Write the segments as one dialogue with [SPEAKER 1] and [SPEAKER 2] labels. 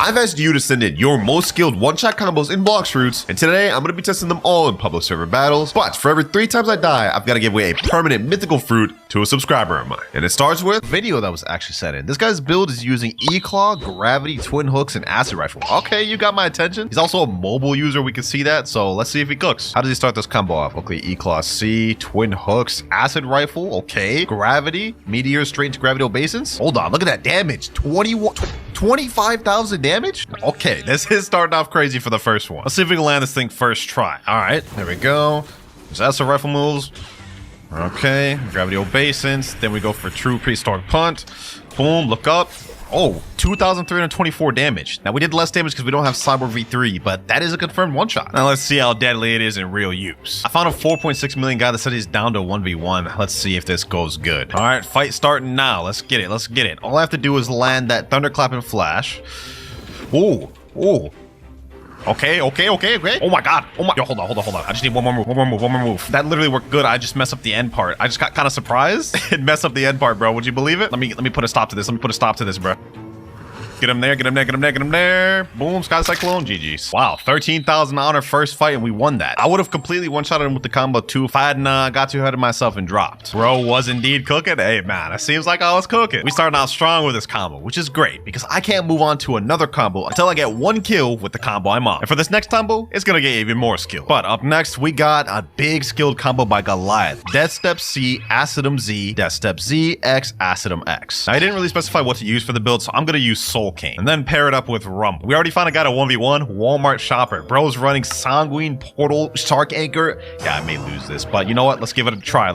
[SPEAKER 1] I've asked you to send in your most skilled one-shot combos in Blox routes, and today I'm going to be testing them all in public server battles. But for every 3 times I die, I've got to give away a permanent mythical fruit to a subscriber of mine. And it starts with a video that was actually sent in. This guy's build is using E-Claw, Gravity, Twin Hooks, and Acid Rifle. Okay, you got my attention. He's also a mobile user, we can see that, so let's see if he cooks. How does he start this combo off? Okay, E-Claw C, Twin Hooks, Acid Rifle, okay, Gravity, Meteor straight into Gravity Obeisance. Hold on, look at that damage. 25,000 damage? Okay, this is starting off crazy for the first one. Let's see if we can land this thing first try. All right, there we go. There's Acid Rifle moves. Okay, Gravity Obeisance. Then we go for True Prehistoric Punt. Boom, look up. Oh, 2,324 damage. Now, we did less damage because we don't have Cyber V3, but that is a confirmed one-shot. Now, let's see how deadly it is in real use. I found a 4.6 million guy that said he's down to 1v1. Let's see if this goes good. All right, fight starting now. Let's get it. Let's get it. All I have to do is land that Thunderclap and Flash. Ooh, ooh. Okay. Oh my god. Oh my. Yo, hold on. I just need one more move. That literally worked good. I just messed up the end part. I just got kind of surprised. It messed up the end part, bro. Would you believe it? Let me put a stop to this. Bro. Get him there. Boom, Sky Cyclone, GG's. Wow, 13,000 honor first fight, and we won that. I would have completely one-shotted him with the combo too if I hadn't got too ahead of myself and dropped. Bro was indeed cooking. Hey, man, it seems like I was cooking. We started out strong with this combo, which is great because I can't move on to another combo until I get 1 kill with the combo I'm on. And for this next combo, it's gonna get even more skill. But up next, we got a big skilled combo by Goliath. Death Step C, Acidum Z, Death Step Z, X, Acidum X. Now, I didn't really specify what to use for the build, so I'm gonna use Soul Cane and then pair it up with Rumble. We already found a guy to 1v1, Walmart shopper. Bro's running Sanguine, Portal, Shark Anchor. Yeah, I may lose this, but you know what? Let's give it a try.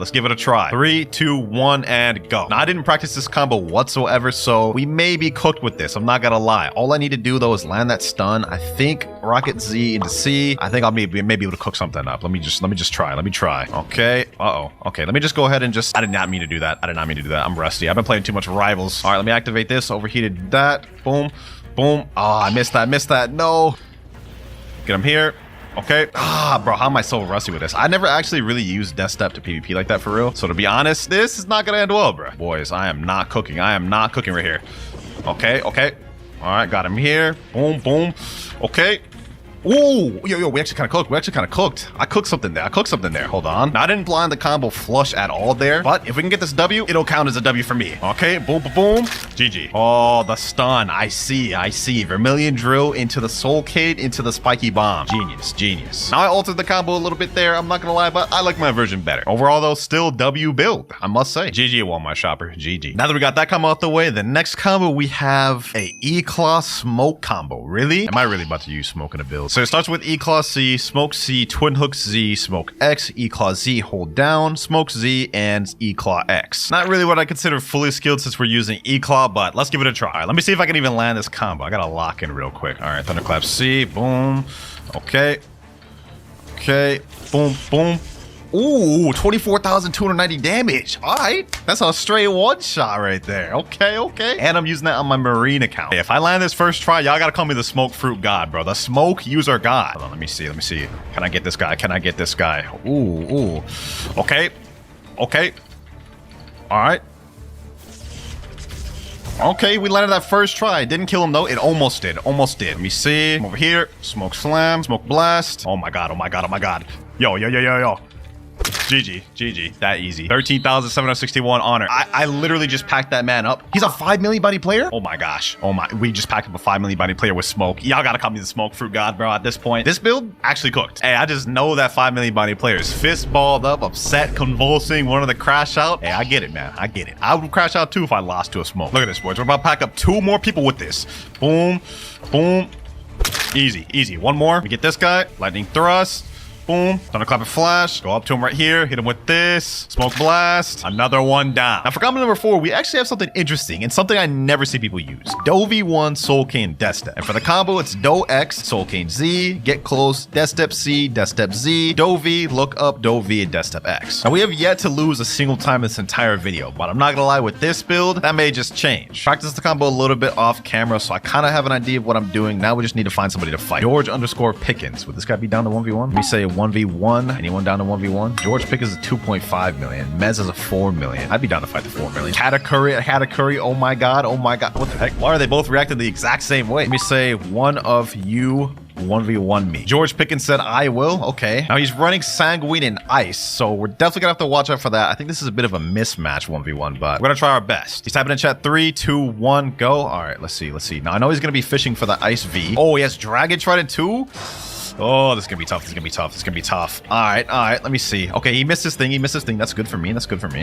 [SPEAKER 1] 3, 2, 1, and go. Now, I didn't practice this combo whatsoever, so we may be cooked with this. I'm not gonna lie. All I need to do though is land that stun. I think Rocket Z into C. I think I'll maybe able to cook something up. Let me just try. Okay. Okay. Let me just go ahead and I did not mean to do that. I'm rusty. I've been playing too much Rivals. All right, let me activate this. Overheated that. Boom. Boom. Oh, I missed that. No. Get him here. Okay. Bro, how am I so rusty with this? I never actually really used Death Step to PvP like that for real. So to be honest, this is not gonna end well, bro. Boys, I am not cooking. Right here. Okay. All right, got him here. Boom. Okay. Ooh, yo, we actually kind of cooked. I cooked something there. Hold on. Now, I didn't blind the combo flush at all there, but if we can get this W, it'll count as a W for me. Okay, boom. GG. Oh, the stun. I see. Vermilion Drill into the Soul Cade, into the Spiky Bomb. Genius. Now, I altered the combo a little bit there. I'm not gonna lie, but I like my version better. Overall, though, still W build, I must say. GG, Walmart shopper. GG. Now that we got that combo out the way, the next combo, we have a E-Claw Smoke combo. Really? Am I really about to use Smoke in a build? So it starts with E-Claw C, Smoke C, Twin Hook Z, Smoke X, E-Claw Z, hold down, Smoke Z, and E-Claw X. Not really what I consider fully skilled since we're using E-Claw, but let's give it a try. All right, let me see if I can even land this combo. I gotta lock in real quick. All right, Thunderclap C, boom. Okay. Boom. Ooh, 24,290 damage. All right, that's a straight one-shot right there. Okay. And I'm using that on my Marine account. If I land this first try, y'all gotta call me the Smoke Fruit God, bro. The Smoke User God. Hold on, let me see. Can I get this guy? Ooh. Okay. All right. Okay, we landed that first try. Didn't kill him though. It almost did. Let me see. I'm over here. Smoke Slam. Smoke Blast. Oh my god. Yo. GG. That easy. 13,761 honor. I literally just packed that man up. He's a 5 million body player? Oh my gosh. We just packed up a 5 million body player with smoke. Y'all gotta call me the Smoke Fruit God, bro, at this point. This build actually cooked. Hey, I just know that 5 million body player is fist balled up, upset, convulsing, wanting to crash out. Hey, I get it, man. I would crash out too if I lost to a smoke. Look at this, boys. We're about to pack up 2 more people with this. Boom. Easy. One more. We get this guy. Lightning Thrust. Boom. Thunderclap and Flash. Go up to him right here. Hit him with this. Smoke Blast. Another one down. Now for combo number 4, we actually have something interesting and something I never see people use. Do V1, Soul Cane, Death Step. And for the combo, it's Do X, Soul Cane Z, Get Close, Death Step C, Death Step Z, Do V, Look Up, Do V, and Death Step X. Now we have yet to lose a single time in this entire video, but I'm not gonna lie, with this build, that may just change. Practice the combo a little bit off camera, so I kind of have an idea of what I'm doing. Now we just need to find somebody to fight. George _Pickens. Would this guy be down to 1v1? Let me say 1v1. Anyone down to 1v1? George Pick is a 2.5 million. Mez is a 4 million. I'd be down to fight the 4 million. Katakuri, oh my god, oh my god. What the heck? Why are they both reacting the exact same way? Let me say one of you 1v1 me. George Pickens said I will. Okay. Now he's running Sanguine and Ice, so we're definitely gonna have to watch out for that. I think this is a bit of a mismatch 1v1, but we're gonna try our best. He's typing in chat 3, 2, 1, go. All right, let's see. Now I know he's gonna be fishing for the Ice V. Oh, he has Dragon Trident too. Oh, this is gonna be tough. This is gonna be tough. This is gonna be tough. All right. Let me see. Okay, he missed his thing. That's good for me.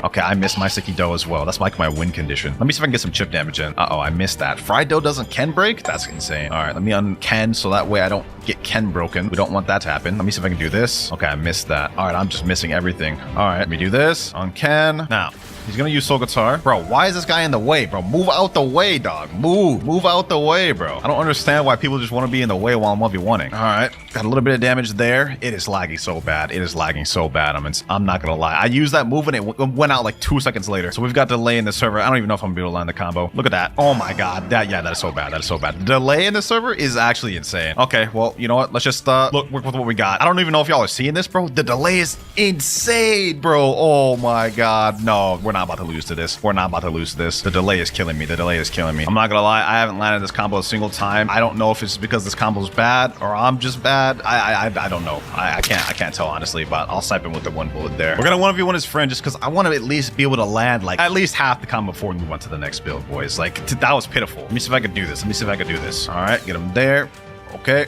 [SPEAKER 1] Okay, I missed my Sticky Dough as well. That's like my win condition. Let me see if I can get some chip damage in. Uh-oh, I missed that. Fried Dough doesn't Ken break? That's insane. All right, let me un-Ken so that way I don't get Ken broken. We don't want that to happen. Let me see if I can do this. Okay, I missed that. All right, I'm just missing everything. All right, let me do this. On Ken. Now, he's gonna use Soul Guitar. Bro, why is this guy in the way, bro? Move out the way, dog. Move out the way, bro. I don't understand why people just want to be in the way while I'm 1v1ing. All right, got a little bit of damage there. It is lagging so bad. I'm not gonna lie. I used that move and it went out like 2 seconds later. So we've got delay in the server. I don't even know if I'm gonna be able to land the combo. Look at that. Oh my god. That is so bad. The delay in the server is actually insane. Okay, well, you know what? Let's just work with what we got. I don't even know if y'all are seeing this, bro. The delay is insane, bro. Oh my god. No, we're not about to lose to this. The delay is killing me. I'm not gonna lie. I haven't landed this combo a single time. I don't know if it's because this combo's bad or I'm just bad. I don't know. I can't tell honestly, but I'll snipe him with the one bullet there. We're gonna 1v1 his friend just because I want to at least be able to land like at least half the combo before we move on to the next build, boys. Like that was pitiful. Let me see if I can do this. All right, get him there. Okay.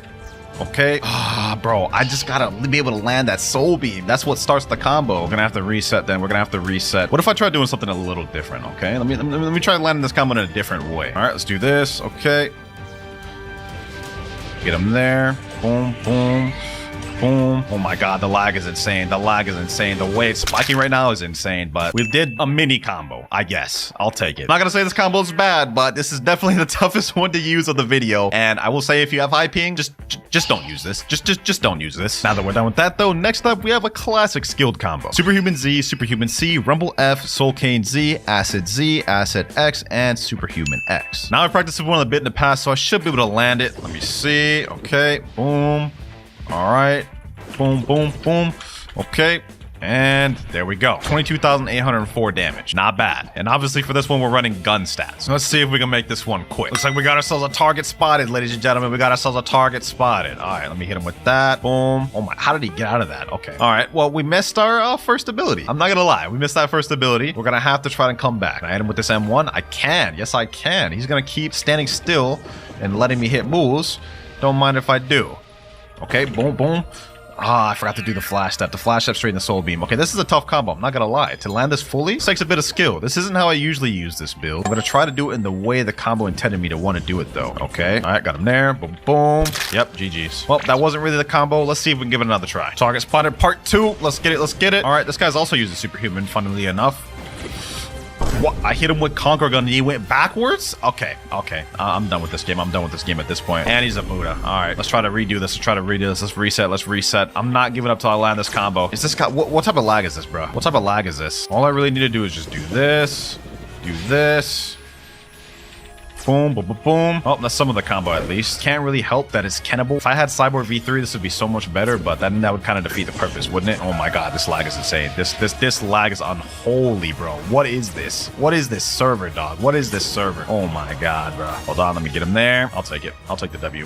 [SPEAKER 1] Ah, bro, I just gotta be able to land that soul beam. That's what starts the combo. We're gonna have to reset then. What if I try doing something a little different? Okay, let me try landing this combo in a different way. All right, let's do this. Okay. Get him there. Boom. Oh my god, the lag is insane. The way it's spiking right now is insane, but we did a mini combo, I guess. I'll take it. I'm not gonna say this combo is bad, but this is definitely the toughest one to use of the video. And I will say if you have high ping, just don't use this. Just don't use this. Now that we're done with that though, next up we have a classic skilled combo. Superhuman Z, Superhuman C, Rumble F, Soul Cane Z, Acid X, and Superhuman X. Now I've practiced with one of the bit in the past, so I should be able to land it. Let me see. Okay, boom. All right. Boom. Okay. And there we go. 22,804 damage. Not bad. And obviously for this one, we're running gun stats. So let's see if we can make this one quick. Looks like we got ourselves a target spotted, ladies and gentlemen. All right, let me hit him with that. Boom. Oh my, how did he get out of that? Okay. All right, well, we missed our first ability. I'm not gonna lie. We missed that first ability. We're gonna have to try and come back. Can I hit him with this M1? I can. Yes, I can. He's gonna keep standing still and letting me hit moves. Don't mind if I do. Okay, boom. Ah, I forgot to do the flash step. The flash step straight in the soul beam. Okay, this is a tough combo. I'm not gonna lie. To land this fully, this takes a bit of skill. This isn't how I usually use this build. I'm gonna try to do it in the way the combo intended me to want to do it, though. Okay. All right, got him there. Boom. Yep, GG's. Well, that wasn't really the combo. Let's see if we can give it another try. Target spotted part 2. Let's get it. All right, this guy's also using Superhuman, funnily enough. What? I hit him with Conquer Gun and he went backwards? Okay. I'm done with this game. At this point. And he's a Buddha. All right, let's try to redo this. Let's reset. I'm not giving up till I land this combo. Is this guy, what type of lag is this, bro? All I really need to do is just do this. Boom. Oh, that's some of the combo at least. Can't really help that it's Kennable. If I had Cyborg V3, this would be so much better, but then that would kind of defeat the purpose, wouldn't it? Oh my god, this lag is insane. This lag is unholy, bro. What is this? What is this server, dog? Oh my god, bro. Hold on, let me get him there. I'll take it. I'll take the W.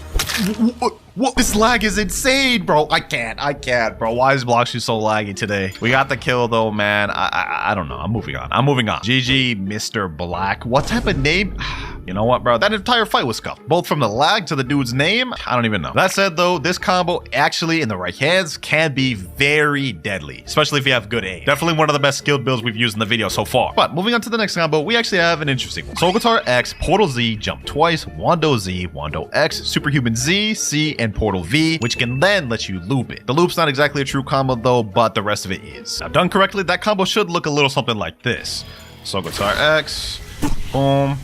[SPEAKER 1] What? This lag is insane, bro. I can't, bro. Why is Blox so laggy today? We got the kill though, man. I don't know. I'm moving on. GG, Mr. Black. What type of name? You know what, bro? That entire fight was scuffed. Both from the lag to the dude's name. I don't even know. That said, though, this combo actually in the right hands can be very deadly, especially if you have good aim. Definitely one of the best skilled builds we've used in the video so far. But moving on to the next combo, we actually have an interesting one. Soul Guitar X, Portal Z, Jump Twice, Wando Z, Wando X, Superhuman Z, C, and Portal V, which can then let you loop it. The loop's not exactly a true combo though, but the rest of it is. Now done correctly, that combo should look a little something like this. Soul Guitar X, boom.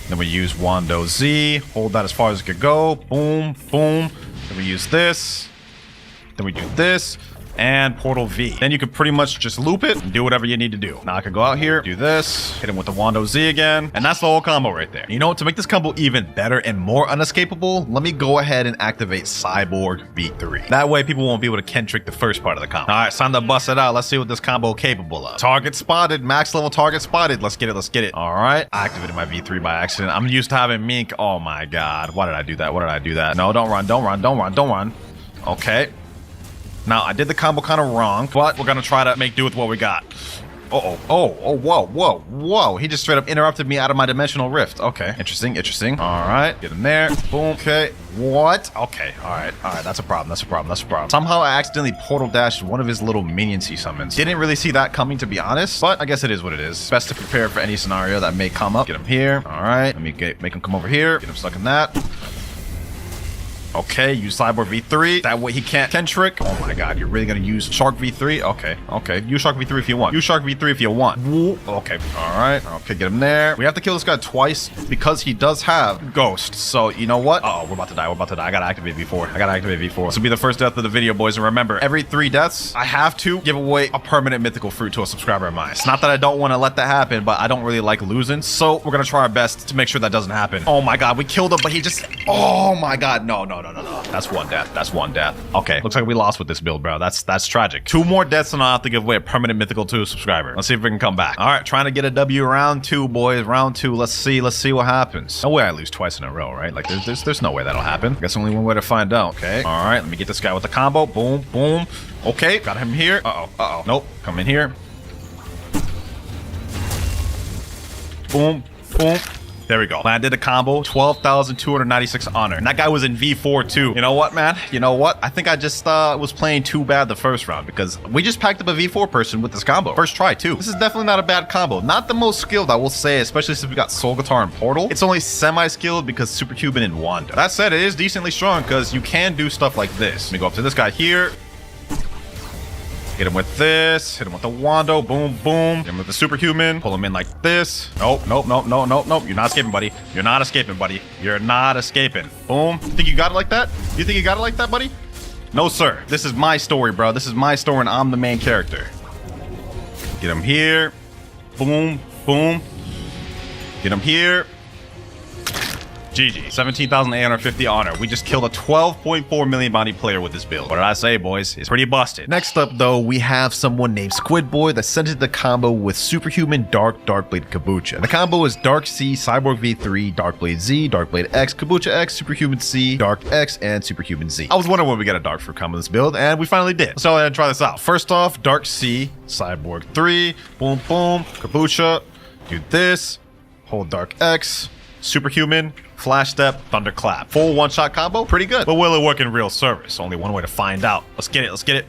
[SPEAKER 1] Then we use Wando Z, hold that as far as it could go, boom. Then we use this, then we do this, and Portal V. Then you could pretty much just loop it and do whatever you need to do. Now I could go out here, do this, hit him with the Wando Z again, and that's the whole combo right there. You know what? To make this combo even better and more unescapable, let me go ahead and activate Cyborg V3. That way people won't be able to Ken trick the first part of the combo. All right, it's time to bust it out. Let's see what this combo is capable of. Target spotted, max level target spotted. Let's get it, let's get it. All right, I activated my V3 by accident. I'm used to having Mink. Oh my God, why did I do that? Why did I do that? No, don't run, don't run, don't run, don't run. Okay. Now, I did the combo kind of wrong, but we're going to try to make do with what we got. Uh-oh. Oh, whoa, whoa, whoa. He just straight up interrupted me out of my dimensional rift. Okay. Interesting, interesting. All right. Get him there. Boom. Okay. What? Okay. All right. All right. That's a problem. That's a problem. That's a problem. Somehow I accidentally portal dashed one of his little minions he summons. Didn't really see that coming, to be honest, but I guess it is what it is. Best to prepare for any scenario that may come up. Get him here. All right. Let me make him come over here. Get him stuck in that. Okay, use Cyborg V3. That way he can't Ken trick. Oh my God, you're really gonna use Shark V3? Okay, okay. Use Shark V3 if you want. Use Shark V3 if you want. Okay, all right. Okay, get him there. We have to kill this guy twice because he does have Ghost. So, you know what? Uh oh, we're about to die. We're about to die. I gotta activate V4. I gotta activate V4. This will be the first death of the video, boys. And remember, every 3 deaths, I have to give away a permanent mythical fruit to a subscriber of mine. It's not that I don't want to let that happen, but I don't really like losing. So we're gonna try our best to make sure that doesn't happen. Oh my God, we killed him, but he just... Oh my God, no. That's one death. That's one death. Okay, looks like we lost with this build, bro. That's tragic. 2 more deaths and I'll have to give away a permanent mythical to a subscriber. Let's see if we can come back. All right, trying to get a W round 2, boys. Round 2. Let's see what happens. No way I lose twice in a row, right? Like there's no way that'll happen. Guess only one way to find out. Okay. All right, let me get this guy with the combo. Boom, boom. Okay, got him here. Uh-oh. Nope. Come in here. Boom, boom. There we go. Landed a combo, 12,296 honor. And that guy was in V4 too. You know what, man? You know what? I think I just was playing too bad the first round because we just packed up a V4 person with this combo. First try too. This is definitely not a bad combo. Not the most skilled, I will say, especially since we got Soul Guitar and Portal. It's only semi-skilled because Superhuman and Wando. That said, it is decently strong because you can do stuff like this. Let me go up to this guy here. Hit him with this, hit him with the Wando, boom, boom. Hit him with the Superhuman, pull him in like this. Nope. You're not escaping, buddy. You're not escaping, buddy. You're not escaping. Boom. You think you got it like that? You think you got it like that, buddy? No, sir. This is my story, bro. This is my story and I'm the main character. Get him here. Boom, boom. Get him here. GG. 17,850 honor. We just killed a 12.4 million bounty player with this build. What did I say, boys? It's pretty busted. Next up, though, we have someone named Squid Boy that sent it the combo with Superhuman Darkblade Kabucha. The combo is Dark C, Cyborg V3, Darkblade Z, Darkblade X, Kabucha X, Superhuman C, Dark X, and Superhuman Z. I was wondering when we get a Dark Fruit combo in this build, and we finally did. So let's try this out. First off, Dark C, Cyborg 3, boom, boom, Kabucha, do this, hold Dark X, Superhuman, Flash Step, Thunderclap. Full one-shot combo, pretty good. But will it work in real service? Only one way to find out. Let's get it.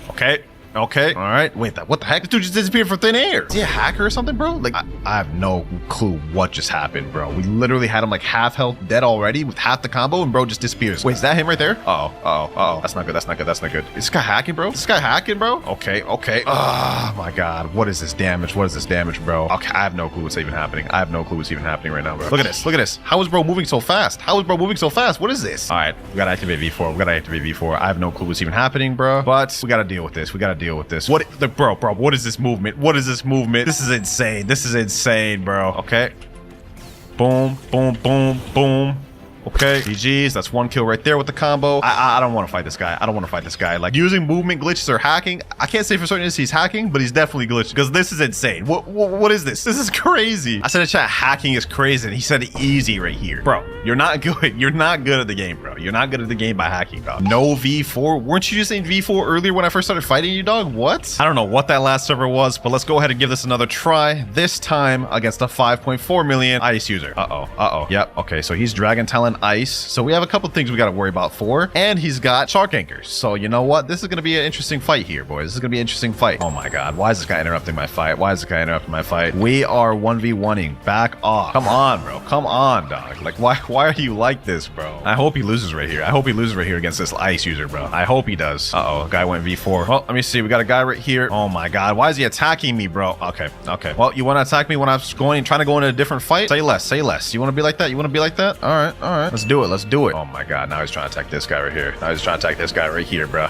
[SPEAKER 1] Okay. Okay. All right. Wait, what the heck? This dude just disappeared from thin air. Is he a hacker or something, bro? Like, I have no clue what just happened, bro. We literally had him like half health dead already with half the combo and bro just disappears. Wait, is that him right there? Uh-oh. That's not good. That's not good. Is this guy hacking, bro? Okay. Oh my God. What is this damage? Bro? Okay, I have no clue what's even happening. Right now, bro. Look at this. How is bro moving so fast? What is this? All right, we gotta activate V4. I have no clue what's even happening, bro. But we gotta deal with this. What, bro, what is this movement? This is insane, bro. Okay. Boom. Okay, GG's. That's 1 kill right there with the combo. I don't want to fight this guy. Like, using movement glitches or hacking, I can't say for certain he's hacking, but he's definitely glitched because this is insane. What is this? This is crazy. I said in chat, hacking is crazy, and he said easy right here. Bro, you're not good. You're not good at the game, bro. You're not good at the game by hacking, dog. No V4? Weren't you just saying V4 earlier when I first started fighting you, dog? What? I don't know what that last server was, but let's go ahead and give this another try. This time against a 5.4 million ice user. Uh-oh. Yep. Okay, so he's Dragon Talon Ice. So we have a couple things we got to worry about for. And he's got Shark Anchors. So you know what? This is going to be an interesting fight here, boys. This is going to be an interesting fight. Oh my God. Why is this guy interrupting my fight? We are 1v1ing. Back off. Come on, bro. Come on, dog. Like, why are you like this, bro? I hope he loses right here. Against this ice user, bro. I hope he does. Uh-oh. Guy went V4. Well, let me see. We got a guy right here. Oh my God. Why is he attacking me, bro? Okay. Well, you want to attack me when I'm trying to go into a different fight? Say less. You want to be like that? All right. Let's do it. Oh my God. Now he's trying to attack this guy right here. Bro.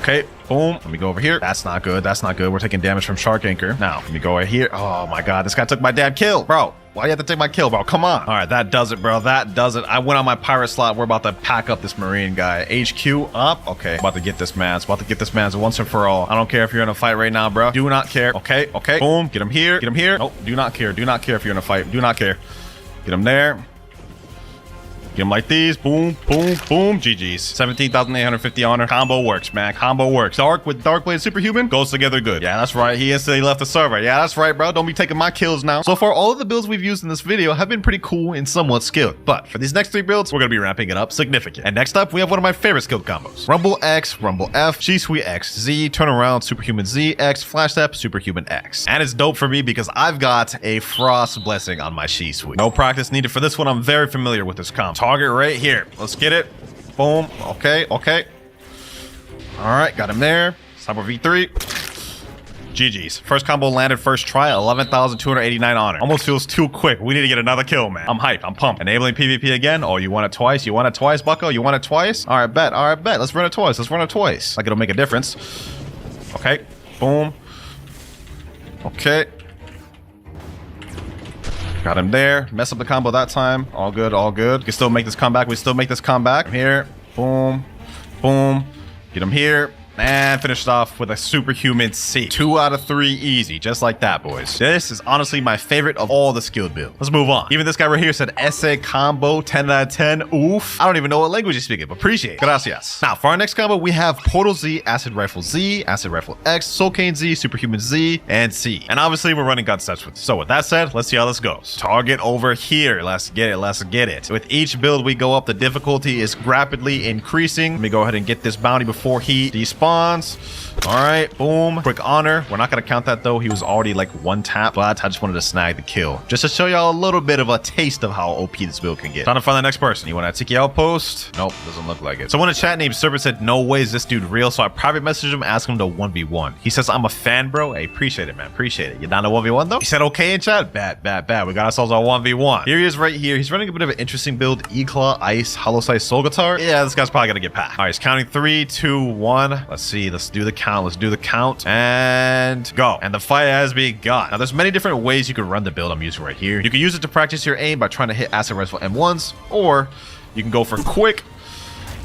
[SPEAKER 1] Okay, boom. Let me go over here. That's not good. That's not good. We're taking damage from Shark Anchor. Now, let me go right here. Oh my God, this guy took my damn kill. Bro, why you have to take my kill, bro? Come on. All right, that does it, bro. That does it. I went on my pirate slot. We're about to pack up this Marine guy. HQ up. Okay, about to get this man. It's about to get this man once and for all. I don't care if you're in a fight right now, bro. Do not care. Okay, okay. Boom. Get him here. Get him here. Nope, do not care. Do not care if you're in a fight. Do not care. Get him there. Get him like these. Boom, boom, boom. GG's. 17,850 honor. Combo works, man. Combo works. Dark with Dark Blade Superhuman goes together good. Yeah, that's right. He instantly left the server. Yeah, that's right, bro. Don't be taking my kills now. So far, all of the builds we've used in this video have been pretty cool and somewhat skilled. But for these next 3 builds, we're going to be ramping it up significant. And next up, we have one of my favorite skilled combos. Rumble X, Rumble F, G-Suite X, Z, Turnaround, Superhuman Z, X, Flash Step, Superhuman X. And it's dope for me because I've got a Frost Blessing on my G-Suite. No practice needed for this one. I'm very familiar with this combo. Target right here. Let's get it. Boom. Okay, okay. All right, got him there. Saber V3. GG's. First combo landed first try, 11,289 honor. Almost feels too quick. We need to get another kill, man. I'm hyped. I'm pumped. Enabling PvP again. Oh, you want it twice? You want it twice, bucko? You want it twice? All right, bet. All right, bet. Let's run it twice. Let's run it twice. Like it'll make a difference. Okay. Boom. Okay. Got him there. Mess up the combo that time. All good, all good. We can still make this comeback. We still make this comeback. Here. Boom. Boom. Get him here. And finished off with a Superhuman C. 2 out of 3 easy. Just like that, boys. This is honestly my favorite of all the skilled builds. Let's move on. Even this guy right here said essay combo 10 out of 10. Oof. I don't even know what language he's speaking, but appreciate it. Gracias. Now, for our next combo, we have Portal Z, Acid Rifle Z, Acid Rifle X, Soul Cane Z, Superhuman Z, and C. And obviously, we're running gun steps with. So with that said, let's see how this goes. Target over here. Let's get it. Let's get it. With each build we go up, the difficulty is rapidly increasing. Let me go ahead and get this bounty before he despawns. All right, boom. Quick honor. We're not going to count that, though. He was already like 1 tap, but I just wanted to snag the kill. Just to show y'all a little bit of a taste of how OP this build can get. Time to find the next person. You want a Tiki Outpost? Nope, doesn't look like it. Someone in chat named Serpent said, no way is this dude real, so I private messaged him, asked him to 1v1. He says, I'm a fan, bro. Hey, appreciate it, man. Appreciate it. You down to 1v1, though? He said, okay in chat? Bad. We got ourselves a 1v1. Here he is right here. He's running a bit of an interesting build. E-Claw, Ice, Hollow Size, Soul Guitar. Yeah, this guy's probably going to get packed. All right, he's counting 3, 2, 1. Let's see. Let's do the count. Let's do the count and go. And the fight has begun. Now, there's many different ways you can run the build I'm using right here. You can use it to practice your aim by trying to hit Acid Rifle M1s, or you can go for quick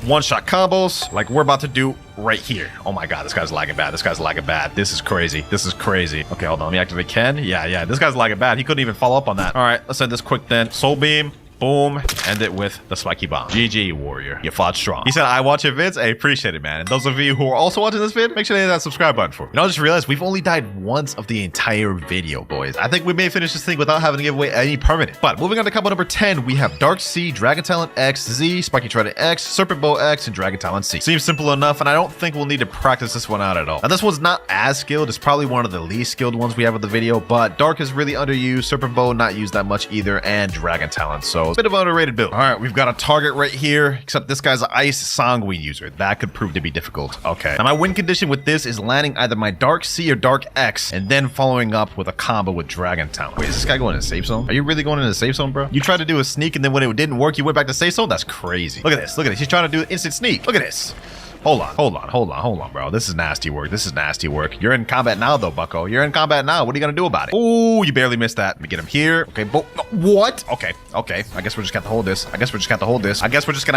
[SPEAKER 1] one-shot combos like we're about to do right here. Oh my God, this guy's lagging bad. This guy's lagging bad. This is crazy. This is crazy. Okay, hold on. Let me activate Ken. Yeah. This guy's lagging bad. He couldn't even follow up on that. All right, let's end this quick then. Soul Beam. Boom. End it with the spiky bomb. GG, warrior. You fought strong. He said, I watch your vids. I appreciate it, man. And those of you who are also watching this vid, make sure to hit that subscribe button for me. I just realized we've only died once of the entire video, boys. I think we may finish this thing without having to give away any permanent. But moving on to combo number 10, we have Dark C, Dragon Talent X, Z, Spiky Trident X, Serpent Bow X, and Dragon Talent C. Seems simple enough, and I don't think we'll need to practice this one out at all. Now, this one's not as skilled. It's probably one of the least skilled ones we have in the video, but Dark is really underused, Serpent Bow not used that much either, and Dragon Talent. So it's a bit of an underrated build. All right, we've got a target right here, except this guy's an Ice Sanguine user. That could prove to be difficult. Okay. Now, my win condition with this is landing either my Dark C or Dark X, and then following up with a combo with Dragon Talent. Wait, is this guy going to safe zone? Are you really going into safe zone, bro? You tried to do a sneak, and then when it didn't work, you went back to safe zone? That's crazy. Look at this. Look at this. He's trying to do an instant sneak. Look at this. Hold on, bro. This is nasty work. This is nasty work. You're in combat now, though, bucko. You're in combat now. What are you gonna do about it? Oh, you barely missed that. Let me get him here. Okay, what? Okay. I guess we're just gonna have to hold this. I guess we're just gonna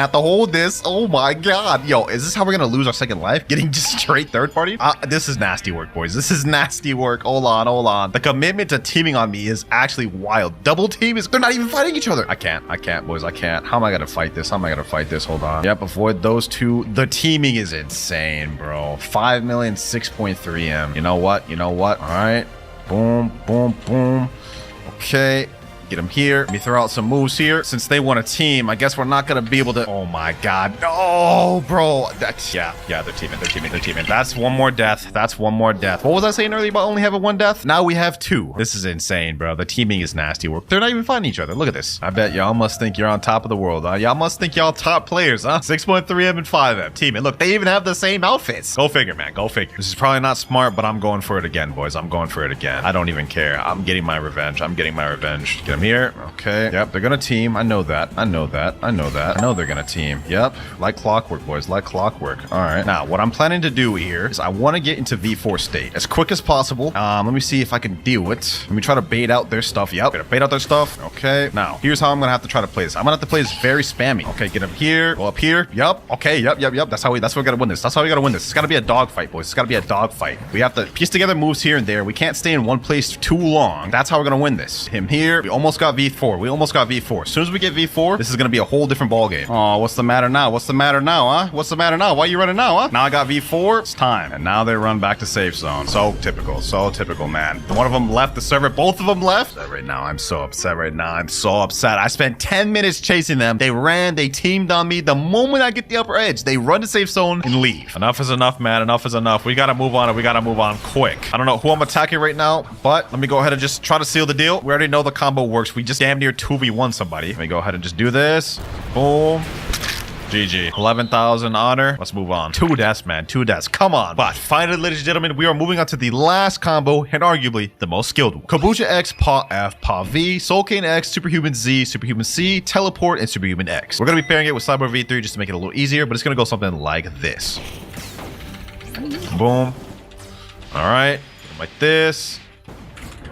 [SPEAKER 1] have to hold this. Oh my God. Yo, is this how we're gonna lose our second life? Getting just straight third party? This is nasty work, boys. This is nasty work. Hold on. The commitment to teaming on me is actually wild. Double team is, they're not even fighting each other. I can't, boys. I can't. How am I gonna fight this? Hold on. Yep, avoid those two. The teaming is insane, bro. 5 million, 6.3 M. You know what? All right. Boom. Okay. Get him here. Let me throw out some moves here. Since they want a team, I guess we're not gonna be able to. Oh my God. No, bro. That's yeah. They're teaming. That's one more death. What was I saying earlier about only having 1 death? Now we have 2. This is insane, bro. The teaming is nasty work. They're not even fighting each other. Look at this. I bet y'all must think you're on top of the world. Y'all must think y'all top players, huh? 6.3 M and 5 M teaming. Look, they even have the same outfits. Go figure, man. Go figure. This is probably not smart, but I'm going for it again, boys. I'm going for it again. I don't even care. I'm getting my revenge. Get Get him here. Okay. Yep, they're gonna team. I know that. I know that. I know that. I know they're gonna team. Yep. Like clockwork, boys. Like clockwork. All right. Now, what I'm planning to do here is I want to get into V4 state as quick as possible. Let me see if I can deal it. Let me try to bait out their stuff. Yep. Gonna bait out their stuff. Okay. Now, here's how I'm gonna have to try to play this. I'm gonna have to play this very spammy. Okay, get up here. Go up here. Yep. Okay. Yep. That's how we gotta win this. That's how we gotta win this. It's gotta be a dogfight, boys. It's gotta be a dogfight. We have to piece together moves here and there. We can't stay in one place too long. That's how we're gonna win this. Him here. We almost got V4. We almost got V4. As soon as we get V4, this is gonna be a whole different ball game. Oh, what's the matter now? What's the matter now, huh? What's the matter now? Why are you running now, huh? Now I got V4. It's time. And now they run back to safe zone. So typical, man. One of them left the server. Both of them left. Right now, I'm so upset right now. I'm so upset. I spent 10 minutes chasing them. They ran. They teamed on me. The moment I get the upper edge, they run to safe zone and leave. Enough is enough, man. Enough is enough. We gotta move on and we gotta move on quick. I don't know who I'm attacking right now, but let me go ahead and just try to seal the deal. We already know the combo works. We just damn near 2v1 somebody. Let me go ahead and just do this. Boom. GG. 11,000 honor. Let's move on. 2 deaths, man. 2 deaths. Come on. But finally, ladies and gentlemen, we are moving on to the last combo and arguably the most skilled one. Kombucha X, Paw F, Paw V, Soul Cane X, Superhuman Z, Superhuman C, Teleport, and Superhuman X. We're going to be pairing it with Saber V3 just to make it a little easier, but it's going to go something like this. Boom. All right. Like this.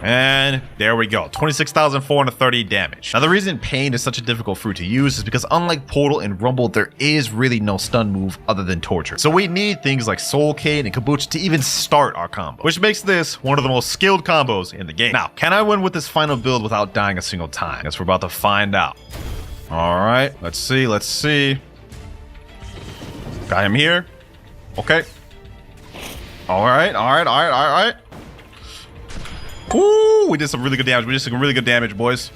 [SPEAKER 1] And there we go. 26,430 damage. Now, the reason Pain is such a difficult fruit to use is because unlike Portal and Rumble, there is really no stun move other than Torture. So we need things like Soul Cane and Kombucha to even start our combo, which makes this one of the most skilled combos in the game. Now, can I win with this final build without dying a single time? Guess we're about to find out. All right. Let's see. Let's see. Got him here. Okay. All right. All right. All right. All right. Ooh, we did some really good damage. We did some really good damage, boys.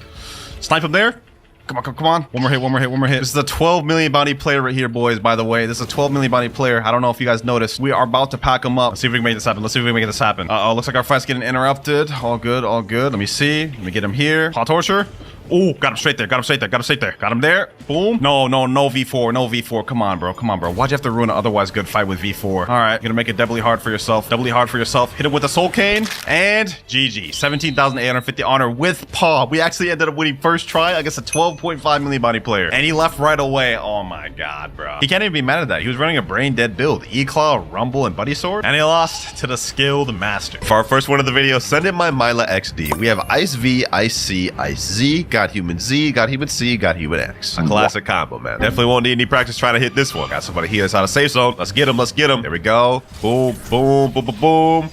[SPEAKER 1] Snipe him there. Come on, come on. One more hit, one more hit, one more hit. This is a 12 million bounty player right here, boys, by the way. This is a 12 million bounty player. I don't know if you guys noticed. We are about to pack him up. Let's see if we can make this happen. Let's see if we can make this happen. Uh-oh, looks like our fight's getting interrupted. All good, all good. Let me see. Let me get him here. Hot torture. Oh, got him straight there. Got him straight there. Got him straight there. Got him there. Boom. No, no, no V4. No V4. Come on, bro. Come on, bro. Why'd you have to ruin an otherwise good fight with V4? All right. Gonna make it doubly hard for yourself. Doubly hard for yourself. Hit him with a Soul Cane. And GG. 17,850 honor with Paw. We actually ended up winning first try against a 12.5 million body player. And he left right away. Oh my god, bro. He can't even be mad at that. He was running a brain dead build. E-Claw, Rumble, and Buddy Sword. And he lost to the skilled master. For our first one of the video, send in my Myla XD. We have Ice V, Ice C, Ice Z, God Human Z, God Human C, God Human X. A classic combo, man. Definitely won't need any practice trying to hit this one. Got somebody here that's out of safe zone. Let's get him. Let's get him. There we go. Boom, boom, boom, boom, boom.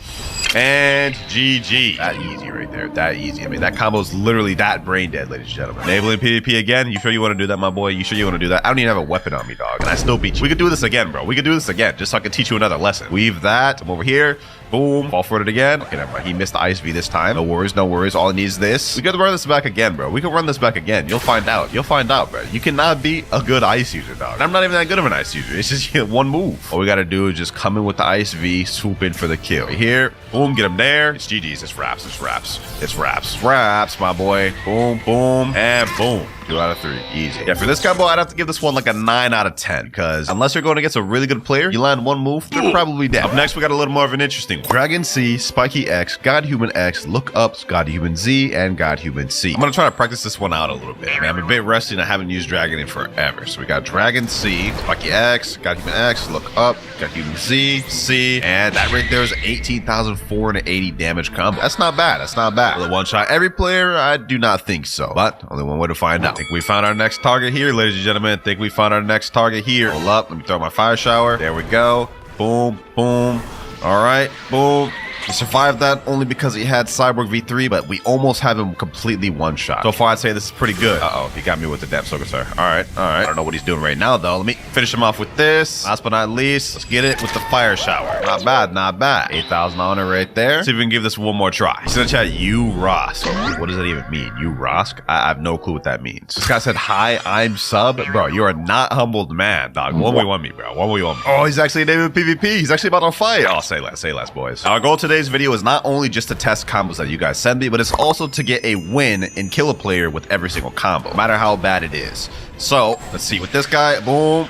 [SPEAKER 1] And GG. That easy right there. That easy. I mean, that combo is literally that brain dead, ladies and gentlemen. Enabling PvP again. You sure you want to do that, my boy? You sure you want to do that? I don't even have a weapon on me, dog. And I still beat you. We could do this again, bro. We could do this again, just so I can teach you another lesson. Weave that. I'm over here. Boom. Fall for it again. Okay, never mind. He missed the Ice V this time. No worries, no worries. All it needs is this. We could run this back again, bro. We could run this back again. You'll find out. You'll find out, bro. You cannot be a good Ice user, dog. I'm not even that good of an Ice user. It's just one move. All we got to do is just come in with the Ice V, swoop in for the kill. Right here. Boom. Get him there. It's GG's. It's wraps. It's wraps. It's wraps. Wraps, my boy. Boom, boom, and boom. 2 out of 3. Easy. Yeah, for this combo, I'd have to give this one like a 9 out of 10. Because unless you're going against a really good player, you land one move, you're probably dead. Up next, we got a little more of an interesting one. Dragon C, Spiky X, God Human X, Look Up, God Human Z, and God Human C. I'm going to try to practice this one out a little bit. Man, I'm a bit rusty and I haven't used Dragon in forever. So we got Dragon C, Spiky X, God Human X, Look Up, God Human Z, C, and that right there is 18,480 damage combo. That's not bad. That's not bad. For the one shot every player, I do not think so. But only one way to find out. I think we found our next target here, ladies and gentlemen. I think we found our next target here. Hold up. Let me throw my fire shower. There we go. Boom, boom. All right. Boom. He survived that only because he had Cyborg V3, but we almost have him completely one-shot. So far, I'd say this is pretty good. Uh-oh, he got me with the damn Sogatar. All right, all right. I don't know what he's doing right now, though. Let me finish him off with this. Last but not least, let's get it with the fire shower. Not bad, not bad. 8,000 honor right there. See if we can give this one more try. He's in the chat, you Rosk. What does that even mean? You Rosk? I have no clue what that means. This guy said, hi, I'm sub. Bro, you are not humbled man, dog. 1v1 me, bro. 1v1 me. Oh, he's actually naming PvP. He's actually about to fight. Oh, say less, boys. Our goal today. Today's video is not only just to test combos that you guys send me, but it's also to get a win and kill a player with every single combo, no matter how bad it is. So let's see with this guy. Boom,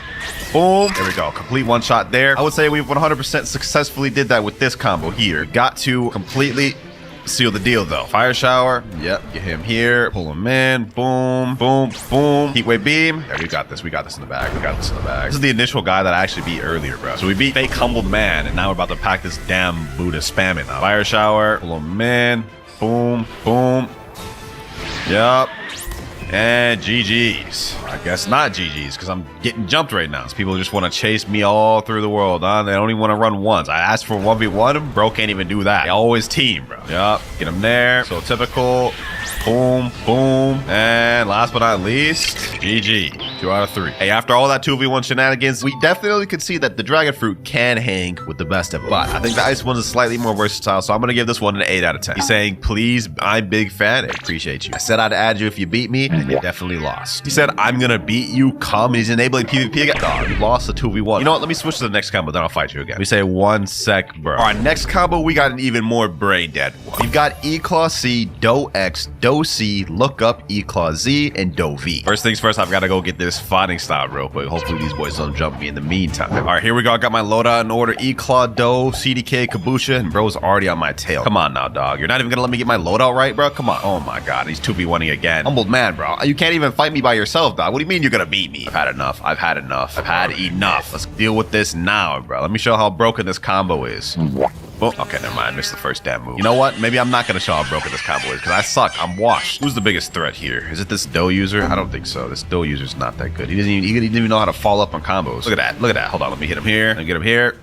[SPEAKER 1] boom. There we go. Complete one shot there. I would say we 100% successfully did that with this combo here. Got to completely seal the deal though. Fire shower. Yep. Get him here. Pull him in. Boom. Boom. Boom. Heat wave beam. Yeah, we got this. We got this in the bag. We got this in the bag. This is the initial guy that I actually beat earlier, bro. So we beat fake humbled man, and now we're about to pack this damn Buddha spamming now. Fire shower. Pull him in. Boom. Boom. Yep. And GG's. I guess not GG's because I'm getting jumped right now. So people just want to chase me all through the world, huh? They don't even want to run once. I asked for 1v1. Bro can't even do that. They always team, bro. Yup. Get him there. So typical. Boom, boom. And last but not least, GG. 2 out of 3. Hey, after all that 2v1 shenanigans, we definitely could see that the dragon fruit can hang with the best of them. But I think the ice one is slightly more versatile, so I'm going to give this one an 8 out of 10. He's saying, please, I'm big fan. I appreciate you. I said I'd add you if you beat me, and you definitely lost. He said, I'm going to beat you, come. He's enabling PvP again. Dog, you lost the 2v1. You know what? Let me switch to the next combo, then I'll fight you again. We say 1 sec, bro. All right, next combo, we got an even more brain dead one. We've got E-Claw C, Do X, Do C, look up E-Claw Z, and Do V. First things first, I've got to go get this fighting style real quick. Hopefully these boys don't jump me in the meantime. All right, here we go. I got my loadout in order. E-Claw, Do, CDK, Kabusha, and bro's already on my tail. Come on now, dog. You're not even gonna let me get my loadout right, bro? Come on. Oh my God, he's 2v1ing again. Humbled man, bro. You can't even fight me by yourself, dog. What do you mean you're gonna beat me? I've had enough. I've had enough. I've had enough. Let's deal with this now, bro. Let me show how broken this combo is. Oh, okay, never mind. I missed the first damn move. You know what? Maybe I'm not going to show how broken this combo is because I suck. I'm washed. Who's the biggest threat here? Is it this Do user? I don't think so. This Do user's not that good. He didn't even know how to follow up on combos. Look at that. Look at that. Hold on. Let me hit him here. Let me get him here.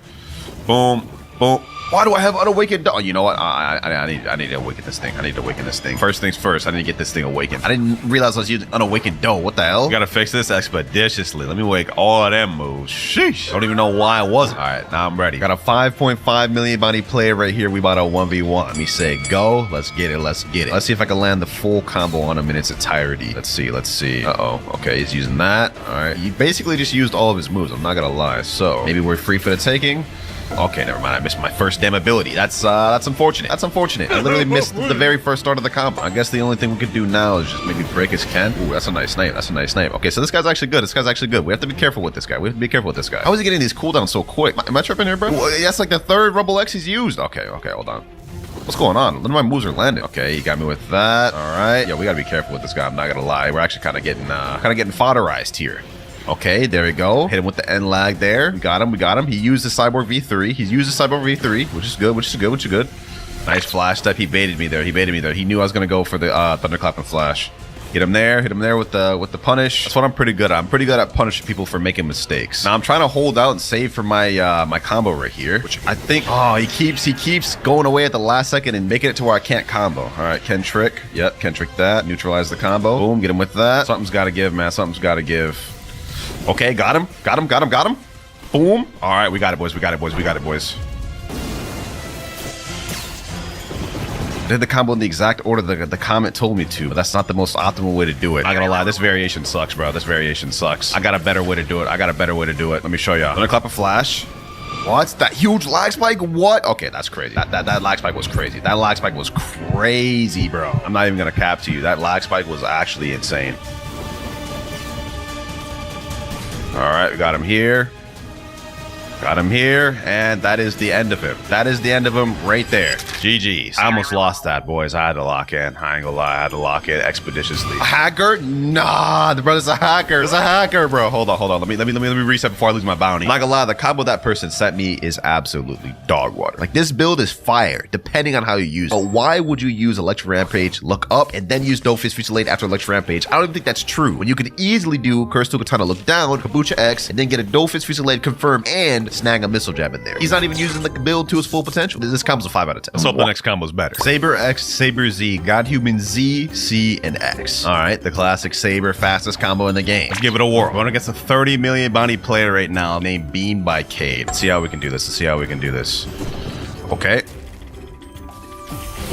[SPEAKER 1] Boom. Boom. Why do I have unawakened Do? You know what? I need to awaken this thing. I need to awaken this thing. First things first, I need to get this thing awakened. I didn't realize I was using unawakened Do. What the hell? We gotta fix this expeditiously. Let me wake all of them moves. Sheesh. I don't even know why I wasn't. All right, now I'm ready. Got a 5.5 million body player right here. We about a 1v1. Let me say go. Let's get it. Let's get it. Let's see if I can land the full combo on him in its entirety. Let's see. Let's see. Uh-oh. Okay, he's using that. All right. He basically just used all of his moves. I'm not gonna lie. So maybe we're free for the taking. Okay, never mind. I missed my first damn ability. That's unfortunate. That's unfortunate. I literally missed the very first start of the combo. I guess the only thing we could do now is just maybe break his Ken. Ooh, that's a nice name. That's a nice name. Okay, so this guy's actually good. This guy's actually good. We have to be careful with this guy. We have to be careful with this guy. How is he getting these cooldowns so quick? Am I tripping here, bro? Ooh, that's like the third Rumble X he's used. Okay, hold on. What's going on? None of my moves are landing. Okay, he got me with that. All right. Yeah, we gotta be careful with this guy. I'm not gonna lie. We're actually kind of getting fodderized here. Okay, there we go. Hit him with the end lag there. We got him. We got him. He used the Cyborg V3. He's used the Cyborg V3, which is good, which is good, which is good. Nice flash step. He baited me there. He baited me there. He knew I was going to go for the Thunderclap and flash. Hit him there. Hit him there with the punish. That's what I'm pretty good at. I'm pretty good at punishing people for making mistakes. Now I'm trying to hold out and save for my my combo right here, which I think, oh, he keeps going away at the last second and making it to where I can't combo. All right, Ken trick. Yep, Ken trick that. Neutralize the combo. Boom, get him with that. Something's got to give, man. Something's got to give. Okay, got him. Boom. All right, we got it, boys. We got it, boys. Did the combo in the exact order the comment told me to, but that's not the most optimal way to do it. Not gonna lie, this variation sucks, bro. This variation sucks. I got a better way to do it. Let me show y'all. Thunderclap a flash. What? That huge lag spike? What? Okay, that's crazy. That lag spike was crazy. That lag spike was crazy, bro. I'm not even gonna cap to you. That lag spike was actually insane. All right, we got him here. And that is the end of him. That is the end of him right there. GG's. I almost lost that, boys. I had to lock in. I ain't gonna lie. I had to lock in expeditiously. A hacker? Nah, the brother's a hacker. It's a hacker, bro. Hold on. Let me reset before I lose my bounty. I'm not gonna lie. The combo that person sent me is absolutely dog water. Like, this build is fire, depending on how you use it. But why would you use Electric Rampage, look up, and then use Dophis Fusillade after Electric Rampage? I don't even think that's true. When you could easily do Curse to Katana, look down, Kabucha X, and then get a Dophis Fusillade confirm and snag a missile jab in there. He's not even using the build to its full potential. This combo's a 5 out of 10. Let's hope the next combo's better. Saber X, Saber Z, Godhuman Z, C, and X. All right, the classic Saber, fastest combo in the game. Let's give it a whirl. We're going against a 30 million bounty player right now named Beam by Cade. Let's see how we can do this. Okay.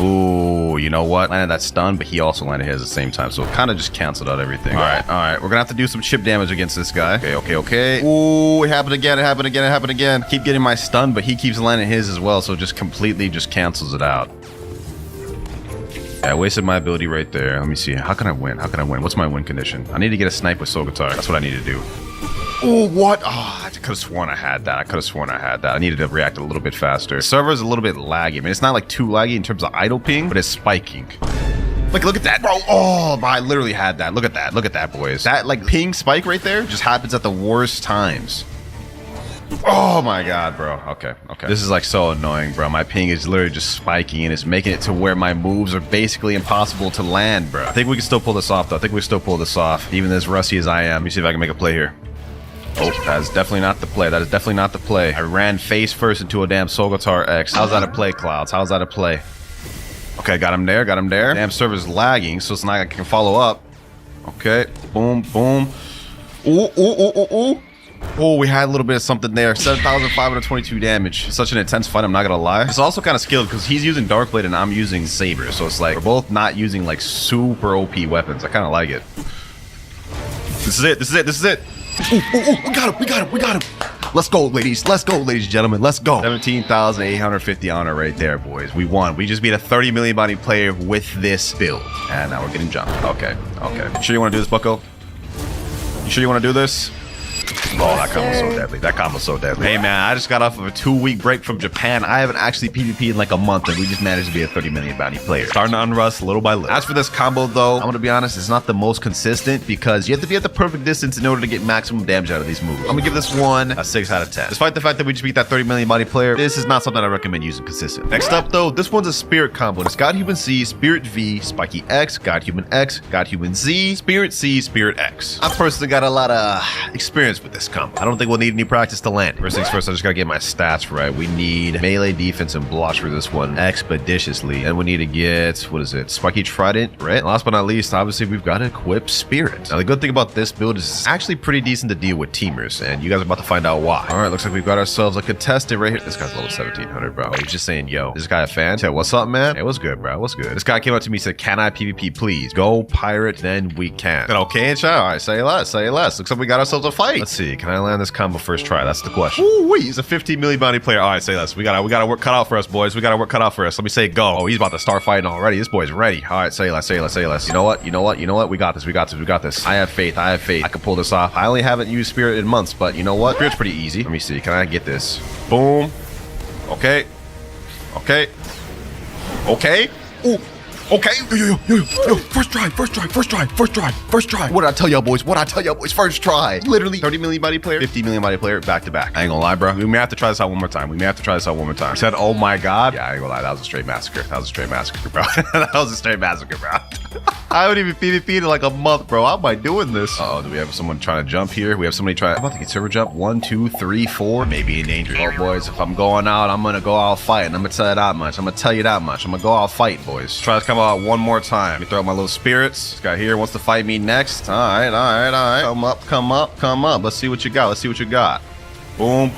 [SPEAKER 1] Ooh, you know what? Landed that stun, but he also landed his at the same time, so it kind of just canceled out everything. All right. We're gonna have to do some chip damage against this guy. Okay. Ooh, it happened again. Keep getting my stun, but he keeps landing his as well, so it just completely just cancels it out. Yeah, I wasted my ability right there. Let me see. How can I win? What's my win condition? I need to get a snipe with Soul Guitar. That's what I need to do. Oh, what? Oh, I could have sworn I had that. I needed to react a little bit faster. The server is a little bit laggy. I mean, it's not like too laggy in terms of idle ping, but it's spiking. Like, look at that, bro. Oh, I literally had that. Look at that, boys. That, like, ping spike right there just happens at the worst times. Oh, my God, bro. Okay. This is, like, so annoying, bro. My ping is literally just spiking, and it's making it to where my moves are basically impossible to land, bro. I think we can still pull this off, though. Even as rusty as I am. Let me see if I can make a play here. Oh, that is definitely not the play. I ran face first into a damn Sanguine-T-Rex. How's that a play, Clouds? How's that a play? Okay, got him there. Damn server's lagging, so it's not like I can follow up. Okay, boom. Ooh. Oh, we had a little bit of something there. 7,522 damage. Such an intense fight, I'm not gonna lie. It's also kind of skilled because he's using Darkblade and I'm using Saber. So it's like, we're both not using like super OP weapons. I kind of like it. This is it. Ooh, we got him. Let's go, ladies and gentlemen. Let's go. 17,850 honor right there, boys. We won. We just beat a 30 million body player with this build. And now we're getting jumped. Okay. You sure you want to do this, bucko? You sure you want to do this? Oh, that combo's so deadly. Hey, man, I just got off of a 2-week break from Japan. I haven't actually PvP'd in like a month, and we just managed to be a 30 million bounty player. Starting to unrust little by little. As for this combo, though, I'm going to be honest, it's not the most consistent because you have to be at the perfect distance in order to get maximum damage out of these moves. I'm going to give this one a 6 out of 10. Despite the fact that we just beat that 30 million bounty player, this is not something I recommend using consistent. Next up, though, this one's a Spirit combo. It's God Human C, Spirit V, Spiky X, God Human Z, Spirit C, Spirit X. I've personally got a lot of experience with this combo. I don't think we'll need any practice to land. First things first, I just gotta get my stats right. We need melee defense and blocks for this one expeditiously. And we need to get, what is it? Spiky Trident, right? And last but not least, obviously, we've got to equip Spirit. Now, the good thing about this build is it's actually pretty decent to deal with teamers, and you guys are about to find out why. All right, looks like we've got ourselves a contestant right here. This guy's level 1700, bro. He's just saying, yo, this guy a fan? Tell, what's up, man? Hey, what's good, bro? What's good? This guy came up to me and said, can I PvP, please? Go pirate, then we can. And okay, and chat. All right, say less. Looks like we got ourselves a fight. Let's see. Can I land this combo first try? That's the question. Ooh, wait, he's a 15 million bounty player. All right, say less. We got work cut out for us, boys. Let me say go. Oh, he's about to start fighting already. This boy's ready. All right, say less. You know what? We got this. I have faith. I can pull this off. I only haven't used Spirit in months, but you know what? Spirit's pretty easy. Let me see. Can I get this? Boom. Okay. Ooh. Okay, yo, first try. What did I tell y'all boys? First try. Literally 30 million body player, 50 million body player, back to back. I ain't gonna lie, bro. We may have to try this out one more time. I said, oh my God. Yeah, I ain't gonna lie. That was a straight massacre, bro. I haven't even PvP'd in like a month, bro. How am I doing this? Oh, do we have someone trying to jump here? We have somebody trying. I'm about to get server jump. 1, 2, 3, 4. Maybe in danger. Oh, boys, if I'm going out, I'm gonna go out fighting. I'm gonna tell you that much. I'm gonna go out fighting, boys. Try to come out one more time. Let me throw out my little spirits. This guy here wants to fight me next. All right. Come up. Let's see what you got. Boom.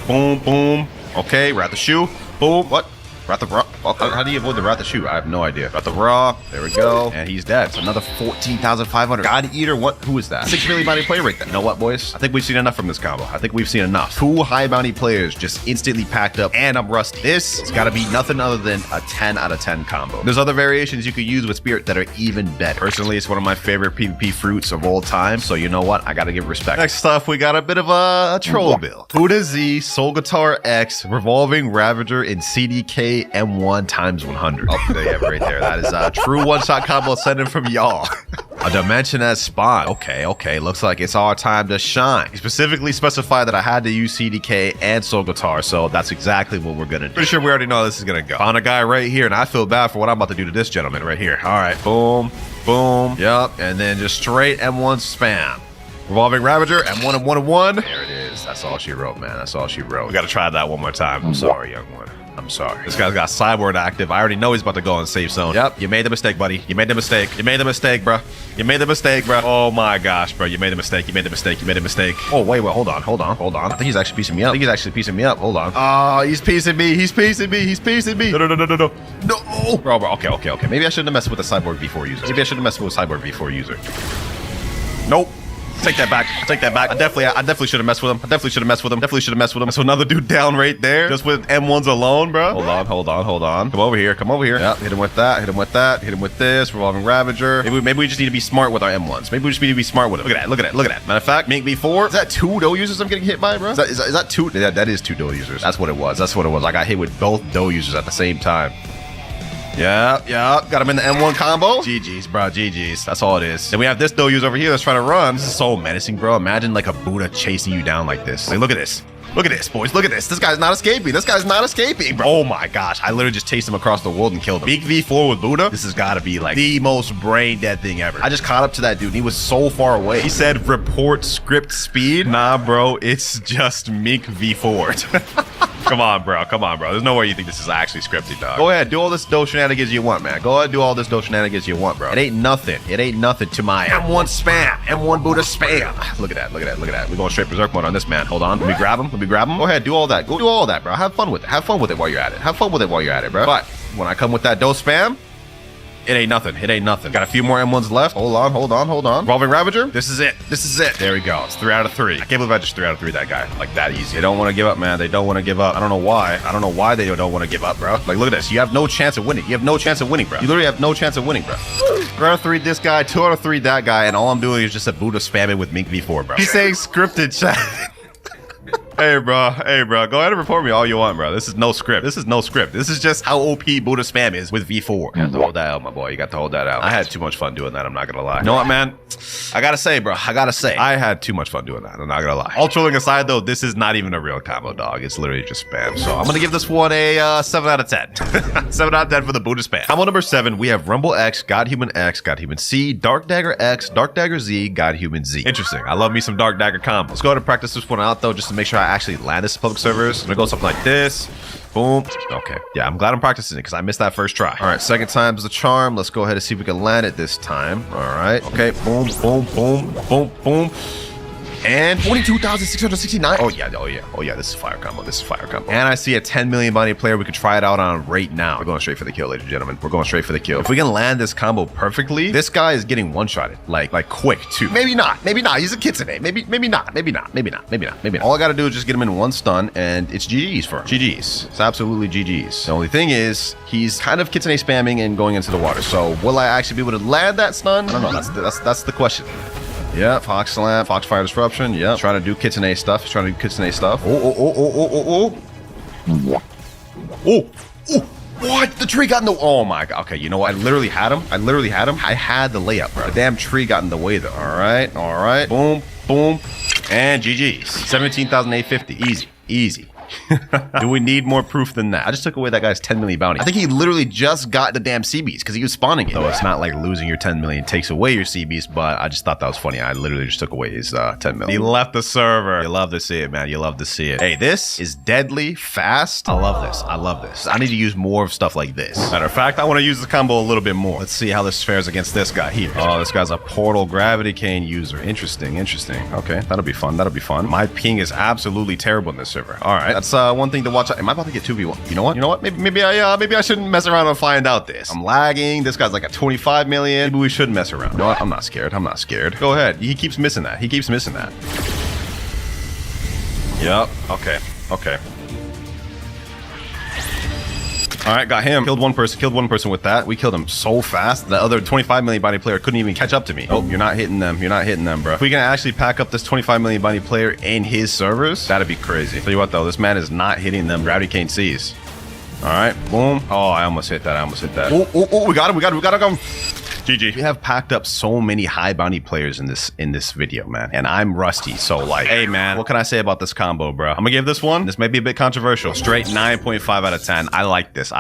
[SPEAKER 1] Okay, Wrath of Shoe. Boom. What? Wrath of Raw. How do you avoid the Wrath of Shoe? I have no idea. Wrath of Raw. There we go. And he's dead. So another 14,500. God Eater. What? Who is that? 6 million bounty player right there. You know what, boys? I think we've seen enough from this combo. Enough. 2 high bounty players just instantly packed up, and I'm rusty. This has got to be nothing other than a 10 out of 10 combo. There's other variations you could use with Spirit that are even better. Personally, it's one of my favorite PvP fruits of all time. So you know what? I got to give respect. Next up, we got a bit of a troll build. Huda Z, Sanguine-T-Rex, Revolving Ravager, and CDK M1 times 100. Oh, there you have it right there. That is a true one-shot combo sending from y'all. A dimension as spawn. Okay. Looks like it's our time to shine. He specifically specified that I had to use CDK and Sanguine-T, so that's exactly what we're gonna do. Pretty sure we already know how this is gonna go. Found a guy right here, and I feel bad for what I'm about to do to this gentleman right here. All right, boom. Yep, and then just straight M1 spam. Revolving Ravager, M1 and 1 and 1. There it is. That's all she wrote, man. We gotta try that one more time. I'm sorry, young one. I'm sorry. This guy's got Cyborg active. I already know he's about to go in safe zone. Yep, you made the mistake, buddy. You made the mistake, bro. Oh my gosh, bro. You made the mistake. Oh, wait, hold on. I think he's actually piecing me up. Hold on. Oh, he's piecing me. No. Bro. Okay. Maybe I shouldn't have messed with the Cyborg V4 user. Nope. Take that back. Take that back. I definitely should have messed with him. Definitely should have messed with him. So another dude down right there, just with M1s alone, bro. Hold on. Come over here. Yep. Hit him with that. Hit him with this. Revolving Ravager. Maybe we just need to be smart with our M1s. Maybe we just need to be smart with them. Look at that. Matter of fact, Mink V4. Is that 2 doe users I'm getting hit by, bro? Is that 2? Yeah, that is 2 doe users. That's what it was. I got hit with both doe users at the same time. Yeah. Got him in the M1 combo. GG's, bro. GG's. That's all it is. Then we have this doe user over here that's trying to run. This is so menacing, bro. Imagine like a Buddha chasing you down like this. Like, look at this. Look at this, boys. Look at this. This guy's not escaping. Bro. Oh my gosh. I literally just chased him across the world and killed him. Big V4 with Buddha. This has got to be like the most brain dead thing ever. I just caught up to that dude. And he was so far away. He said report script speed. Nah, bro. It's just Mink V4. Come on, bro. There's no way you think this is actually scripted, dog. Go ahead. Do all this doe shenanigans you want, man. Go ahead. Do all this doe shenanigans you want, bro. It ain't nothing to my M1 spam. M1 Buddha spam. Look at that. We're going straight berserk mode on this man. Hold on. Let me grab him. Go ahead. Do all that. Go do all that, bro. Have fun with it. While you're at it. Bro. But when I come with that doe spam, it ain't nothing. Got a few more M1s left. Hold on. Revolving Ravager. This is it. There we go. It's 3 out of 3. I can't believe I just 3 out of 3 that guy. Like that easy. They don't want to give up, man. They don't want to give up. I don't know why they don't want to give up, bro. Like, look at this. You have no chance of winning. You literally have no chance of winning, bro. 3 out of 3 this guy, 2 out of 3 that guy, and all I'm doing is just a Buddha spamming with Mink V4, bro. He's saying scripted chat. Hey, bro. Go ahead and report me all you want, bro. This is no script. This is just how OP Buddha spam is with V4. You have to hold that out, my boy. You got to hold that out. I had too much fun doing that. I'm not going to lie. You know what, man? I got to say, bro. I had too much fun doing that. I'm not going to lie. All trolling aside, though, this is not even a real combo, dog. It's literally just spam. So I'm going to give this one a 7 out of 10. 7 out of 10 for the Buddha spam. Combo number 7, we have Rumble X, Godhuman X, Godhuman C, Dark Dagger X, Dark Dagger Z, Godhuman Z. Interesting. I love me some Dark Dagger combos. Let's go ahead and practice this one out, though, just to make sure I actually land this in public servers. I'm gonna go something like this. Boom. Okay. Yeah, I'm glad I'm practicing it because I missed that first try. All right, second time's the charm. Let's go ahead and see if we can land it this time. All right. Okay. Boom. And 42,669. Oh yeah. This is fire combo. And I see a 10 million bounty player we could try it out on right now. We're going straight for the kill, ladies and gentlemen. If we can land this combo perfectly, this guy is getting one-shotted. Like quick too. Maybe not. He's a Kitsune. Maybe not. All I gotta do is just get him in one stun, and it's GG's for him. GG's. It's absolutely GG's. The only thing is, he's kind of Kitsune spamming and going into the water. So will I actually be able to land that stun? I don't know. That's the question. Yeah, Fox Slam, Foxfire Disruption. Yeah, trying to do Kitsune stuff. Oh. What? The tree got in the... Oh my god. Okay, you know what? I literally had him. I had the layup, bro. The damn tree got in the way, though. All right. Boom. And GG's. 17,850. Easy. Do we need more proof than that? I just took away that guy's 10 million bounty. I think he literally just got the damn sea beast because he was spawning it. So it's not like losing your 10 million takes away your sea beast, but I just thought that was funny. I literally just took away his 10 million. He left the server. You love to see it, man. Hey, this is deadly fast. I love this. I need to use more of stuff like this. Matter of fact, I want to use the combo a little bit more. Let's see how this fares against this guy here. Oh, this guy's a portal gravity cane user. Interesting. Okay, that'll be fun. My ping is absolutely terrible in this server. All right. That's one thing to watch out. Am I about to get 2v1? You know what? Maybe I shouldn't mess around and find out this. I'm lagging. This guy's like a 25 million. Maybe we shouldn't mess around. You know what? I'm not scared. Go ahead. He keeps missing that. Yep. Okay. All right, got him. Killed one person with that. We killed him so fast. The other 25 million bounty player couldn't even catch up to me. Oh, you're not hitting them, bro. If we can actually pack up this 25 million bounty player in his servers, that'd be crazy. Tell you what, though, this man is not hitting them gravity cane C's. All right, boom. Oh, I almost hit that. Oh, we got him. GG. We have packed up so many high bounty players in this video, man. And I'm rusty, so like, hey man, what can I say about this combo, bro? I'm gonna give this one, this may be a bit controversial, straight 9.5 out of 10. I like this.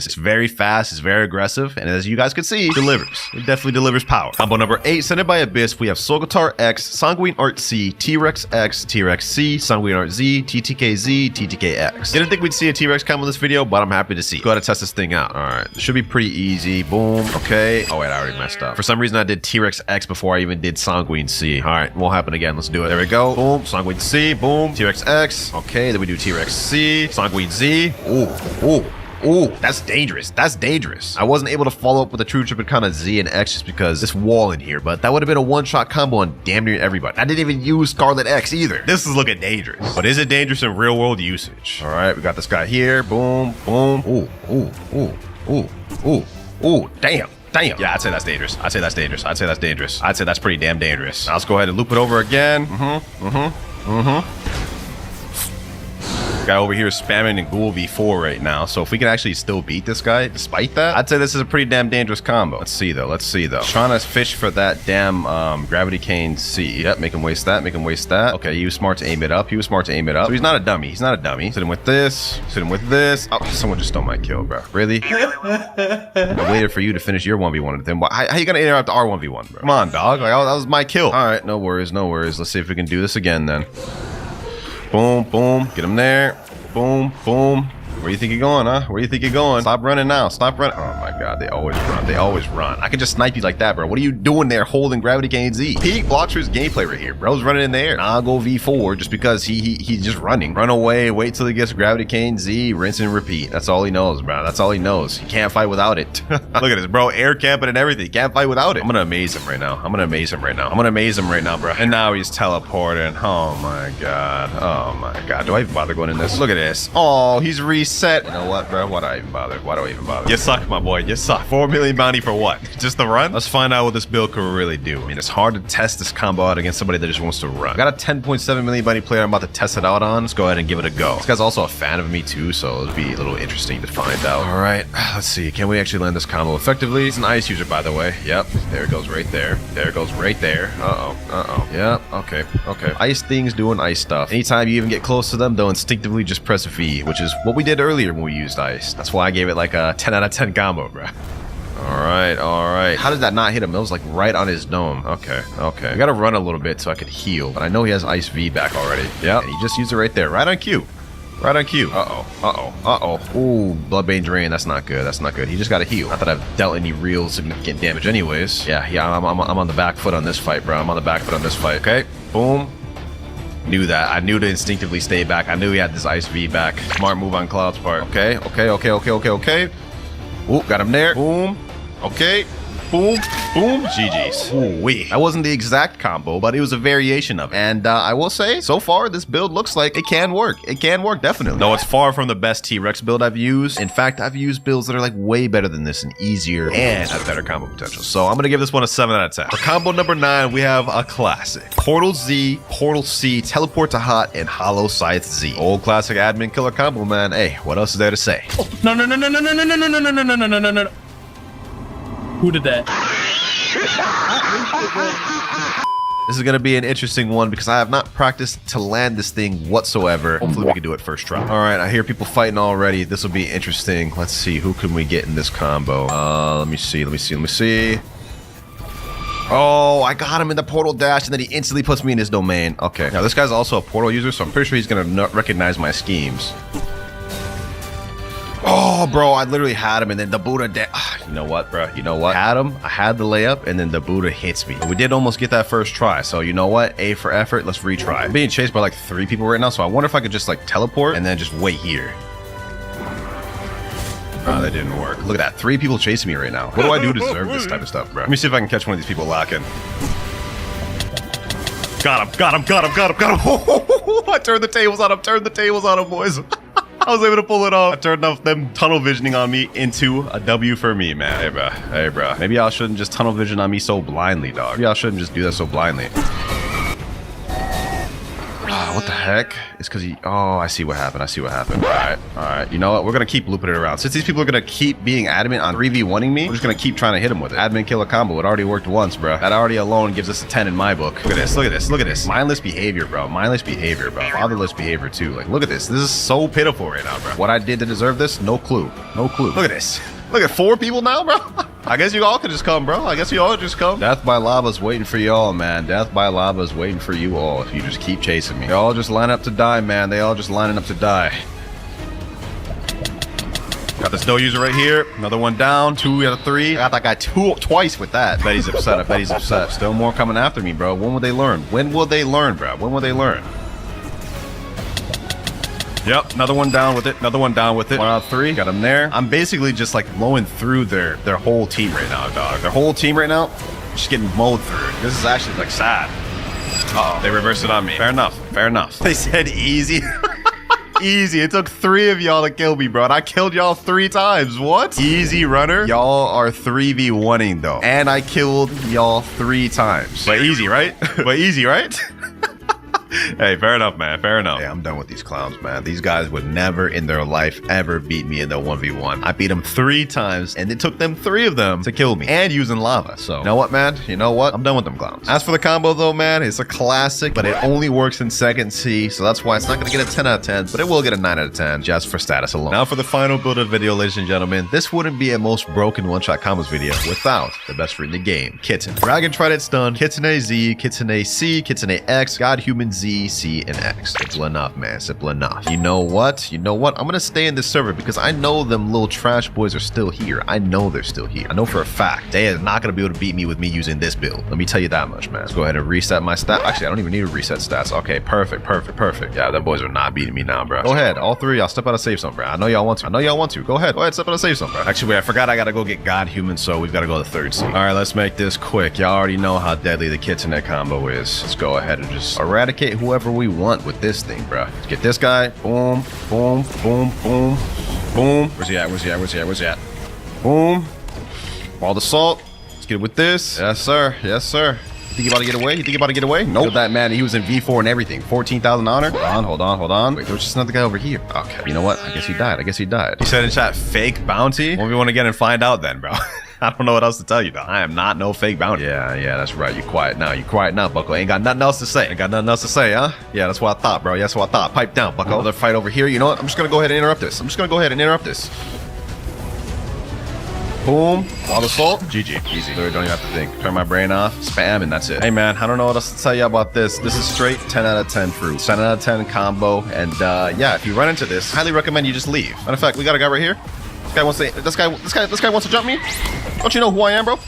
[SPEAKER 1] It's very fast, it's very aggressive, and as you guys can see, delivers. It definitely delivers power. Combo number 8, Sent by Abyss, we have Solgatar X, Sanguine-Art C, T-Rex X, T-Rex C, Sanguine-Art Z, TTK Z, TTK X. Didn't think we'd see a T-Rex combo in this video, but I'm happy to see. Go ahead and test this thing out. All right, this should be pretty easy. Boom. Okay. Oh wait, I already messed up. For some reason, I did T-Rex X before I even did Sanguine C. All right, won't happen again. Let's do it. There we go. Boom. Sanguine C. Boom. T-Rex X. Okay, then we do T-Rex C. Sanguine Z. Ooh. Ooh, that's dangerous. That's dangerous. I wasn't able to follow up with a true Trypticon of Z and X just because this wall in here, but that would have been a one-shot combo on damn near everybody. I didn't even use Scarlet X either. This is looking dangerous. But is it dangerous in real-world usage? All right, we got this guy here. Boom, boom. Ooh, ooh, ooh, ooh, ooh, ooh. Damn. Damn. Yeah, I'd say that's dangerous. I'd say that's dangerous. I'd say that's dangerous. I'd say that's pretty damn dangerous. Now let's go ahead and loop it over again. Guy over here is spamming in Ghoul V4 right now. So if we can actually still beat this guy despite that, I'd say this is a pretty damn dangerous combo. Let's see though. Let's see though. Trying to fish for that damn Gravity Cane C. Yep, make him waste that. Make him waste that. Okay, he was smart to aim it up. He was smart to aim it up. So he's not a dummy. He's not a dummy. Hit him with this. Hit him with this. Oh, someone just stole my kill, bro. Really? I waited for you to finish your 1v1 with him. How you gonna interrupt our 1v1, bro? Come on, dog. Like, that was my kill. All right, no worries, no worries. Let's see if we can do this again then. Boom, boom. Get him there. Boom, boom. Where do you think you're going, huh? Where do you think you're going? Stop running now. Stop running. Oh my god, they always run. They always run. I can just snipe you like that, bro. What are you doing there holding Gravity Cane Z? Peak Blox for his gameplay right here. Bro's running in there. I'll go V4 just because he's just running. Run away, wait till he gets Gravity Cane Z, rinse and repeat. That's all he knows, bro. That's all he knows. He can't fight without it. Look at this, bro. Air camping and everything. He can't fight without it. I'm gonna amaze him right now. I'm gonna amaze him right now. I'm gonna amaze him right now, bro. And now he's teleporting. Oh my god. Oh my god. Do I even bother going in this? Look at this. Oh, he's reset. You know what, bro? Why do I even bother? Why do I even bother? You suck, my boy. You suck. 4 million bounty for what? Just the run? Let's find out what this build could really do. I mean, it's hard to test this combo out against somebody that just wants to run. I got a 10.7 million bounty player I'm about to test it out on. Let's go ahead and give it a go. This guy's also a fan of me too, so it'll be a little interesting to find out. All right, let's see. Can we actually land this combo effectively? He's an ice user, by the way. Yep, there it goes right there. There it goes right there. Uh-oh, uh-oh. Yep, okay, okay. Ice things doing ice stuff. Anytime you even get close to them, they'll instinctively just press V, which is what we did earlier when we used ice. That's why I gave it like a 10 out of 10 combo, bro. All right, all right. How did that not hit him? It was like right on his dome. Okay, okay. I gotta run a little bit so I could heal, but I know he has ice V back already. Yep, and he just used it right there, right on cue. Right on cue. Uh-oh, uh-oh, uh-oh. Ooh, Bloodbane Drain. That's not good. That's not good. He just gotta heal. Not that I've dealt any real significant damage anyways. Yeah, I'm on the back foot on this fight, bro. I'm on the back foot on this fight. Okay, boom. Knew that. I knew to instinctively stay back. I knew he had this ice V back. Smart move on Cloud's part. Okay, okay, okay, okay, okay, okay. Ooh, got him there. Boom. Okay. Boom. Boom. GG's. Ooh, wee. That wasn't the exact combo, but it was a variation of it. And I will say, so far, this build looks like it can work. It can work, definitely. No, it's far from the best T-Rex build I've used. In fact, I've used builds that are like way better than this and easier and have better combo potential. So I'm going to give this one a 7 out of 10. For combo number 9, we have a classic. Portal Z, Portal C, Teleport to Hot, and Hollow Scythe Z. Old classic admin killer combo, man. Hey, what else is there to say?
[SPEAKER 2] Oh, no, no, no, no, no, no, no, no, no, no, no, no, no, no, no. Who did that?
[SPEAKER 1] This is going to be an interesting one because I have not practiced to land this thing whatsoever. Hopefully we can do it first try. All right, I hear people fighting already. This will be interesting. Let's see, who can we get in this combo? Let me see. Oh, I got him in the portal dash and then he instantly puts me in his domain. Okay, now this guy's also a portal user, so I'm pretty sure he's going to recognize my schemes. Oh, bro, I literally had him, and then the Buddha... You know what, bro? You know what? I had the layup, and then the Buddha hits me. But we did almost get that first try, so you know what? A for effort, let's retry. I'm being chased by like 3 people right now, so I wonder if I could just like teleport and then just wait here. Oh, that didn't work. Look at that. 3 people chasing me right now. What do I do to deserve this type of stuff, bro? Let me see if I can catch one of these people locking. Got him, got him, got him, got him, got him. I turned the tables on him, boys. I was able to pull it off. I turned off them tunnel visioning on me into a W for me, man. Hey, bro. Maybe y'all shouldn't just tunnel vision on me so blindly, dog. Maybe y'all shouldn't just do that so blindly. What the heck? It's because he... Oh, I see what happened. All right. You know what? We're going to keep looping it around. Since these people are going to keep being adamant on 3v1ing me, we're just going to keep trying to hit him with it. Admin killer combo. It already worked once, bro. That already alone gives us a 10 in my book. Look at this. Mindless behavior, bro. Fatherless behavior, too. Like, look at this. This is so pitiful right now, bro. What I did to deserve this? No clue. Look at this. Look at 4 people now, bro. I guess you all could just come, bro. Death by lava's waiting for y'all, man. Death by lava's waiting for you all if you just keep chasing me. They all just line up to die, man. They all just lining up to die. Got this no user right here. Another one down. 2 out of 3. I got that guy twice with that. I bet he's upset. Still more coming after me, bro. When will they learn? When will they learn, bro? Yep, another one down with it. Another one down with it. 1 out of 3. Got him there. I'm basically just like mowing through their whole team right now, dog. Their whole team right now, just getting mowed through. This is actually like sad. Uh-oh, they reversed it on me. Fair enough. Fair enough. They said easy. Easy. It took 3 of y'all to kill me, bro. And I killed y'all 3 times. What? Easy runner. Y'all are 3v1ing though. And I killed y'all 3 times. But easy, right? But easy, right? Hey, fair enough, man. Fair enough. Hey, I'm done with these clowns, man. These guys would never in their life ever beat me in the 1v1. I beat them 3 times, and it took them 3 of them to kill me, and using lava. So, you know what, man? You know what? I'm done with them clowns. As for the combo, though, man, it's a classic, but it only works in second C, so that's why it's not going to get a 10 out of 10, but it will get a 9 out of 10 just for status alone. Now for the final build of the video, ladies and gentlemen. This wouldn't be a most broken one-shot combos video without the best friend in the game, Kitsune. Dragon Trident Stun, Kitsune Z, Kitsune C, Kitsune X, God Human Z, C, and X. Simple enough, man. Simple enough. You know what? You know what? I'm gonna stay in this server because I know them little trash boys are still here. I know they're still here. I know for a fact they are not gonna be able to beat me with me using this build. Let me tell you that much, man. Let's go ahead and reset my stat. Actually, I don't even need to reset stats. Okay, perfect, perfect, perfect. Yeah, them boys are not beating me now, bro. Go ahead, all 3 y'all step out of safe zone, bro. I know y'all want to. I know y'all want to. Go ahead, step out of safe zone, bro. Actually, wait, I forgot I gotta go get God Human, so we've gotta go to 3rd seed. All right, let's make this quick. Y'all already know how deadly the Kitsune combo is. Let's go ahead and just eradicate whoever we want with this thing, bro. Let's get this guy. Boom, boom, boom, boom, boom. Where's he at? Where's he at? Where's he at? Where's he at? Boom. Ball the salt. Let's get it with this. Yes, sir. Yes, sir. You think he about to get away? You think he about to get away? Nope. Look at that man. He was in V4 and everything. 14,000 honor. Hold on, hold on, hold on. Wait, there was just another guy over here. Okay. You know what? I guess he died. I guess he died. He said in chat, fake bounty. Well, we want to get and find out then, bro. I don't know what else to tell you, though. I am not no fake bounty. Yeah, that's right. You quiet now. You quiet now, Bucko. Ain't got nothing else to say. Ain't got nothing else to say, huh? Yeah, that's what I thought, bro. That's what I thought. Pipe down, Bucko. Another fight over here. You know what? I'm just gonna go ahead and interrupt this. Boom. All the salt. GG. Easy. Literally don't even have to think. Turn my brain off. Spam, and that's it. Hey, man, I don't know what else to tell you about this. This is straight 10 out of 10 fruit. 10 out of 10 combo. And yeah, if you run into this, highly recommend you just leave. Matter of fact, we got a guy right here. This guy wants to jump me. Don't you know who I am, bro?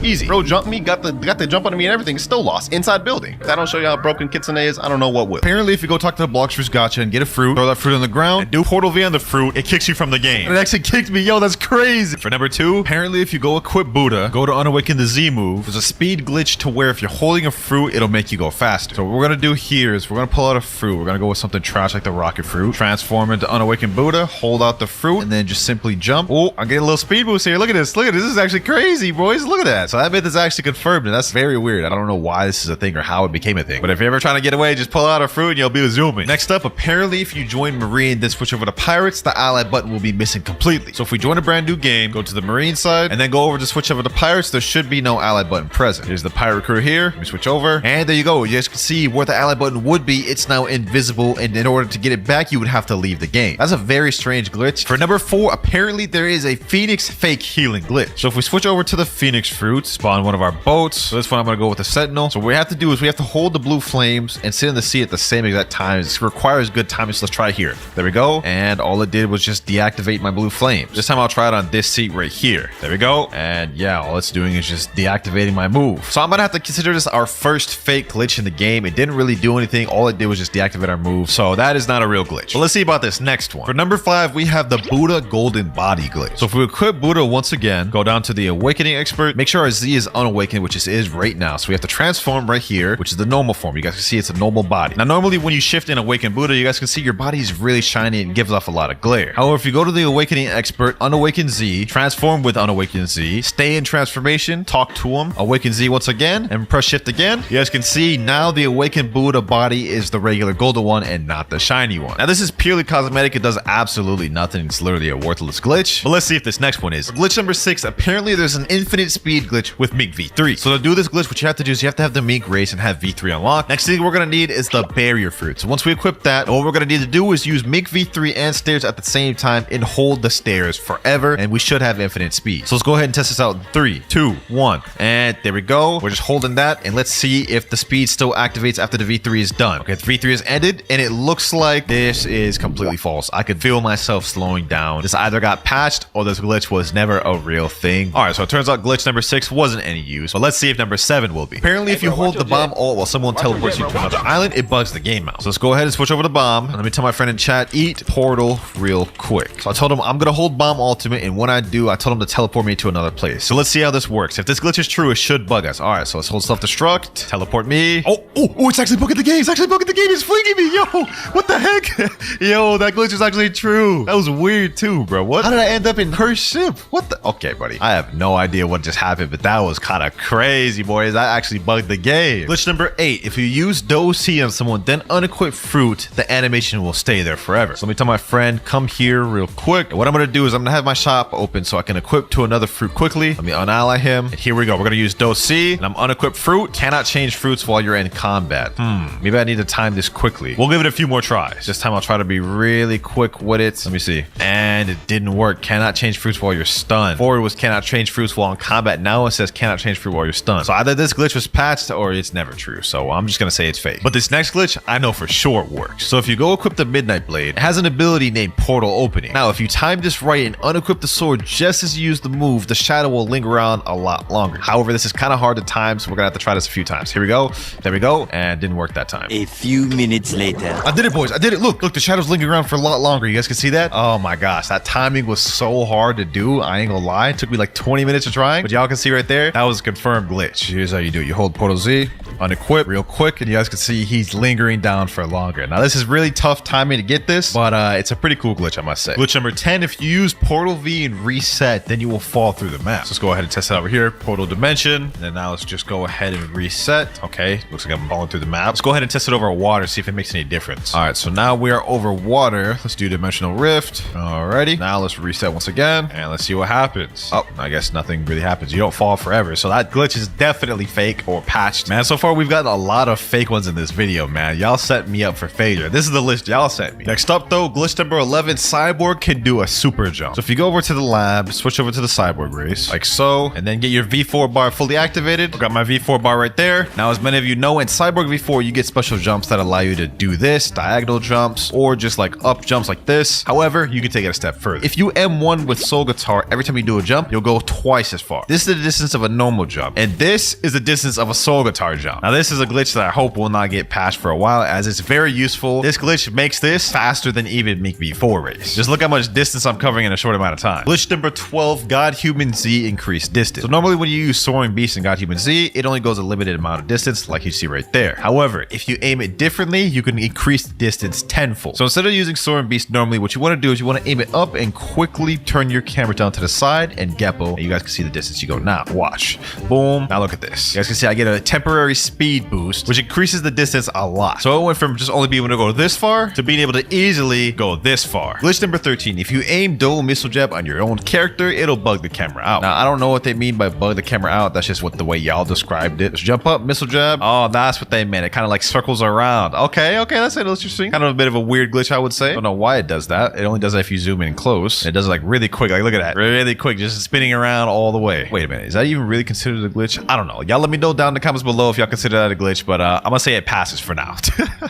[SPEAKER 1] Easy. Bro jumped me, got the jump on me and everything. Still lost. Inside building. If that don't show you how broken Kitsune is, I don't know what will. Apparently, if you go talk to the Blox first gacha and get a fruit, throw that fruit on the ground, and do Portal V on the fruit, it kicks you from the game. And it actually kicked me. Yo, that's crazy. For number 2, apparently if you go equip Buddha, go to Unawaken the Z move, there's a speed glitch to where if you're holding a fruit, it'll make you go faster. So what we're gonna do here is we're gonna pull out a fruit. We're gonna go with something trash like the rocket fruit, transform into Unawaken Buddha, hold out the fruit, and then just simply jump. Oh, I'm getting a little speed boost here. Look at this. Look at this. This is actually crazy, boys. Look at that. So that myth is actually confirmed, and that's very weird. I don't know why this is a thing or how it became a thing. But if you're ever trying to get away, just pull out a fruit and you'll be zooming. Next up, apparently if you join Marine, then switch over to Pirates, the ally button will be missing completely. So if we join a brand new game, go to the Marine side, and then go over to switch over to Pirates, there should be no ally button present. Here's the Pirate crew here. We switch over, and there you go. You guys can see where the ally button would be. It's now invisible, and in order to get it back, you would have to leave the game. That's a very strange glitch. For number 4, apparently there is a Phoenix fake healing glitch. So if we switch over to the Phoenix fruit, spawn one of our boats. So this one I'm gonna go with the Sentinel. So what we have to do is we have to hold the blue flames and sit in the sea at the same exact time. This requires good timing, so let's try here. There we go. And all it did was just deactivate my blue flames. This time I'll try it on this seat right here. There we go. And yeah, all it's doing is just deactivating my move. So I'm gonna have to consider this our first fake glitch in the game. It didn't really do anything. All it did was just deactivate our move. So that is not a real glitch. But let's see about this next one. For number 5, we have the Buddha Golden Body glitch. So if we equip Buddha once again, go down to the Awakening Expert, make sure our Z is unawakened, which it is right now. So we have to transform right here, which is the normal form. You guys can see it's a normal body. Now, normally when you shift in Awaken Buddha, you guys can see your body is really shiny and gives off a lot of glare. However, if you go to the Awakening Expert, Unawaken Z, transform with Unawaken Z, stay in transformation, talk to him, Awaken Z once again, and press shift again, you guys can see now the Awakened Buddha body is the regular golden one and not the shiny one. Now, this is purely cosmetic. It does absolutely nothing. It's literally a worthless glitch. But let's see if this next one is. Glitch number 6, apparently there's an infinite speed glitch with Mink V3. So to do this glitch, what you have to do is you have to have the Mink race and have V3 unlocked. Next thing we're going to need is the barrier fruit. So once we equip that, what we're going to need to do is use Mink V3 and stairs at the same time and hold the stairs forever, and we should have infinite speed. So let's go ahead and test this out in 3, 2, 1. And there we go. We're just holding that, and let's see if the speed still activates after the V3 is done. Okay, the V3 is ended, and it looks like this is completely false. I could feel myself slowing down. This either got patched or this glitch was never a real thing, All right, so it turns out glitch number 6 wasn't any use, but let's see if number 7 will be. Apparently, if you hold the bomb alt while someone teleports you to another island, it bugs the game out. So let's go ahead and switch over to bomb. And let me tell my friend in chat, eat portal real quick. So I told him I'm gonna hold bomb ultimate, and when I do, I told him to teleport me to another place. So let's see how this works. If this glitch is true, it should bug us. All right, so let's hold self-destruct, teleport me. Oh, it's actually bugging the game. It's actually bugging the game. It's flinging me. Yo, what the heck? Yo, that glitch is actually true. That was weird too, bro. What? How did I end up in her ship? What the? Okay, buddy. I have no idea what just happened, but that was kind of crazy, boys. That actually bugged the game. Glitch number 8. If you use Do-C on someone, then unequip fruit, the animation will stay there forever. So let me tell my friend, come here real quick. And what I'm going to do is I'm going to have my shop open so I can equip to another fruit quickly. Let me unally him. And here we go. We're going to use Do-C, and I'm unequip fruit. Cannot change fruits while you're in combat. Maybe I need to time this quickly. We'll give it a few more tries. This time I'll try to be really quick with it. Let me see. And it didn't work. Cannot change fruits while you're stunned. Forward was cannot change fruits while in combat. Now it says cannot change fruit while you're stunned. So either this glitch was patched or it's never true. So I'm just going to say it's fake. But this next glitch, I know for sure works. So if you go equip the Midnight Blade, it has an ability named Portal Opening. Now, if you time this right and unequip the sword just as you use the move, the shadow will linger around a lot longer. However, this is kind of hard to time, so we're going to have to try this a few times. Here we go. There we go. And didn't work that time.
[SPEAKER 3] A few minutes later.
[SPEAKER 1] I did it, boys. I did it. Look, the shadow's lingering around for a lot longer. You guys can see that? Oh my gosh. That timing was so hard to do. I ain't gonna lie. It took me like 20 minutes of trying, but y'all can see right there, that was a confirmed glitch. Here's how you do it. You hold Portal Z, unequip real quick, and you guys can see he's lingering down for longer. Now, this is really tough timing to get this, but it's a pretty cool glitch, I must say. Glitch number 10, if you use Portal V and reset, then you will fall through the map. So let's go ahead and test it over here. Portal Dimension. And then now let's just go ahead and reset. Okay, looks like I'm falling through the map. Let's go ahead and test it over water, see if it makes any difference. All right, so now we are over water. Let's do Dimensional Rift. Alrighty. Now let's reset once again, and let's see what happens. Oh, I guess nothing really happens. You don't fall forever. So that glitch is definitely fake or patched. Man, so far we've gotten a lot of fake ones in this video, man. Y'all set me up for failure. This is the list y'all sent me. Next up though, glitch number 11, Cyborg can do a super jump. So if you go over to the lab, switch over to the Cyborg race, like so, and then get your V4 bar fully activated. I've got my V4 bar right there. Now, as many of you know, in Cyborg V4, you get special jumps that allow you to do this, diagonal jumps, or just like up jumps like this. However, you can take it a step further. If you M1 with Soul Guitar, every time you do a jump, you'll go twice as far. This is the distance of a normal jump, and this is the distance of a Soul Guitar jump. Now, this is a glitch that I hope will not get patched for a while, as it's very useful. This glitch makes this faster than even Meek V4 race. Just look how much distance I'm covering in a short amount of time. Glitch number 12, God Human Z increased distance. So normally when you use Soaring Beast and God Human Z, it only goes a limited amount of distance, like you see right there. However, if you aim it differently, you can increase the distance tenfold. So instead of using Soaring Beast normally, what you want to do is you want to aim it up and quickly turn your camera down to the side and Geppo, and you guys can see the distance you go. Now, watch. Boom. Now look at this. You guys can see I get a temporary speed boost, which increases the distance a lot. So it went from just only being able to go this far to being able to easily go this far. Glitch number 13, if you aim Dole Missile Jab on your own character, it'll bug the camera out. Now, I don't know what they mean by bug the camera out. That's just what the way y'all described it. Just jump up, Missile Jab. Oh, that's what they meant. It kind of like circles around. Okay, that's interesting. Kind of a bit of a weird glitch, I would say. I don't know why it does that. It only does that if you zoom in close. It does it like really quick. Like, look at that. Really quick, just spinning around all the way. Wait a minute. Is that even really considered a glitch? I don't know. Y'all let me know down in the comments below if y'all consider that a glitch, but I'm gonna say it passes for now.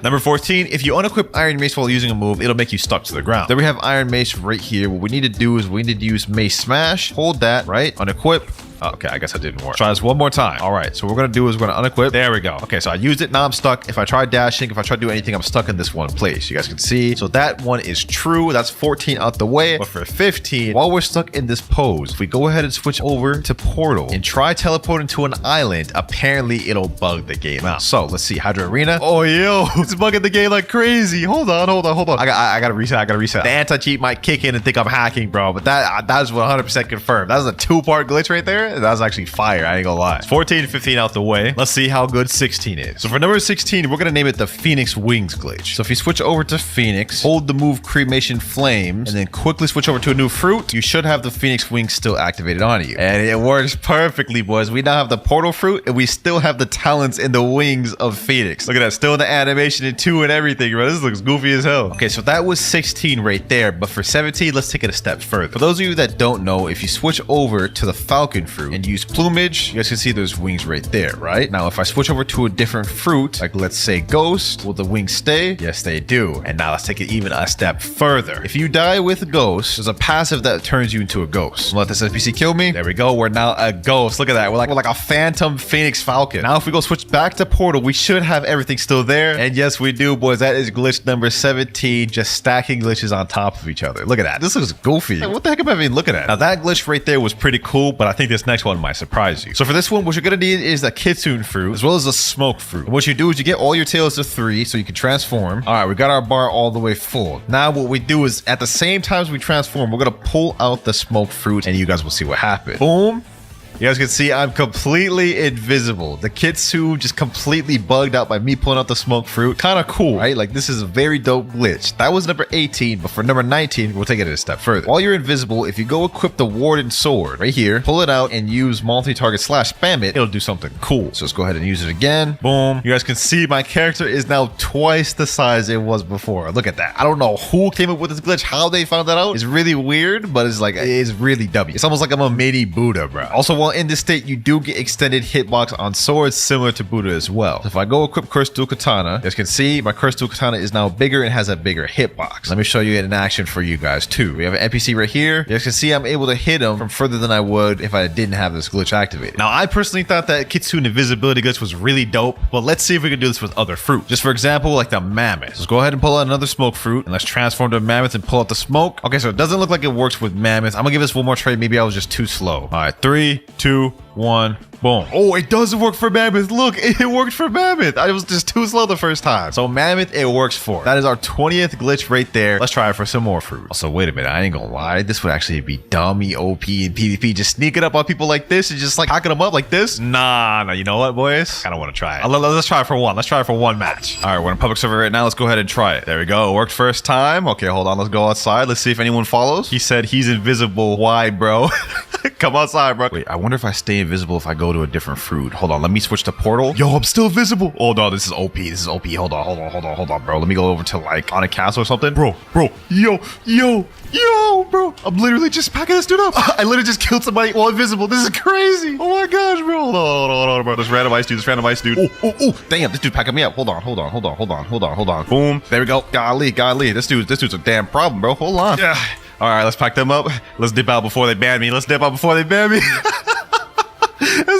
[SPEAKER 1] Number 14, if you unequip Iron Mace while using a move, it'll make you stuck to the ground. Then we have Iron Mace right here. What we need to do is we need to use Mace Smash. Hold that, right? Unequip. Okay, I guess that didn't work. Try this one more time. All right, so what we're gonna do is we're gonna unequip. There we go. Okay, so I used it, now I'm stuck. If I try dashing, if I try to do anything, I'm stuck in this one place. You guys can see. So that one is true. That's 14 out the way. But for 15, while we're stuck in this pose, if we go ahead and switch over to Portal and try teleporting to an island, apparently it'll bug the game out. So let's see, Hydra Arena. Oh, yo, it's bugging the game like crazy. Hold on. I gotta reset. The anti-cheat might kick in and think I'm hacking, bro. But that's 100% confirmed. That was a 2-part glitch right there. That was actually fire. I ain't gonna lie. 14 and 15 out the way. Let's see how good 16 is. So for number 16, we're gonna name it the Phoenix Wings glitch. So if you switch over to Phoenix, hold the move Cremation Flames, and then quickly switch over to a new fruit, you should have the Phoenix Wings still activated on you. And it works perfectly, boys. We now have the Portal Fruit, and we still have the talents and the wings of Phoenix. Look at that. Still in the animation and 2 and everything, bro. This looks goofy as hell. Okay, so that was 16 right there. But for 17, let's take it a step further. For those of you that don't know, if you switch over to the Falcon Fruit, fruit and use plumage, you guys can see there's wings right there, right? Now, if I switch over to a different fruit, like let's say ghost, will the wings stay? Yes, they do. And now let's take it even a step further. If you die with ghost, there's a passive that turns you into a ghost. Let this NPC kill me. There we go. We're now a ghost. Look at that. We're like a phantom phoenix falcon. Now, if we go switch back to portal, we should have everything still there. And yes, we do, boys. That is glitch number 17, just stacking glitches on top of each other. Look at that. This looks goofy. Like, what the heck am I even looking at? Now, that glitch right there was pretty cool, but I think this next one might surprise you. So for this one, what you're gonna need is the Kitsune fruit, as well as the smoke fruit. And what you do is you get all your tails to 3, so you can transform. All right, we got our bar all the way full. Now, what we do is at the same time as we transform, we're gonna pull out the smoke fruit, and you guys will see what happens. Boom. You guys can see I'm completely invisible. The Kitsune just completely bugged out by me pulling out the smoke fruit. Kind of cool, right? Like, this is a very dope glitch. That was number 18, but for number 19, we'll take it a step further. While you're invisible, if you go equip the Warden Sword right here, pull it out and use multi-target / spam it, it'll do something cool. So let's go ahead and use it again. Boom. You guys can see my character is now twice the size it was before. Look at that. I don't know who came up with this glitch, how they found that out. It's really weird, but it's like, it's really W. It's almost like I'm a mini Buddha, bro. Also, while in this state, you do get extended hitbox on swords similar to Buddha as well. So if I go equip Cursed Dual Katana, you guys can see my Cursed Dual Katana is now bigger and has a bigger hitbox. Let me show you it in action for you guys too. We have an NPC right here. You guys can see I'm able to hit him from further than I would if I didn't have this glitch activated. Now, I personally thought that Kitsune invisibility glitch was really dope, but let's see if we can do this with other fruit. Just for example, like the mammoth. Let's go ahead and pull out another smoke fruit and let's transform to a mammoth and pull out the smoke. Okay, so it doesn't look like it works with mammoth. I'm gonna give this one more try. Maybe I was just too slow. All right, 3, 2, 1, boom. Oh, it does work for mammoth. Look, it worked for mammoth. I was just too slow the first time. So mammoth, it works for. That is our 20th glitch right there. Let's try it for some more fruit. Also, wait a minute. I ain't gonna lie. This would actually be dummy OP in PvP. Just sneaking up on people like this and just like hacking them up like this. Nah, you know what, boys? I don't want to try it. Let's try it for one. Let's try it for one match. All right, we're in a public server right now. Let's go ahead and try it. There we go. It worked first time. Okay, hold on. Let's go outside. Let's see if anyone follows. He said he's invisible. Why, bro? Come outside, bro. Wait, I wonder if I stay invisible if I go to a different fruit. Hold on, let me switch to portal. Yo, I'm still visible. Oh no, this is OP. This is OP. Hold on, bro. Let me go over to like on a castle or something. Bro, yo, bro. I'm literally just packing this dude up. I literally just killed somebody while invisible. This is crazy. Oh my gosh, bro. Hold on, bro. This random ice dude. Oh, damn, this dude packing me up. Hold on. Boom. There we go. Golly. This dude's a damn problem, bro. Hold on. Yeah. All right, let's pack them up. Let's dip out before they ban me. That's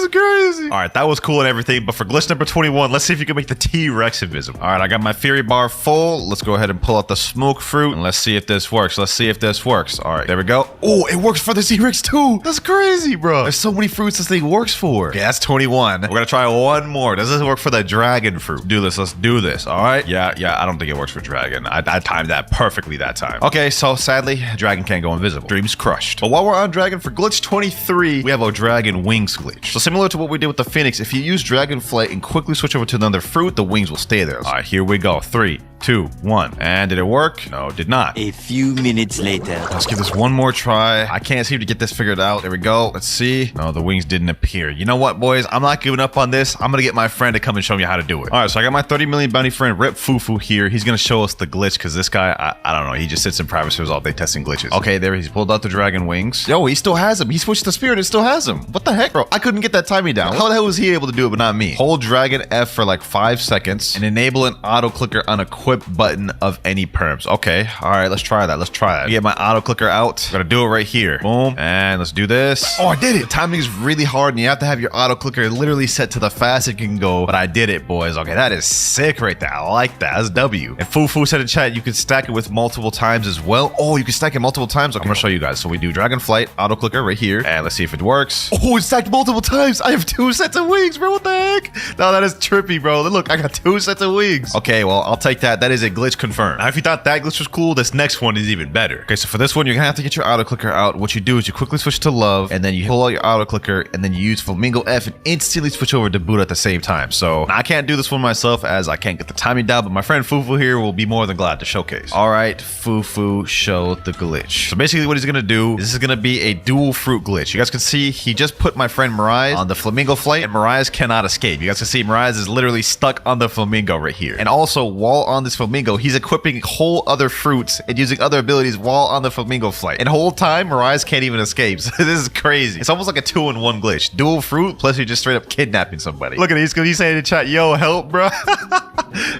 [SPEAKER 1] crazy. All right, that was cool and everything, but for glitch number 21, let's see if you can make the T-Rex invisible. All right, I got my Fury bar full. Let's go ahead and pull out the smoke fruit, and let's see if this works. All right, there we go. Oh, it works for the T-Rex too. That's crazy, bro. There's so many fruits this thing works for. Okay, that's 21. We're gonna try one more. Does this work for the dragon fruit? Let's do this. All right. Yeah, I don't think it works for dragon. I timed that perfectly that time. Okay, so sadly, dragon can't go invisible. Dreams crushed. But while we're on dragon, for glitch 23, we have a dragon wings glitch. So similar to what we did with the Phoenix, if you use Dragon Flight and quickly switch over to another fruit, the wings will stay there. All right, here we go. 3, 2, 1. And did it work? No, it did not.
[SPEAKER 3] A few minutes later.
[SPEAKER 1] Let's give this one more try. I can't seem to get this figured out. There we go. Let's see. No, the wings didn't appear. You know what, boys? I'm not giving up on this. I'm going to get my friend to come and show me how to do it. All right, so I got my 30 million bounty friend, Rip Fufu here. He's going to show us the glitch because this guy, I don't know. He just sits in private servers all day testing glitches. Okay, there he's pulled out the dragon wings. Yo, he still has them. He switched the spirit and still has them. What the heck, bro? I couldn't get that timing down. How the hell was he able to do it but not me? Hold Dragon F for like 5 seconds and enable an auto clicker on equip button of any perms. Okay, all right, let's try that. Get my auto clicker out. I'm gonna do it right here. Boom, and let's do this. Oh, I did it. The timing is really hard and you have to have your auto clicker literally set to the fastest you can go, but I did it, boys. Okay, that is sick right there. I like that. That's W. And Fufu said in chat you can stack it with multiple times as well. Oh, you can stack it multiple times. Okay, I'm gonna show you guys. So we do Dragon Flight, auto clicker right here, and let's see if it works. Oh, it's stacked multiple times. I have 2 sets of wings, bro. What the heck? No, that is trippy, bro. Look, I got 2 sets of wings. Okay, well, I'll take that. That is a glitch confirmed. Now, if you thought that glitch was cool, this next one is even better. Okay, so for this one, you're gonna have to get your auto clicker out. What you do is you quickly switch to love, and then you pull out your auto clicker, and then you use Flamingo F and instantly switch over to Buddha at the same time. So I can't do this one myself as I can't get the timing down, but my friend Fufu here will be more than glad to showcase. All right, Fufu, show the glitch. So basically what he's gonna do, this is gonna be a dual fruit glitch. You guys can see he just put my friend Mirage on the Flamingo flight, and Mirage cannot escape. You guys can see Mirage is literally stuck on the Flamingo right here. And also, while on on this flamingo, he's equipping whole other fruits and using other abilities while on the flamingo flight. And the whole time, Mariah's can't even escape. So this is crazy. It's almost like a 2-in-1 glitch. Dual fruit, plus you're just straight up kidnapping somebody. Look at it. He's saying in chat, yo, help, bro.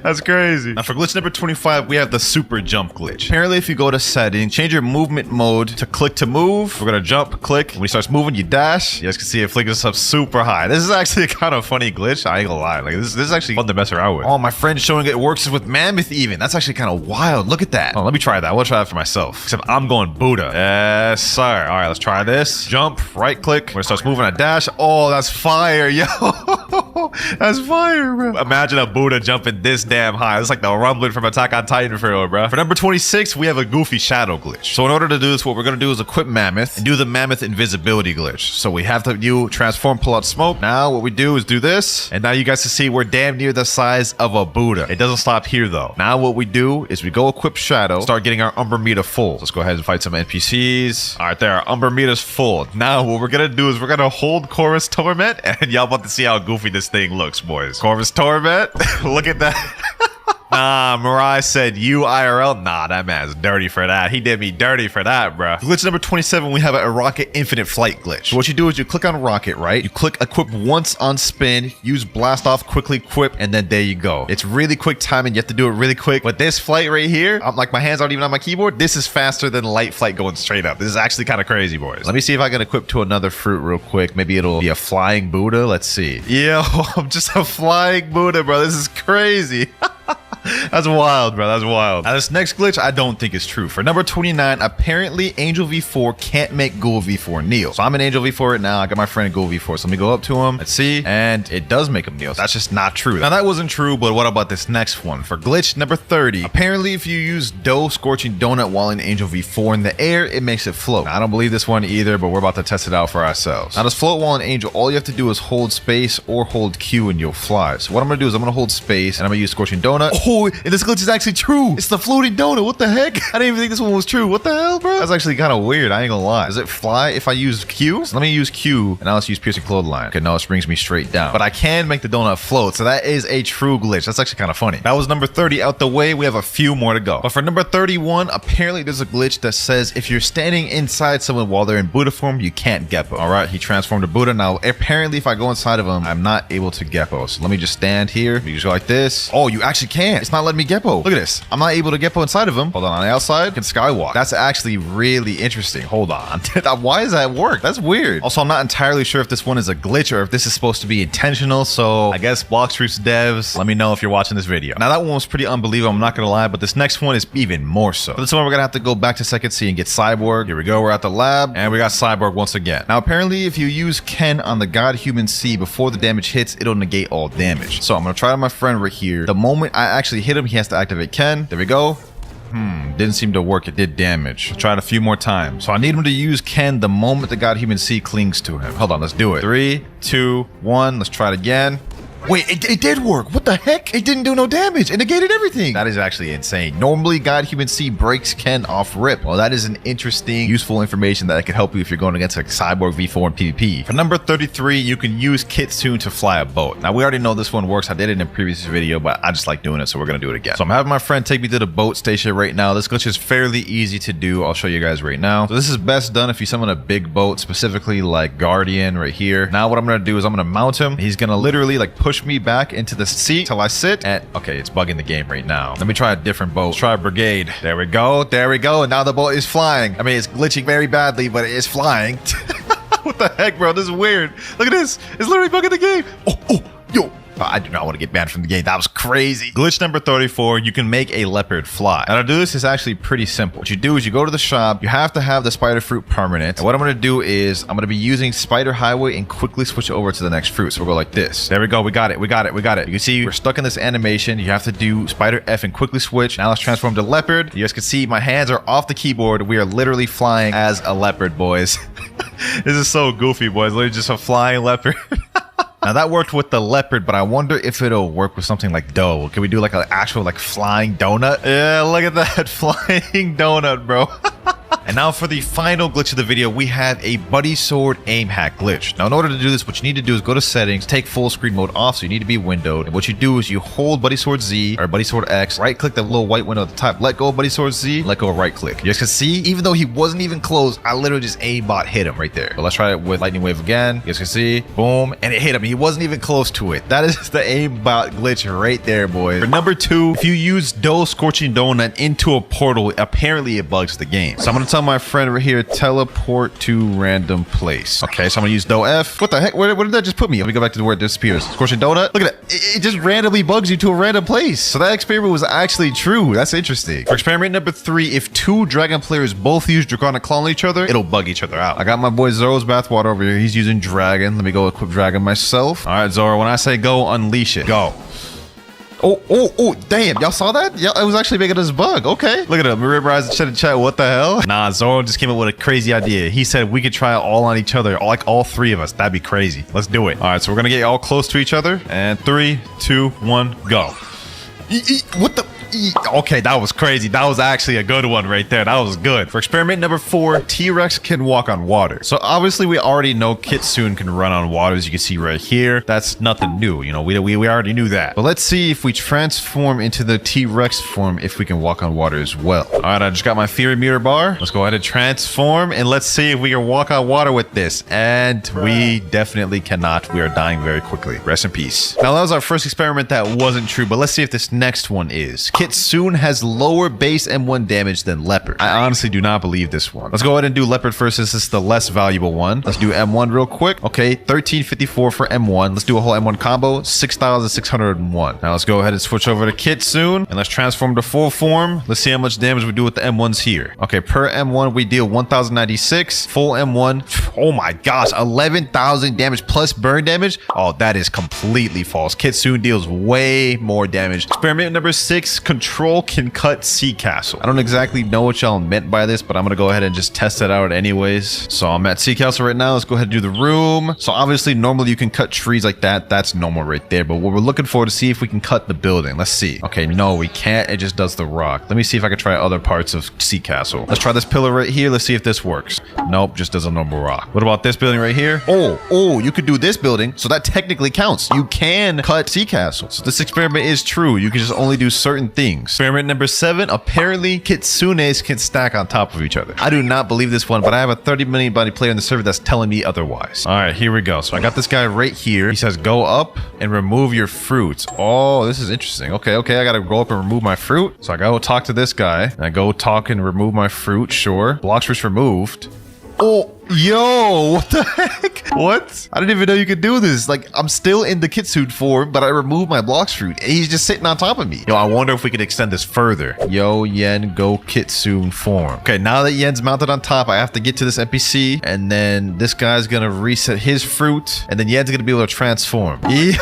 [SPEAKER 1] That's crazy. Now for glitch number 25, we have the super jump glitch. Apparently, if you go to setting, change your movement mode to click to move. We're gonna jump, click. When he starts moving, you dash. You guys can see it flicks us up super high. This is actually a kind of funny glitch. I ain't gonna lie. Like this is actually fun to mess around with. Oh, my friend's showing it works with Mammoth even. That's actually kind of wild. Look at that. Oh, let me try that. We'll try that for myself. Except I'm going Buddha. Yes, sir. All right, let's try this. Jump, right click. When it starts moving, I dash. Oh, that's fire, yo. That's fire, bro. Imagine a Buddha jumping this damn high. It's like the rumbling from Attack on Titan for real, bro. For number 26, we have a goofy shadow glitch. So in order to do this, what we're gonna do is equip Mammoth and do the Mammoth invisibility glitch. So we have to do transform, pull out smoke. Now what we do is do this, and now you guys can see we're damn near the size of a Buddha. It doesn't stop here though. Now what we do is we go equip shadow, start getting our Umber meter full. Let's go ahead and fight some NPCs. All right, there, our Umber meter's full. Now what we're gonna do is we're gonna hold Chorus Torment, and y'all about to see how goofy this thing looks, boys. Chorus Torment, look at that. Nah, Mariah said you IRL. Nah, that man's dirty for that. He did me dirty for that, bro. Glitch number 27, we have a rocket infinite flight glitch. So what you do is you click on rocket, right? You click equip once on spin, use blast off, quickly equip, and then there you go. It's really quick timing. You have to do it really quick. But this flight right here, I'm like, my hands aren't even on my keyboard. This is faster than light flight going straight up. This is actually kind of crazy, boys. Let me see if I can equip to another fruit real quick. Maybe it'll be a flying Buddha. Let's see. Yo, I'm just a flying Buddha, bro. This is crazy. That's wild, bro. That's wild. Now, this next glitch, I don't think is true. For number 29, apparently Angel V4 can't make Ghoul V4 kneel. So I'm an Angel V4 right now. I got my friend Ghoul V4. So let me go up to him. Let's see. And it does make him kneel. So that's just not true. Now, that wasn't true, but what about this next one? For glitch number 30, apparently if you use Dough Scorching Donut while in Angel V4 in the air, it makes it float. Now, I don't believe this one either, but we're about to test it out for ourselves. Now, this float while in Angel, all you have to do is hold space or hold Q and you'll fly. So what I'm going to do is I'm going to hold space and I'm going to use Scorching Donut. Oh, and this glitch is actually true. It's the floating donut. What the heck? I didn't even think this one was true. What the hell, bro? That's actually kind of weird. I ain't gonna lie. Does it fly if I use Q? So let me use Q, and now let's use Piercing Clothesline. Okay, now this brings me straight down. But I can make the donut float, so that is a true glitch. That's actually kind of funny. That was number 30 out the way. We have a few more to go. But for number 31, apparently there's a glitch that says if you're standing inside someone while they're in Buddha form, you can't Geppo. All right, he transformed to Buddha. Now, apparently if I go inside of him, I'm not able to Geppo. So let me just stand here. You just go like this. Oh, you actually can. It's not letting me Geppo. Look at this. I'm not able to Geppo inside of him. Hold on the outside, can skywalk. That's actually really interesting. Hold on. Why does that work? That's weird. Also, I'm not entirely sure if this one is a glitch or if this is supposed to be intentional. So I guess Blox Fruits devs, let me know if you're watching this video. Now that one was pretty unbelievable. I'm not gonna lie, but this next one is even more so. For this one, we're gonna have to go back to Second C and get Cyborg. Here we go. We're at the lab and we got Cyborg once again. Now, apparently if you use Ken on the God Human C before the damage hits, it'll negate all damage. So I'm gonna try my friend right here. The moment I actually hit him, he has to activate Ken. There we go. Didn't seem to work. It did damage. Tried a few more times. So I need him to use Ken the moment the God Human C clings to him. Hold on, let's do it. 3, 2, 1. Let's try it again. Wait, it did work. What the heck? It didn't do no damage. It negated everything. That is actually insane. Normally, God Human C breaks Ken off rip. Well, that is an interesting, useful information that could help you if you're going against a Cyborg V4 in PvP. For number 33, you can use Kitsune to fly a boat. Now, we already know this one works. I did it in a previous video, but I just like doing it, so we're going to do it again. So I'm having my friend take me to the boat station right now. This glitch is fairly easy to do. I'll show you guys right now. So this is best done if you summon a big boat, specifically like Guardian right here. Now, what I'm going to do is I'm going to mount him. He's going to literally like push me back into the seat till I sit and okay, it's bugging the game right now. Let me try a different boat. Let's try a Brigade. There we go. There we go. And now the boat is flying. I mean, it's glitching very badly, but it is flying. What the heck, bro? This is weird. Look at this. It's literally bugging the game. Oh, yo. I do not want to get banned from the game. That was crazy. Glitch number 34, you can make a leopard fly. Now to do this is actually pretty simple. What you do is you go to the shop, you have to have the spider fruit permanent. And what I'm going to do is I'm going to be using Spider Highway and quickly switch it over to the next fruit. So we'll go like this. There we go. We got it. We got it. We got it. You can see we're stuck in this animation. You have to do Spider F and quickly switch. Now let's transform to leopard. You guys can see my hands are off the keyboard. We are literally flying as a leopard, boys. This is so goofy, boys. Literally just a flying leopard. Now that worked with the leopard, but I wonder if it'll work with something like dough. Can we do like an actual like flying donut? Yeah, look at that flying donut, bro. And now for the final glitch of the video, we have a buddy sword aim hack glitch. Now in order to do this, what you need to do is go to settings, take full screen mode off, so you need to be windowed. And what you do is you hold buddy sword Z or buddy sword X, right click the little white window at the top, let go of buddy sword Z, let go of right click. You guys can see, even though he wasn't even close, I literally just aimbot hit him right there. So let's try it with lightning wave again. You guys can see, boom, and it hit him. He wasn't even close to it. That is the aimbot glitch right there, boys. For number 2, if you use dough scorching donut into a portal, apparently it bugs the game. So I'm gonna tell my friend right here, teleport to random place. Okay, so I'm gonna use dough F. What the heck? Where did that just put me? Let me go back to where it disappears. Scorching donut. Look at that. It just randomly bugs you to a random place. So that experiment was actually true. That's interesting. For experiment number 3, if 2 dragon players both use draconic claw on each other, it'll bug each other out. I got my boy Zoro's bathwater over here. He's using dragon. Let me go equip dragon myself. All right, Zoro, when I say go, unleash it. Go. Oh, damn. Y'all saw that? Yeah, it was actually making us bug. Okay. Look at him. Ribrise and in chat. What the hell? Nah, Zoro just came up with a crazy idea. He said we could try it all on each other, like all 3 of us. That'd be crazy. Let's do it. All right, so we're going to get all close to each other. And 3, 2, 1, go. What the? Okay, that was crazy. That was actually a good one right there. That was good. For experiment number 4, T-Rex can walk on water. So obviously we already know Kitsune can run on water, as you can see right here. That's nothing new. You know, we already knew that. But let's see if we transform into the T-Rex form, if we can walk on water as well. All right, I just got my theory meter bar. Let's go ahead and transform, and let's see if we can walk on water with this. And we definitely cannot. We are dying very quickly. Rest in peace. Now that was our first experiment that wasn't true, but let's see if this next one is. Kitsune has lower base M1 damage than Leopard. I honestly do not believe this one. Let's go ahead and do Leopard first, since this is the less valuable one. Let's do M1 real quick. Okay, 1354 for M1. Let's do a whole M1 combo, 6,601. Now let's go ahead and switch over to Kitsune, and let's transform to full form. Let's see how much damage we do with the M1s here. Okay, per M1 we deal 1,096. Full M1, oh my gosh, 11,000 damage plus burn damage. Oh, that is completely false. Kitsune deals way more damage. Experiment number 6, control can cut sea castle. I don't exactly know what y'all meant by this, but I'm gonna go ahead and just test it out anyways. So I'm at sea castle right now. Let's go ahead and do the room. So obviously normally you can cut trees like that. That's normal right there. But what we're looking for to see if we can cut the building. Let's see. Okay, no, we can't. It just does the rock. Let me see if I can try other parts of sea castle. Let's try this pillar right here. Let's see if this works. Nope, just does a normal rock. What about this building right here? Oh, you could do this building. So that technically counts. You can cut sea castle. So this experiment is true. You can just only do certain things. Experiment number 7, apparently Kitsunes can stack on top of each other. I do not believe this one, but I have a 30 million body player in the server that's telling me otherwise. All right, here we go. So I got this guy right here. He says go up and remove your fruits. Oh, this is interesting. Okay, I gotta go up and remove my fruit. So I go talk to this guy, and I go talk and remove my fruit. Sure, Blox was removed. Oh, yo, what the heck? What? I didn't even know you could do this. Like, I'm still in the Kitsune form, but I removed my Blox fruit. And he's just sitting on top of me. Yo, I wonder if we could extend this further. Yo, Yen, go Kitsune form. Okay, now that Yen's mounted on top, I have to get to this NPC, and then this guy's gonna reset his fruit, and then Yen's gonna be able to transform. Yo,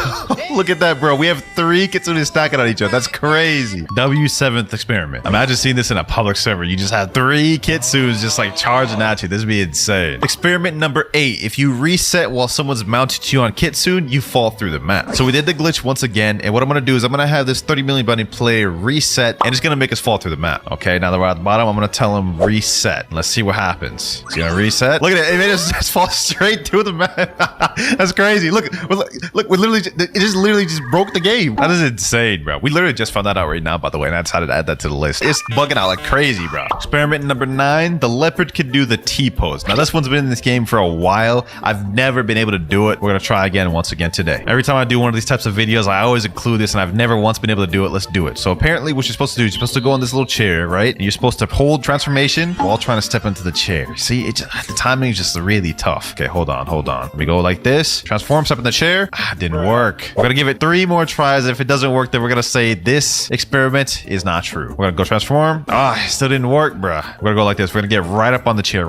[SPEAKER 1] look at that, bro. We have 3 Kitsune stacking on each other. That's crazy. W7th experiment. Imagine seeing this in a public server. You just have 3 Kitsunes just like charging at you. This would be insane. Experiment number 8. If you reset while someone's mounted to you on Kitsune, you fall through the map. So we did the glitch once again, and what I'm gonna do is I'm gonna have this 30 million bunny player reset, and it's gonna make us fall through the map. Okay, now that we're at the bottom, I'm gonna tell him reset. Let's see what happens. It's gonna reset. Look at it. It made us just fall straight through the map. That's crazy. Look, we literally, it just literally just broke the game. That is insane, bro. We literally just found that out right now, by the way, and I decided to add that to the list. It's bugging out like crazy, bro. Experiment number 9. The leopard can do the T-pose. Now, this one's been in this game for a while. I've never been able to do it. We're gonna try again once again today. Every time I do one of these types of videos, I always include this, and I've never once been able to do it. Let's do it. So apparently what you're supposed to do is you're supposed to go on this little chair, right? And you're supposed to hold transformation while trying to step into the chair. See, the timing is just really tough. Okay, hold on. We go like this, transform, step in the chair. Didn't work. We're gonna give it 3 more tries. If it doesn't work, then we're gonna say this experiment is not true. We're gonna go transform. It still didn't work, bruh. We're gonna go like this. We're gonna get right up on the chair,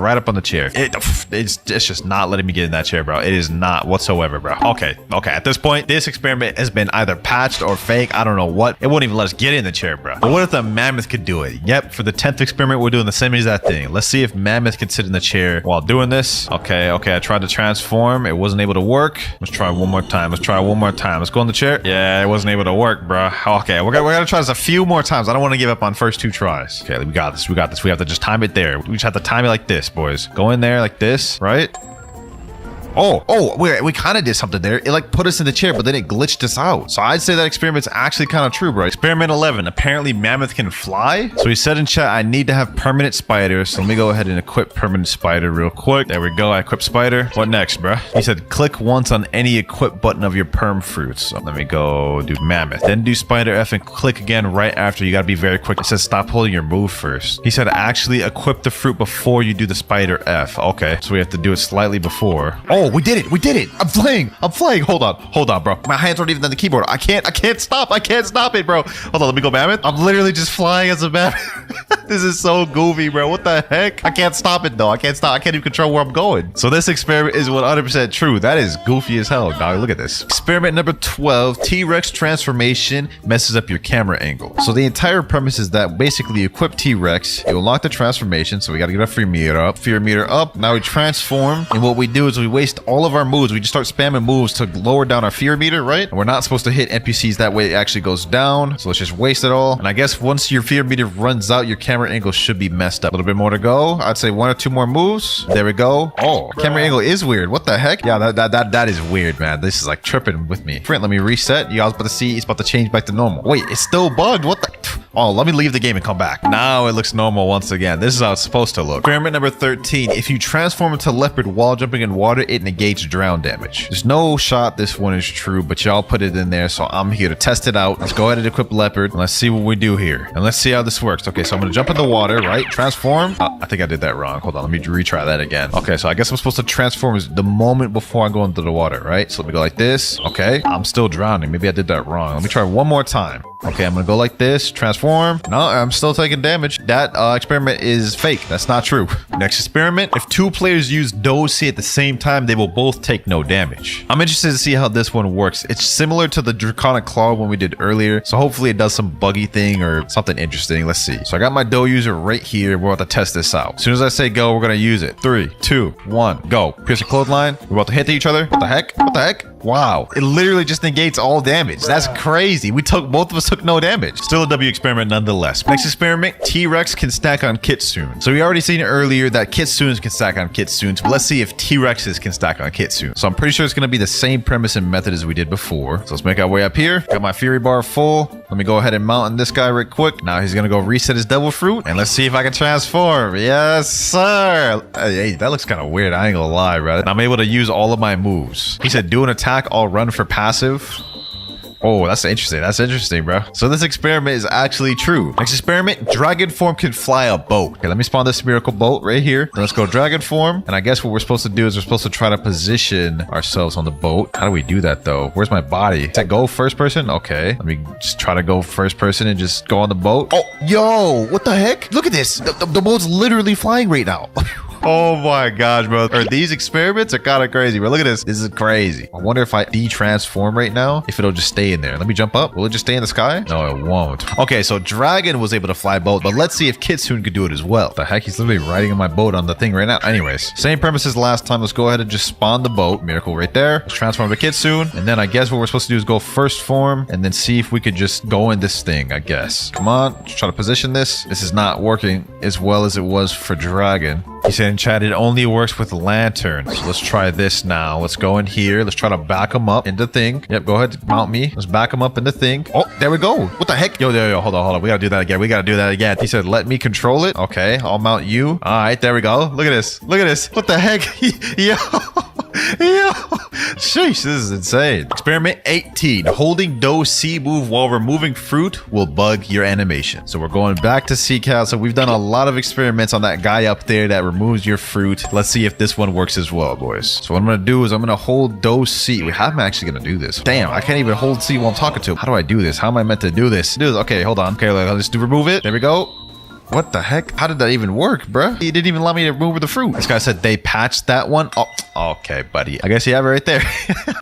[SPEAKER 1] It's just not letting me get in that chair, bro. It is not whatsoever, bro. Okay. At this point, this experiment has been either patched or fake. I don't know what. It won't even let us get in the chair, bro. But what if the mammoth could do it? Yep, for the 10th experiment, we're doing the same exact thing. Let's see if mammoth can sit in the chair while doing this. Okay, I tried to transform. It wasn't able to work. Let's try one more time. Let's go in the chair. Yeah, it wasn't able to work, bro. Okay, we're gonna try this a few more times. I don't want to give up on first 2 tries. Okay, we got this. We have to just time it there. We just have to time it like this, boys. Go in there like this, right? Oh, we kind of did something there. It like put us in the chair, but then it glitched us out. So I'd say that experiment's actually kind of true, bro. Experiment 11. Apparently mammoth can fly. So he said in chat, I need to have permanent spiders. So let me go ahead and equip permanent spider real quick. There we go. I equipped spider. What next, bro? He said, click once on any equip button of your perm fruits. So let me go do mammoth. Then do spider F and click again right after. You got to be very quick. It says stop holding your move first. He said, actually equip the fruit before you do the spider F. Okay. So we have to do it slightly before. Oh, we did it. I'm flying. Hold on, bro. My hands aren't even on the keyboard. I can't stop it, bro. Hold on, let me go mammoth. I'm literally just flying as a mammoth. This is so goofy, bro. What the heck? I can't stop it though. I can't even control where I'm going. So this experiment is 100% true. That is goofy as hell, dog. Look at this. Experiment number 12, T-Rex transformation messes up your camera angle. So the entire premise is that basically you equip T-Rex, you unlock the transformation. So we got to get our fear meter up. Now we transform. And what we do is we waste all of our moves. We just start spamming moves to lower down our fear meter, right? And we're not supposed to hit NPCs that way. It actually goes down. So let's just waste it all. And I guess once your fear meter runs out, your camera angle should be messed up. A little bit more to go. I'd say 1 or 2 more moves. There we go. Oh, camera angle is weird. What the heck? Yeah, that is weird, man. This is like tripping with me. Friend, let me reset. You guys about to see it's about to change back to normal. Wait, it's still bugged. What the? Oh, let me leave the game and come back. Now it looks normal once again. This is how it's supposed to look. Experiment number 13. If you transform into leopard while jumping in water, it negates drown damage. There's no shot this one is true, but y'all put it in there, so I'm here to test it out. Let's go ahead and equip leopard, and let's see what we do here. And let's see how this works. Okay, so I'm gonna jump in the water, right? Transform. I think I did that wrong. Hold on, let me retry that again. Okay, so I guess I'm supposed to transform the moment before I go into the water, right? So let me go like this. Okay, I'm still drowning. Maybe I did that wrong. Let me try one more time. Okay, I'm gonna go like this, transform. No, I'm still taking damage. That experiment is fake. That's not true. Next experiment, if 2 players use Dosi at the same time, they will both take no damage. I'm interested to see how this one works. It's similar to the Draconic Claw one we did earlier, so hopefully it does some buggy thing or something interesting. Let's see. So I got my dough user right here. We're about to test this out. As soon as I say go, we're gonna use it. 3, 2, 1, go. Pierce a clothesline. We're about to hit each other. What the heck? What the heck? Wow, it literally just negates all damage. That's crazy. Both of us took no damage. Still a W experiment nonetheless. Next experiment, T-Rex can stack on Kitsune. So we already seen earlier that Kitsunes can stack on Kitsunes, but let's see if T-Rexes can stack on Kitsune. So I'm pretty sure it's gonna be the same premise and method as we did before. So let's make our way up here. Got my Fury Bar full. Let me go ahead and mount on this guy real quick. Now he's gonna go reset his Devil Fruit, and let's see if I can transform. Yes, sir. Hey, that looks kind of weird. I ain't gonna lie, bro. I'm able to use all of my moves. He said, do an attack, I'll run for passive. Oh, that's interesting, bro. So this experiment is actually true. Next experiment, dragon form can fly a boat. Okay, let me spawn this miracle boat right here. Then let's go dragon form. And I guess what we're supposed to do is we're supposed to try to position ourselves on the boat. How do we do that though? Where's my body? Does that go first person? Okay, let me just try to go first person and just go on the boat. Oh, yo, what the heck? Look at this. The boat's literally flying right now. Oh my gosh, bro. These experiments are kind of crazy, bro. Look at this. This is crazy. I wonder if I de-transform right now, if it'll just stay in there. Let me jump up. Will it just stay in the sky? No, it won't. Okay, so Dragon was able to fly boat, but let's see if Kitsune could do it as well. What the heck? He's literally riding on my boat on the thing right now. Anyways, same premise as last time. Let's go ahead and just spawn the boat. Miracle right there. Let's transform to Kitsune. And then I guess what we're supposed to do is go first form and then see if we could just go in this thing, I guess. Come on. Just try to position this. This is not working as well as it was for Dragon. He said in chat, it only works with lanterns. So let's try this now. Let's go in here. Let's try to back him up in the thing. Yep, go ahead. Mount me. Let's back him up in the thing. Oh, there we go. What the heck? Yo, hold on. We gotta do that again. He said, let me control it. Okay, I'll mount you. All right, there we go. Look at this. What the heck? Yo. Sheesh, this is insane. Experiment 18. Holding dough C move while removing fruit will bug your animation. So we're going back to C-Cal. So we've done a lot of experiments on that guy up there that removes your fruit. Let's see if this one works as well, boys. So what I'm gonna do is I'm gonna hold dough C. Wait, how am I actually gonna do this? Damn, I can't even hold C while I'm talking to him. How do I do this? How am I meant to do this? Okay, hold on. Okay, let's remove it. There we go. What the heck? How did that even work, bruh? He didn't even allow me to move the fruit. This guy said they patched that one. Oh, okay, buddy. I guess you have it right there.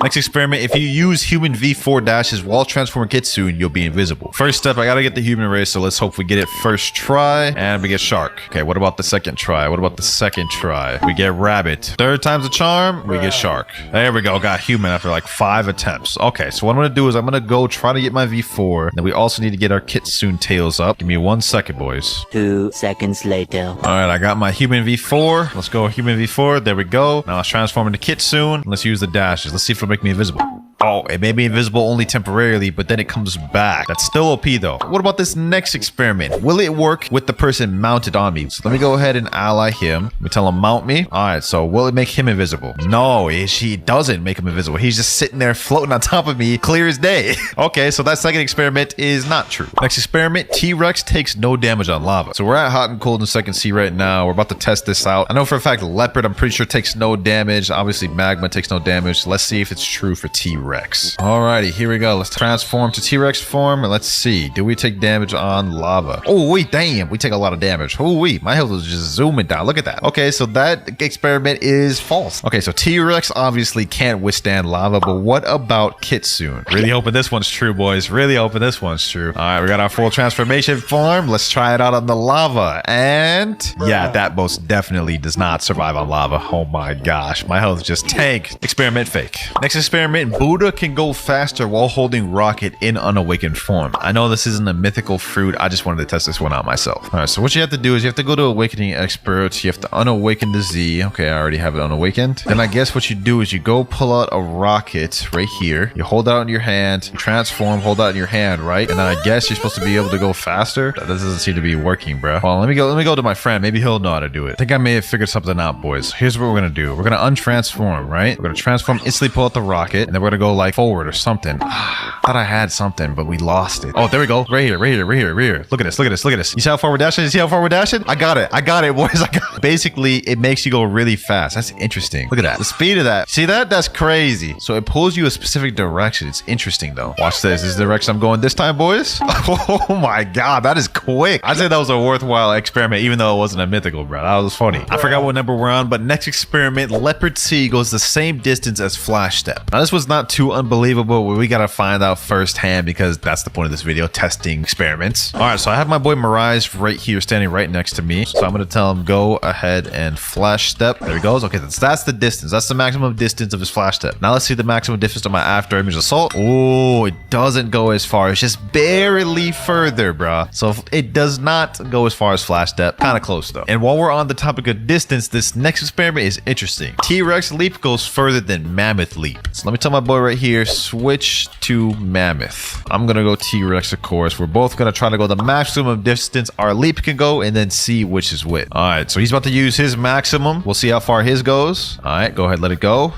[SPEAKER 1] Next experiment. If you use human V4 dashes while transforming Kitsune, you'll be invisible. First step, I gotta get the human race, so let's hope we get it first try. And we get shark. Okay, what about the second try? What about the second try? We get rabbit. Third time's a charm, we get shark. There we go. Got human after like 5 attempts. Okay, so what I'm gonna do is I'm gonna go try to get my V4. Then we also need to get our Kitsune tails up. Give me 1 second, boys.
[SPEAKER 3] 2 seconds later.
[SPEAKER 1] All right, I got my human V4. Let's go human V4. There we go. Now let's transform into Kitsune. Let's use the dashes. Let's see if it'll make me invisible. Oh, it made me invisible only temporarily, but then it comes back. That's still OP though. What about this next experiment? Will it work with the person mounted on me? So let me go ahead and ally him. Let me tell him mount me. All right, so will it make him invisible? No, she doesn't make him invisible. He's just sitting there floating on top of me, clear as day. Okay, so that second experiment is not true. Next experiment, T-Rex takes no damage on lava. So we're at hot and cold in second sea right now. We're about to test this out. I know for a fact leopard, I'm pretty sure takes no damage. Obviously magma takes no damage. Let's see if it's true for T-Rex. Alrighty, here we go. Let's transform to T-Rex form and let's see. Do we take damage on lava? Oh wait, damn, we take a lot of damage. Oh wait, my health is just zooming down. Look at that. Okay, so that experiment is false. Okay, so T-Rex obviously can't withstand lava, but what about Kitsune? Really hoping this one's true, boys. Really hoping this one's true. All right, we got our full transformation form. Let's try it out on the lava. And yeah, that most definitely does not survive on lava. Oh my gosh, my health just tanked. Experiment fake. Next experiment, Buddha can go faster while holding rocket in unawakened form. I know this isn't a mythical fruit. I just wanted to test this one out myself. All right, so what you have to do is you have to go to awakening expert. You have to unawaken the Z. Okay, I already have it unawakened. Then I guess what you do is you go pull out a rocket right here. You hold out in your hand, transform, hold out in your hand, right? And then I guess you're supposed to be able to go faster. That doesn't seem to be working, bro. Well, let me go to my friend. Maybe he'll know how to do it. I think I may have figured something out, boys. Here's what we're gonna do. We're gonna untransform, right? We're gonna transform, instantly pull out the rocket, and then we're gonna go like forward or something. Thought I had something, but we lost it. Oh, there we go. Right here, right here, right here, right here. Look at this, look at this, look at this. You see how far we're dashing? You see how far we're dashing? I got it, boys. I got it. Basically, it makes you go really fast. That's interesting. Look at that. The speed of that. See that? That's crazy. So it pulls you a specific direction. It's interesting though. Watch this. This is the direction I'm going this time, boys. Oh my God, that is quick. I'd say that was a worthwhile experiment, even though it wasn't a mythical, bro. That was funny. I forgot what number we're on, but next experiment, Leopard C goes the same distance as Flash Step. Now this was not too unbelievable, but we gotta find out firsthand because that's the point of this video, testing experiments. All right, so I have my boy Mirage right here, standing right next to me. So I'm gonna tell him go ahead and Flash Step. There he goes. Okay, that's the distance. That's the maximum distance of his Flash Step. Now let's see the maximum distance of my after image assault. Oh, it doesn't go as far. It's just barely further, bruh. So it does not go as far as Flash Step. Kind of close though. And while we're on the topic of distance, this next experiment is interesting. T-Rex leap goes further than Mammoth leap. So let me tell my boy right here, switch to Mammoth. I'm gonna go T-Rex, of course. We're both gonna try to go the maximum distance our leap can go and then see which is which. All right, so he's about to use his maximum. We'll see how far his goes. All right, go ahead, let it go.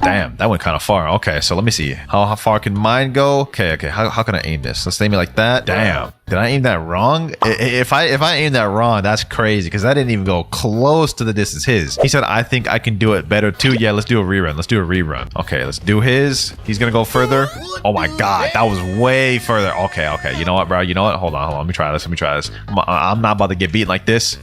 [SPEAKER 1] Damn, that went kind of far. Okay, so let me see. How far can mine go? Okay, how can I aim this? Let's aim it like that. Damn, did I aim that wrong? If I aim that wrong, that's crazy because that didn't even go close to the distance his. He said, I think I can do it better too. Yeah, let's do a rerun. Let's do a rerun. Okay, let's do his. He's gonna go further. Oh my God, that was way further. Okay. You know what, bro? You know what? Hold on. Let me try this. I'm not about to get beat like this.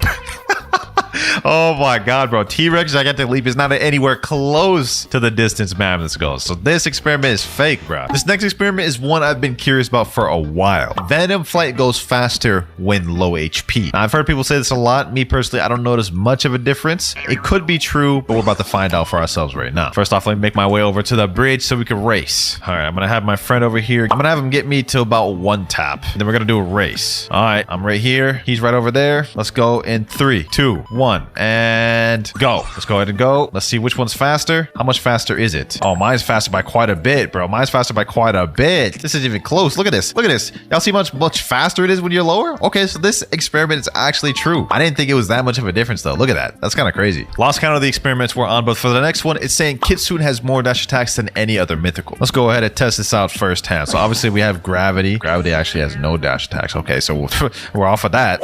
[SPEAKER 1] Oh my God, bro. T-Rex gigantic leap is not anywhere close to the distance Mammoth goes. So this experiment is fake, bro. This next experiment is one I've been curious about for a while. Venom flight goes faster when low HP. Now, I've heard people say this a lot. Me personally, I don't notice much of a difference. It could be true, but we're about to find out for ourselves right now. First off, let me make my way over to the bridge so we can race. All right, I'm gonna have my friend over here. I'm gonna have him get me to about 1 tap. Then we're gonna do a race. All right, I'm right here. He's right over there. Let's go in 3, 2, 1. And go. Let's go ahead and go. Let's see which one's faster. How much faster is it? Oh, mine's faster by quite a bit, bro. Mine's faster by quite a bit. This isn't even close. Look at this. Look at this. Y'all see much faster it is when you're lower? Okay, so this experiment is actually true. I didn't think it was that much of a difference though. Look at that. That's kind of crazy. Lost count of the experiments we're on, but for the next one, it's saying Kitsune has more dash attacks than any other mythical. Let's go ahead and test this out firsthand. So obviously we have gravity. Gravity actually has no dash attacks. Okay, so we're off of that.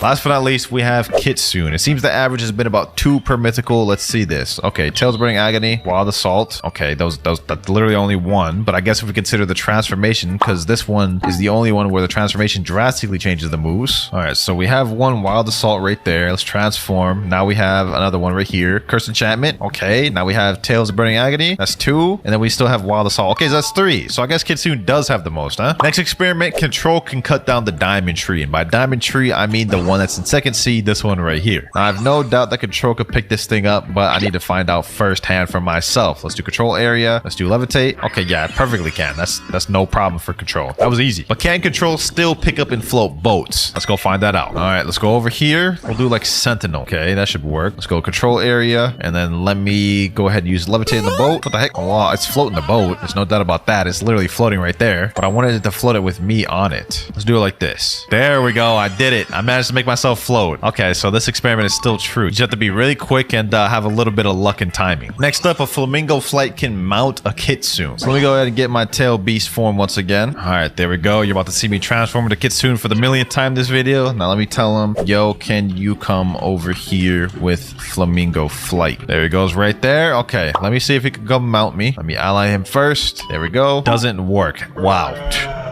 [SPEAKER 1] Last but not least, we have Kitsune. It seems the average has been about 2 per mythical. Let's see this. Okay, Tails Burning Agony, Wild Assault. Okay, that's literally only 1. But I guess if we consider the transformation, because this one is the only one where the transformation drastically changes the moves. All right, so we have 1 Wild Assault right there. Let's transform. Now we have another one right here. Curse Enchantment. Okay, now we have Tails Burning Agony. That's 2. And then we still have Wild Assault. Okay, so that's 3. So I guess Kitsune does have the most, huh? Next experiment, Control can cut down the Diamond Tree. And by Diamond Tree, I mean the one that's in 2nd seed, this one right here. Now, I have no doubt that Control could pick this thing up, but I need to find out firsthand for myself. Let's do Control Area. Let's do Levitate. Okay, yeah, I perfectly can. That's no problem for Control. That was easy. But can Control still pick up and float boats? Let's go find that out. All right, let's go over here. We'll do like Sentinel. Okay, that should work. Let's go Control Area, and then let me go ahead and use Levitate in the boat. What the heck? Oh, wow, it's floating the boat. There's no doubt about that. It's literally floating right there, but I wanted it to float it with me on it. Let's do it like this. There we go. I did it. I managed to make myself float. Okay, so this experiment is still true. You just have to be really quick and have a little bit of luck and timing. Next up, a flamingo flight can mount a Kitsune. So let me go ahead and get my tail beast form once again. All right, there we go. You're about to see me transform into Kitsune for the millionth time this video. Now let me tell him, yo, can you come over here with flamingo flight? There he goes right there. Okay, let me see if he can come mount me. Let me ally him first. There we go. Doesn't work. Wow.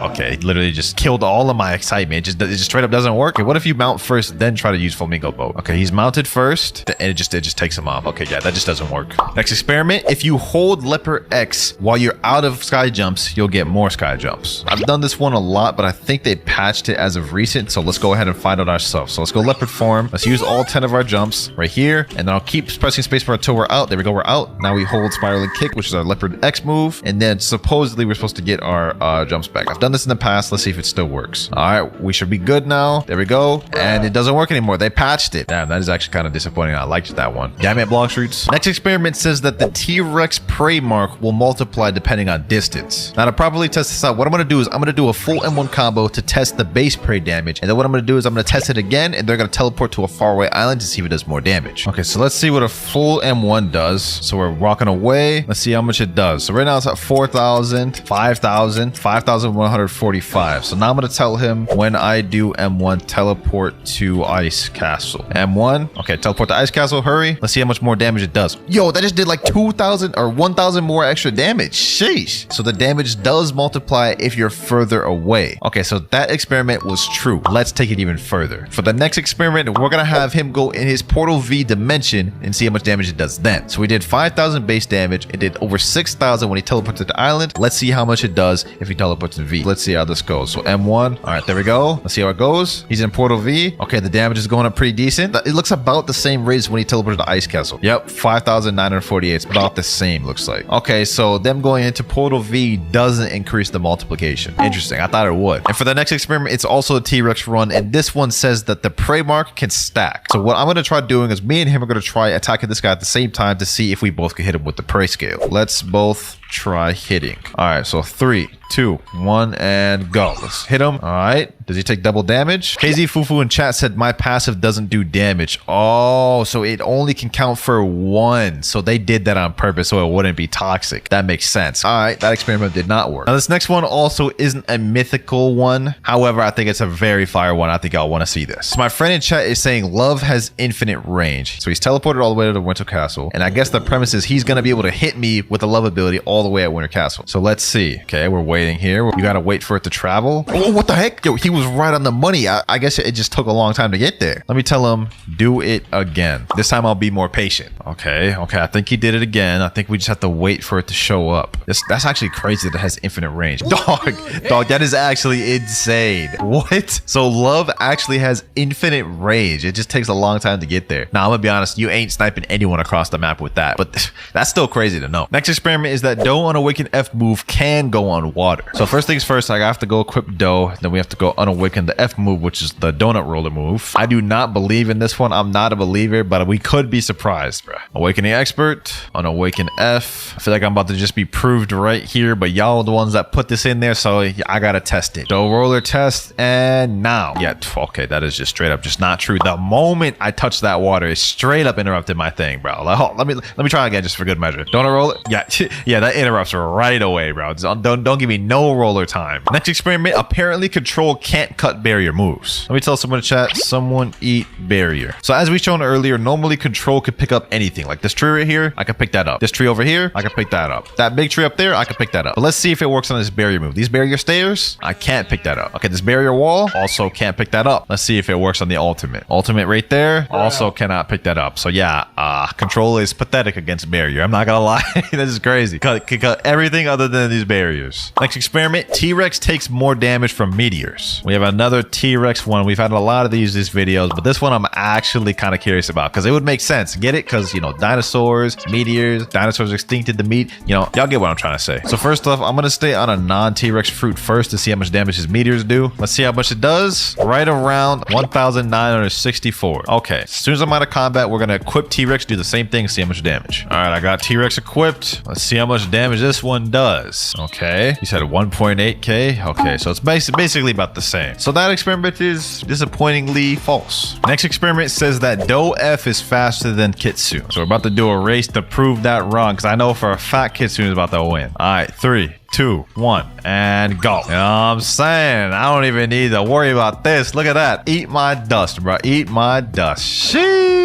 [SPEAKER 1] Okay, it literally just killed all of my excitement. It just straight up doesn't work. Okay, what if you mount first, then try to use flamingo boat? Okay, he's mounted first, and it just takes him off. Okay, yeah, that just doesn't work. Next experiment, if you hold leopard X while you're out of sky jumps, you'll get more sky jumps. I've done this one a lot, but I think they patched it as of recent, so let's go ahead and find out ourselves. So let's go leopard form. Let's use all 10 of our jumps right here, and then I'll keep pressing spacebar until we're out. There we go, we're out. Now we hold spiraling kick, which is our leopard X move, and then supposedly we're supposed to get our jumps back. I've done this in the past. Let's see if it still works. All right, we should be good now. There we go, and it doesn't work anymore. They patched it. Damn, that is actually kind of disappointing. I liked that one. Damn it, Blox roots. Next experiment says that the T-Rex prey mark will multiply depending on distance. Now to properly test this out, what I'm going to do is I'm going to do a full M1 combo to test the base prey damage, and then what I'm going to do is I'm going to test it again, and they're going to teleport to a faraway island to see if it does more damage. Okay, so let's see what a full M1 does. So we're walking away. Let's see how much it does. So right now it's at 4,000, 5,000, 5,145. So now I'm going to tell him when I do M1, teleport to Ice Castle. M1. Okay, teleport to Ice Castle. Hurry. Let's see how much more damage it does. Yo, that just did like 2,000 or 1,000 more extra damage. Sheesh. So the damage does multiply if you're further away. Okay, so that experiment was true. Let's take it even further. For the next experiment, we're going to have him go in his Portal V dimension and see how much damage it does then. So we did 5,000 base damage. It did over 6,000 when he teleported to the island. Let's see how much it does if he teleports to V. Let's see how this goes. So M1. All right, there we go. Let's see how it goes. He's in Portal V. Okay, the damage is going up pretty decent. It looks about the same rate as when he teleported to Ice Castle. Yep, 5,948. It's about the same, looks like. Okay, so them going into Portal V doesn't increase the multiplication. Interesting. I thought it would. And for the next experiment, it's also a T-Rex run, and this one says that the prey mark can stack. So what I'm going to try doing is me and him are going to try attacking this guy at the same time to see if we both can hit him with the prey scale. Let's both try hitting. All right, so 3, 2, 1, and go. Let's hit him. All right. Does he take double damage? KZ Fufu in chat said my passive doesn't do damage. Oh, so it only can count for 1. So they did that on purpose so it wouldn't be toxic. That makes sense. All right, that experiment did not work. Now this next one also isn't a mythical one. However, I think it's a very fire one. I think y'all want to see this. So my friend in chat is saying love has infinite range. So he's teleported all the way to the Winter Castle. And I guess the premise is he's going to be able to hit me with the love ability all the way at Winter Castle. So let's see. Okay, we're waiting here. You got to wait for it to travel. Oh, what the heck? Yo, he was right on the money. I guess it just took a long time to get there. Let me tell him, do it again. This time I'll be more patient. Okay. I think he did it again. I think we just have to wait for it to show up. That's actually crazy that it has infinite range. Dog, that is actually insane. What? So love actually has infinite range. It just takes a long time to get there. Now, I'm gonna be honest, you ain't sniping anyone across the map with that, but that's still crazy to know. Next experiment is that Doe Unawakened F move can go on water. So first things first, I have to go equip Doe, then we have to go Unawaken the F move, which is the donut roller move. I do not believe in this one. I'm not a believer, but we could be surprised, bro. Awakening Expert, Unawaken F. I feel like I'm about to just be proved right here, but y'all are the ones that put this in there, so I gotta test it. Doe roller test, and now. Yeah, okay, that is just straight up just not true. The moment I touch that water, it straight up interrupted my thing, bro. Like, let me try again just for good measure. Donut roller, yeah, that interrupts right away, bro. Don't give me me no roller time. Next experiment, apparently control can't cut barrier moves. Let me tell someone in chat, someone eat barrier. So as we shown earlier, normally control could pick up anything. Like this tree right here, I can pick that up. This tree over here, I can pick that up. That big tree up there, I can pick that up. But let's see if it works on this barrier move. These barrier stairs, I can't pick that up. Okay, this barrier wall, also can't pick that up. Let's see if it works on the ultimate. Ultimate right there, also cannot pick that up. So yeah, control is pathetic against barrier. I'm not gonna lie. This is crazy. Cut everything other than these barriers. Next experiment, T-Rex takes more damage from meteors. We have another T-Rex one. We've had a lot of these videos, but this one I'm actually kind of curious about because it would make sense. Get it? Because, you know, dinosaurs, meteors, dinosaurs extincted the meat. You know, y'all get what I'm trying to say. So first off, I'm going to stay on a non-T-Rex fruit first to see how much damage his meteors do. Let's see how much it does. Right around 1,964. Okay, as soon as I'm out of combat, we're going to equip T-Rex, do the same thing, see how much damage. All right, I got T-Rex equipped. Let's see how much damage this one does. Okay, you said 1.8k. Okay, so it's basically about the same. So that experiment is disappointingly false. Next experiment says that Doe F is faster than Kitsune. So we're about to do a race to prove that wrong because I know for a fact Kitsune is about to win. All right, 3, 2, 1, and go. You know what I'm saying? I don't even need to worry about this. Look at that. Eat my dust, bro. Eat my dust. Sheesh.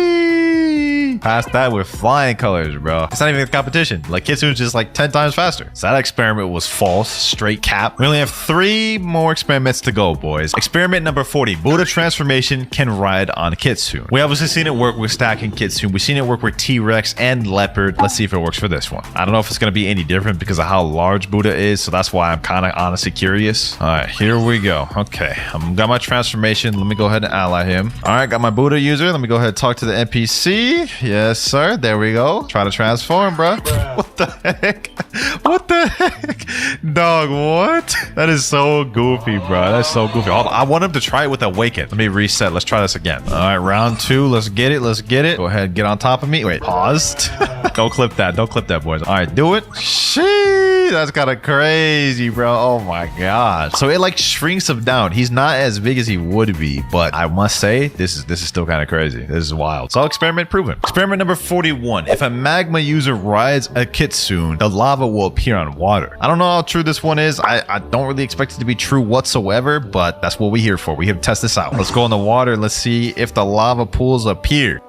[SPEAKER 1] Past that with flying colors, bro. It's not even a competition. Like, Kitsune's just like 10 times faster. So that experiment was false. Straight cap. We only have 3 more experiments to go, boys. Experiment number 40. Buddha transformation can ride on Kitsune. We obviously seen it work with stacking Kitsune. We've seen it work with T-Rex and Leopard. Let's see if it works for this one. I don't know if it's going to be any different because of how large Buddha is. So that's why I'm kind of honestly curious. All right, here we go. Okay, got my transformation. Let me go ahead and ally him. All right, got my Buddha user. Let me go ahead and talk to the NPC. Yes, sir. There we go. Try to transform, bro. What the heck? What the heck? Dog, what? That is so goofy, bro. That's so goofy. I want him to try it with Awaken. Let me reset. Let's try this again. All right, round 2. Let's get it. Let's get it. Go ahead. Get on top of me. Wait, paused. Don't clip that. Don't clip that, boys. All right, do it. Sheesh. That's kind of crazy, bro. Oh, my God. So it like shrinks him down. He's not as big as he would be, but I must say, this is still kind of crazy. This is wild. So experiment proven. Experiment number 41. If a magma user rides a Kitsune, the lava will appear on water. I don't know how true this one is. I don't really expect it to be true whatsoever, but that's what we're here for. We're here to test this out. Let's go in the water. Let's see if the lava pools appear.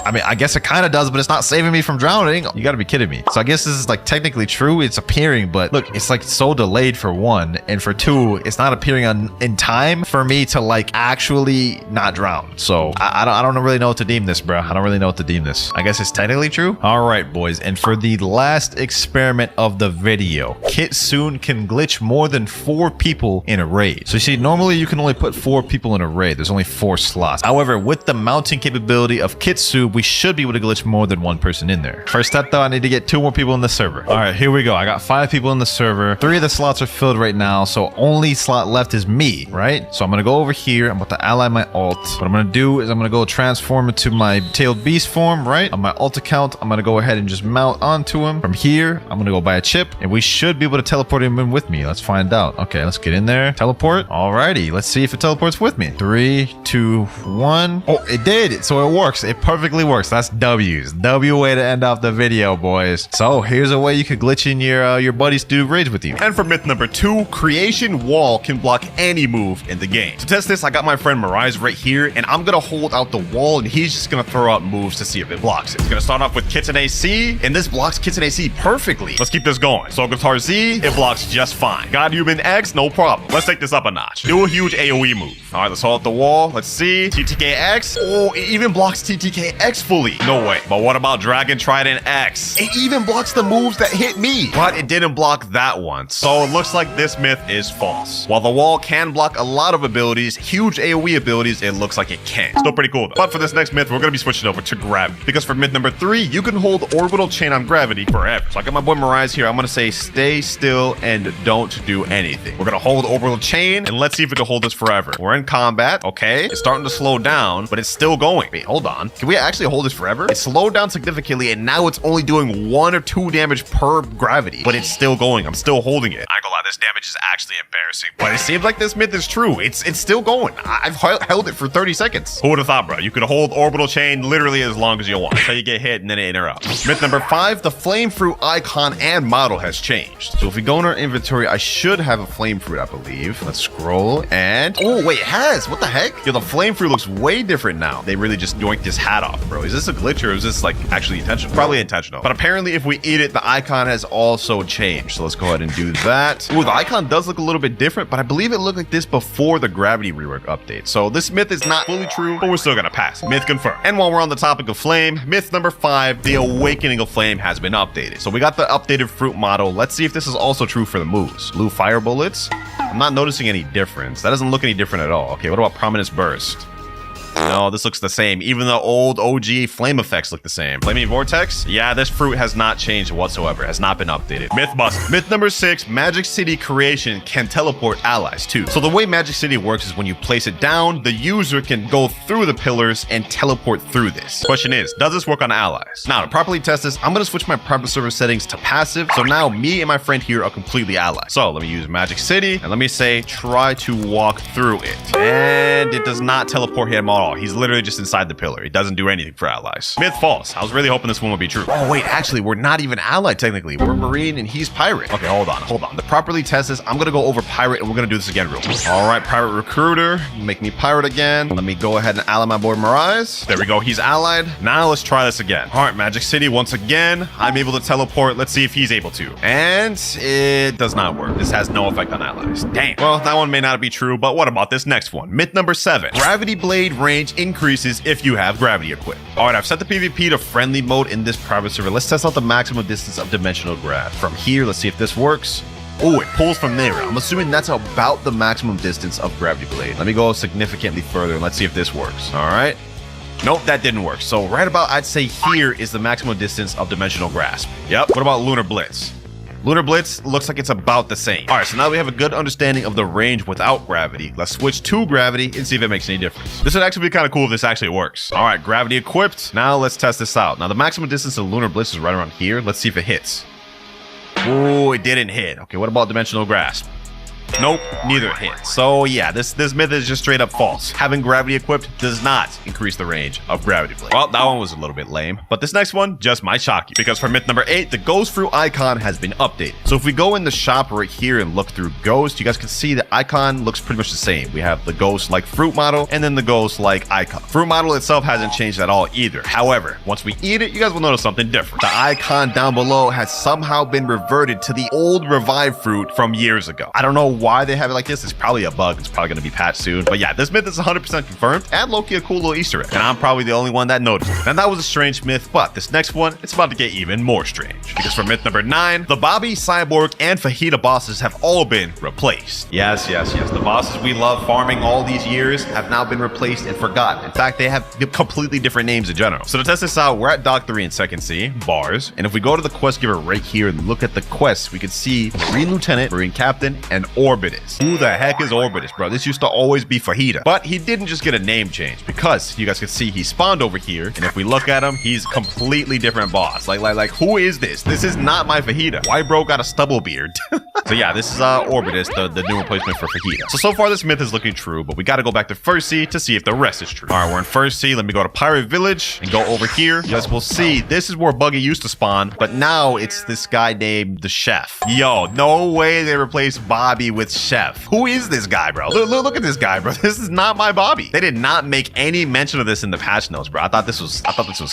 [SPEAKER 1] I mean, I guess it kind of does, but it's not saving me from drowning. You got to be kidding me. So I guess this is like technically true. It's appearing, but look, it's like so delayed for 1. And for 2, it's not appearing in time for me to like actually not drown. So I don't really know what to deem this, bro. I don't really know what to deem this. I guess it's technically true. All right, boys. And for the last experiment of the video, Kitsune can glitch more than 4 people in a raid. So you see, normally you can only put 4 people in a raid. There's only 4 slots. However, with the mounting capability of Kitsune, we should be able to glitch more than 1 person in there. First step though, I need to get 2 more people in the server. All right, here we go. I got 5 people in the server. 3 of the slots are filled right now, so only slot left is me, right? So I'm gonna go over here. I'm about to ally my ult. What I'm gonna do is I'm gonna go transform into my tailed beast form, right? On my ult account, I'm gonna go ahead and just mount onto him. From here, I'm gonna go buy a chip, and we should be able to teleport him in with me. Let's find out. Okay, let's get in there. Teleport. Alrighty, let's see if it teleports with me. 3, 2, 1. Oh, it did. So it works. It perfectly works. That's W's. W way to end off the video, boys. So here's a way you could glitch in your buddies to do raids with you.
[SPEAKER 2] And for myth number 2, creation wall can block any move in the game. To test this, I got my friend Mirage right here, and I'm gonna hold out the wall, and he's just gonna throw out moves to see if it blocks it. He's gonna start off with Kitsune AC, and this blocks Kitsune AC perfectly. Let's keep this going. So Guitar Z, it blocks just fine. God Human X, no problem. Let's take this up a notch. Do a huge AoE move. All right, let's hold out the wall. Let's see. TTKX. Oh, it even blocks TTKX fully. No way. But what about Dragon Trident X? It even blocks the moves that hit me, but it didn't block that one. So it looks like this myth is false. While the wall can block a lot of abilities, huge AoE abilities, it looks like it can't. Still pretty cool though. But for this next myth, we're gonna be switching over to gravity, because for myth number 3, you can hold orbital chain on gravity forever. So I got my boy Mirage here. I'm gonna say stay still and don't do anything. We're gonna hold orbital chain, and let's see if we can hold this forever. We're in combat. Okay, it's starting to slow down, but it's still going. Wait, hold on. Can we actually hold this forever? It slowed down significantly, and now it's only doing 1 or 2 damage per gravity, but it's still going. I'm still holding it. I ain't gonna lie, this damage is actually embarrassing. But it seems like this myth is true. It's still going. I've held it for 30 seconds. Who would have thought, bro? You could hold orbital chain literally as long as you want until you get hit and then it interrupts. Myth number 5, the flame fruit icon and model has changed. So if we go in our inventory, I should have a flame fruit, I believe. Let's scroll and... oh, wait, it has. What the heck? Yo, the flame fruit looks way different now. They really just yoinked his hat off, bro. Is this a glitch or is this like actually intentional? Probably intentional. But apparently if we eat it, the icon has also changed. So let's go ahead and do that. Ooh, the icon does look a little bit different, but I believe it looked like this before the gravity rework update. So this myth is not fully true, but we're still gonna pass. Myth confirmed. And while we're on the topic of flame, myth number 5, the awakening of flame has been updated. So we got the updated fruit model. Let's see if this is also true for the moves. Blue fire bullets. I'm not noticing any difference. That doesn't look any different at all. Okay, what about prominence burst? No, this looks the same. Even the old OG flame effects look the same. Flaming vortex? Yeah, this fruit has not changed whatsoever. Has not been updated. Myth busted. Myth number 6, Magic City creation can teleport allies too. So the way Magic City works is when you place it down, the user can go through the pillars and teleport through this. Question is, does this work on allies? Now, to properly test this, I'm gonna switch my private server settings to passive. So now me and my friend here are completely allies. So let me use Magic City and let me say, try to walk through it. And it does not teleport him at all. He's literally just inside the pillar. He doesn't do anything for allies. Myth false. I was really hoping this one would be true. Oh wait, actually, we're not even allied technically. We're Marine and he's pirate. Okay, hold on. To properly test this, I'm gonna go over pirate and we're gonna do this again real quick. All right, pirate recruiter, make me pirate again. Let me go ahead and ally my boy Mirage. There we go, he's allied. Now let's try this again. All right, Magic City, once again, I'm able to teleport. Let's see if he's able to. And it does not work. This has no effect on allies. Dang. Well, that one may not be true, but what about this next one? Myth number 7, gravity blade range increases if you have gravity equipped. All right, I've set the PvP to friendly mode in this private server. Let's test out the maximum distance of dimensional grab. From here, let's see if this works. Oh, it pulls from there. I'm assuming that's about the maximum distance of gravity blade. Let me go significantly further and let's see if this works. All right. Nope, that didn't work. So right about, I'd say here is the maximum distance of dimensional grasp. Yep. What about lunar blitz? Lunar Blitz looks like it's about the same. All right, so now we have a good understanding of the range without gravity. Let's switch to gravity and see if it makes any difference. This would actually be kind of cool if this actually works. All right, gravity equipped. Now let's test this out. Now the maximum distance of Lunar Blitz is right around here. Let's see if it hits. Oh, it didn't hit. Okay, what about Dimensional Grasp? Nope, neither hit. So yeah, this myth is just straight up false. Having gravity equipped does not increase the range of gravity blade. Well, that one was a little bit lame, but this next one just might shock you, because for myth number 8, the ghost fruit icon has been updated. So if we go in the shop right here and look through ghost, you guys can see the icon looks pretty much the same. We have the ghost like fruit model and then the ghost like icon. Fruit model itself hasn't changed at all either. However, once we eat it, you guys will notice something different. The icon down below has somehow been reverted to the old revived fruit from years ago. I don't know why they have it like this. It's probably a bug. It's probably going to be patched soon. But yeah, this myth is 100% confirmed, and low-key a cool little Easter egg. And I'm probably the only one that noticed it. And that was a strange myth, but this next one, it's about to get even more strange. Because for myth number 9, the Bobby, Cyborg, and Fajita bosses have all been replaced. Yes. The bosses we love farming all these years have now been replaced and forgotten. In fact, they have completely different names in general. So to test this out, we're at Dock 3 in Second Sea, bars. And if we go to the quest giver right here and look at the quests, we can see Marine Lieutenant, Marine Captain, and Orbitus. Who the heck is Orbitus, bro? This used to always be Fajita. But he didn't just get a name change, because you guys can see he spawned over here. And if we look at him, he's completely different boss. Like who is this? This is not my Fajita. Why bro got a stubble beard? So yeah, this is Orbitus, the new replacement for Fajita. So far this myth is looking true, but we got to go back to First Sea to see if the rest is true. All right, we're in First Sea. Let me go to Pirate Village and go over here. You guys will see this is where Buggy used to spawn, but now it's this guy named the Chef. Yo, no way they replaced Bobby with Chef. Who is this guy, bro? Look at this guy, bro. This is not my Bobby. They did not make any mention of this in the patch notes, bro. I thought this was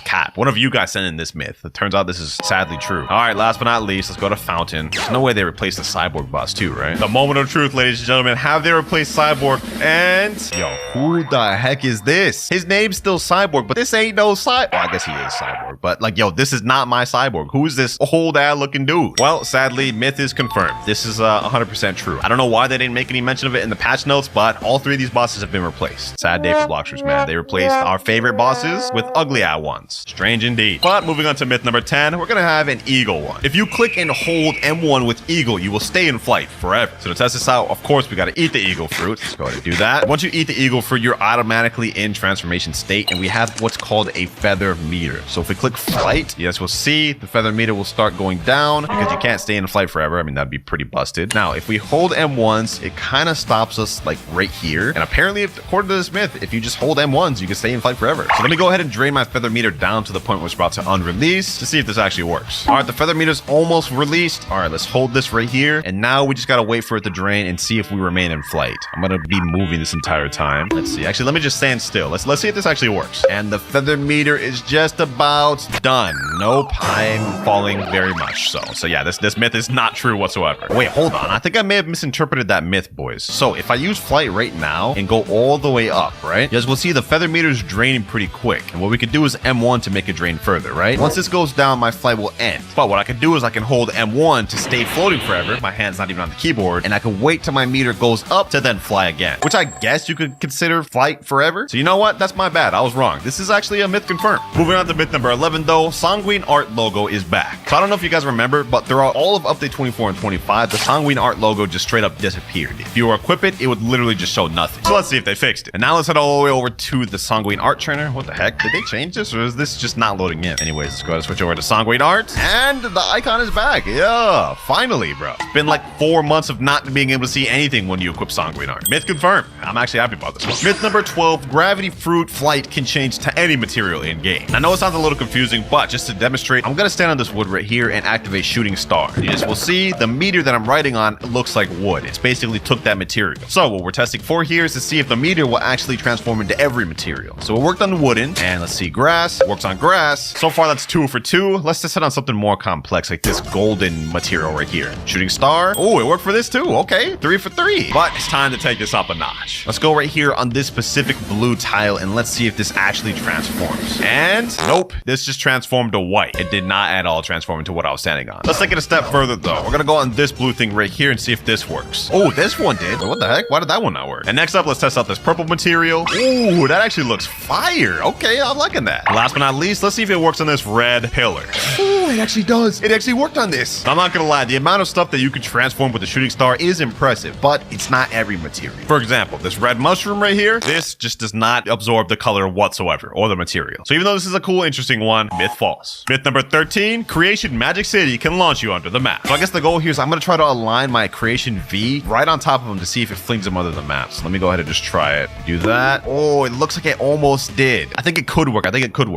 [SPEAKER 2] cap. One of you guys sent in this myth. It turns out this is sadly true. All right, last but not least, let's go to Fountain. There's no way they replaced the Cyborg boss too, right? The moment of truth, ladies and gentlemen. Have they replaced Cyborg? And yo, who the heck is this? His name's still Cyborg, but this ain't no Cyborg. Well, I guess he is Cyborg, but like, yo, this is not my Cyborg. Who is this old ad looking dude? Well, sadly, myth is confirmed. This is 100% true. I don't know why they didn't make any mention of it in the patch notes, but all 3 of these bosses have been replaced. Sad day for Bloxers, man. They replaced our favorite bosses with ugly-eye ones. Strange indeed. But moving on to myth number 10, we're gonna have an eagle one. If you click and hold M1 with eagle, you will stay stay in flight forever. So to test this out, of course, we got to eat the eagle fruit. Let's go ahead and do that. Once you eat the eagle fruit, you're automatically in transformation state, and we have what's called a feather meter. So if we click flight, yes, we'll see the feather meter will start going down because you can't stay in flight forever. I mean, that'd be pretty busted. Now, if we hold M1s, it kind of stops us like right here. And apparently, according to this myth, if you just hold M1s, you can stay in flight forever. So let me go ahead and drain my feather meter down to the point where it's about to unrelease to see if this actually works. All right, the feather meter's almost released. All right, let's hold this right here. And now we just got to wait for it to drain and see if we remain in flight. I'm going to be moving this entire time. Let's see. Actually, let me just stand still. Let's see if this actually works. And the feather meter is just about done. Nope, I'm falling very much so yeah, this myth is not true whatsoever. Wait, hold on. I think I may have misinterpreted that myth, boys. So if I use flight right now and go all the way up, right? You guys will see the feather meter is draining pretty quick. And what we could do is M1 to make it drain further, right? Once this goes down, my flight will end. But what I can do is I can hold M1 to stay floating forever. My hand's not even on the keyboard. And I can wait till my meter goes up to then fly again, which I guess you could consider flight forever. So you know what? That's my bad. I was wrong. This is actually a myth confirmed. Moving on to myth number 11 though, Sanguine art logo is back. So I don't know if you guys remember, but throughout all of update 24 and 25, the Sanguine art logo just straight up disappeared. If you equip it, it would literally just show nothing. So let's see if they fixed it. And now let's head all the way over to the Sanguine art trainer. What the heck? Did they change this, or is this just not loading in? Anyways, let's go ahead and switch over to Sanguine art. And the icon is back. Yeah, finally, bro. It's been like 4 months of not being able to see anything when you equip Sanguine art. Myth confirmed. I'm actually happy about this one. Myth number 12, gravity fruit flight can change to any material in game. I know it sounds a little confusing, but just to demonstrate, I'm gonna stand on this wood right here and activate shooting star. You just will see the meteor that I'm riding on looks like wood. It's basically took that material. So what we're testing for here is to see if the meteor will actually transform into every material. So it worked on wooden, and let's see, grass works on grass. So far that's 2 for 2. Let's just hit on something more complex like this golden material right here. Shooting star. Oh, it worked for this too. Okay, 3 for 3. But it's time to take this up a notch. Let's go right here on this specific blue tile and let's see if this actually transforms. And nope, this just transformed to white. It did not at all transform into what I was standing on. Let's take it a step further though. We're gonna go on this blue thing right here and see if this works. Oh, this one did. What the heck? Why did that one not work? And next up, let's test out this purple material. Ooh, that actually looks fire. Okay, I'm liking that. And last but not least, let's see if it works on this red pillar. Ooh, it actually does. It actually worked on this. I'm not gonna lie, the amount of stuff that you can transform with the shooting star is impressive, but it's not every material. For example, this red mushroom right here, this just does not absorb the color whatsoever or the material. So even though this is a cool, interesting one, myth false. Myth number 13, Creation Magic City can launch you onto the map. So I guess the goal here is I'm gonna try to align my Creation V right on top of them to see if it flings them onto the map. So let me go ahead and just try it. Do that. Oh, it looks like it almost did. I think it could work.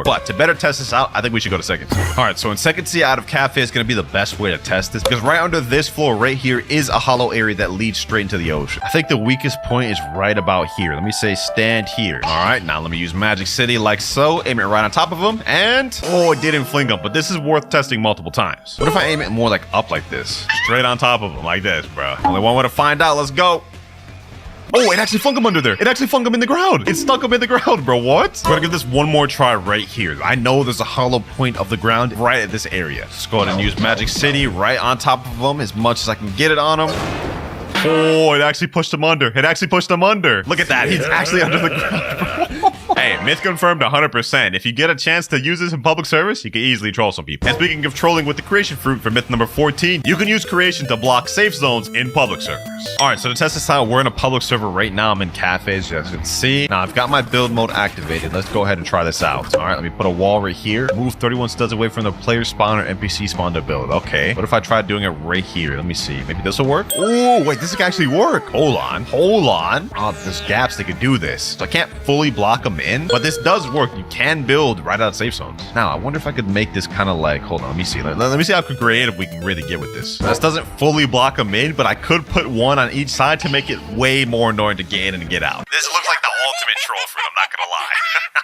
[SPEAKER 2] But to better test this out, I think we should go to Second Sea. All right, so in Second Sea out of Cafe is gonna be the best way to test this because right under this floor right here is a hollow area that leads straight into the ocean. I think the weakest point is right about here. Let me say stand here. All right, now let me use Magic City like so. Aim it right on top of them, and oh, it didn't fling them, but this is worth testing multiple times. What if I aim it more like up like this? Straight on top of them like this, bro. Only one way to find out. Let's go. Oh, it actually flung him under there. It actually flung him in the ground. It stuck him in the ground, bro. What? We're gonna give this one more try right here. I know there's a hollow point of the ground right at this area. Let's go ahead and use Magic City right on top of him as much as I can get it on him. Oh, it actually pushed him under. Look at that. He's actually under the ground, bro. Hey, myth confirmed 100%. If you get a chance to use this in public service, you can easily troll some people. And speaking of trolling with the creation fruit for myth number 14, you can use creation to block safe zones in public servers. All right, so to test this out, we're in a public server right now. I'm in cafes, as you can see. Now I've got my build mode activated. Let's go ahead and try this out. All right, let me put a wall right here. Move 31 studs away from the player spawn or NPC spawn to build. Okay, what if I try doing it right here? Let me see. Maybe this will work. Oh, wait, this can actually work. Hold on. Oh, there's gaps that could do this. So I can't fully block them in, but this does work. You can build right out of safe zones. Now, I wonder if I could make this kind of like, hold on, let me see. Let me see how creative we can really get with this. This doesn't fully block them in, but I could put one on each side to make it way more annoying to get in and get out. This looks like the ultimate troll fruit, I'm not gonna lie.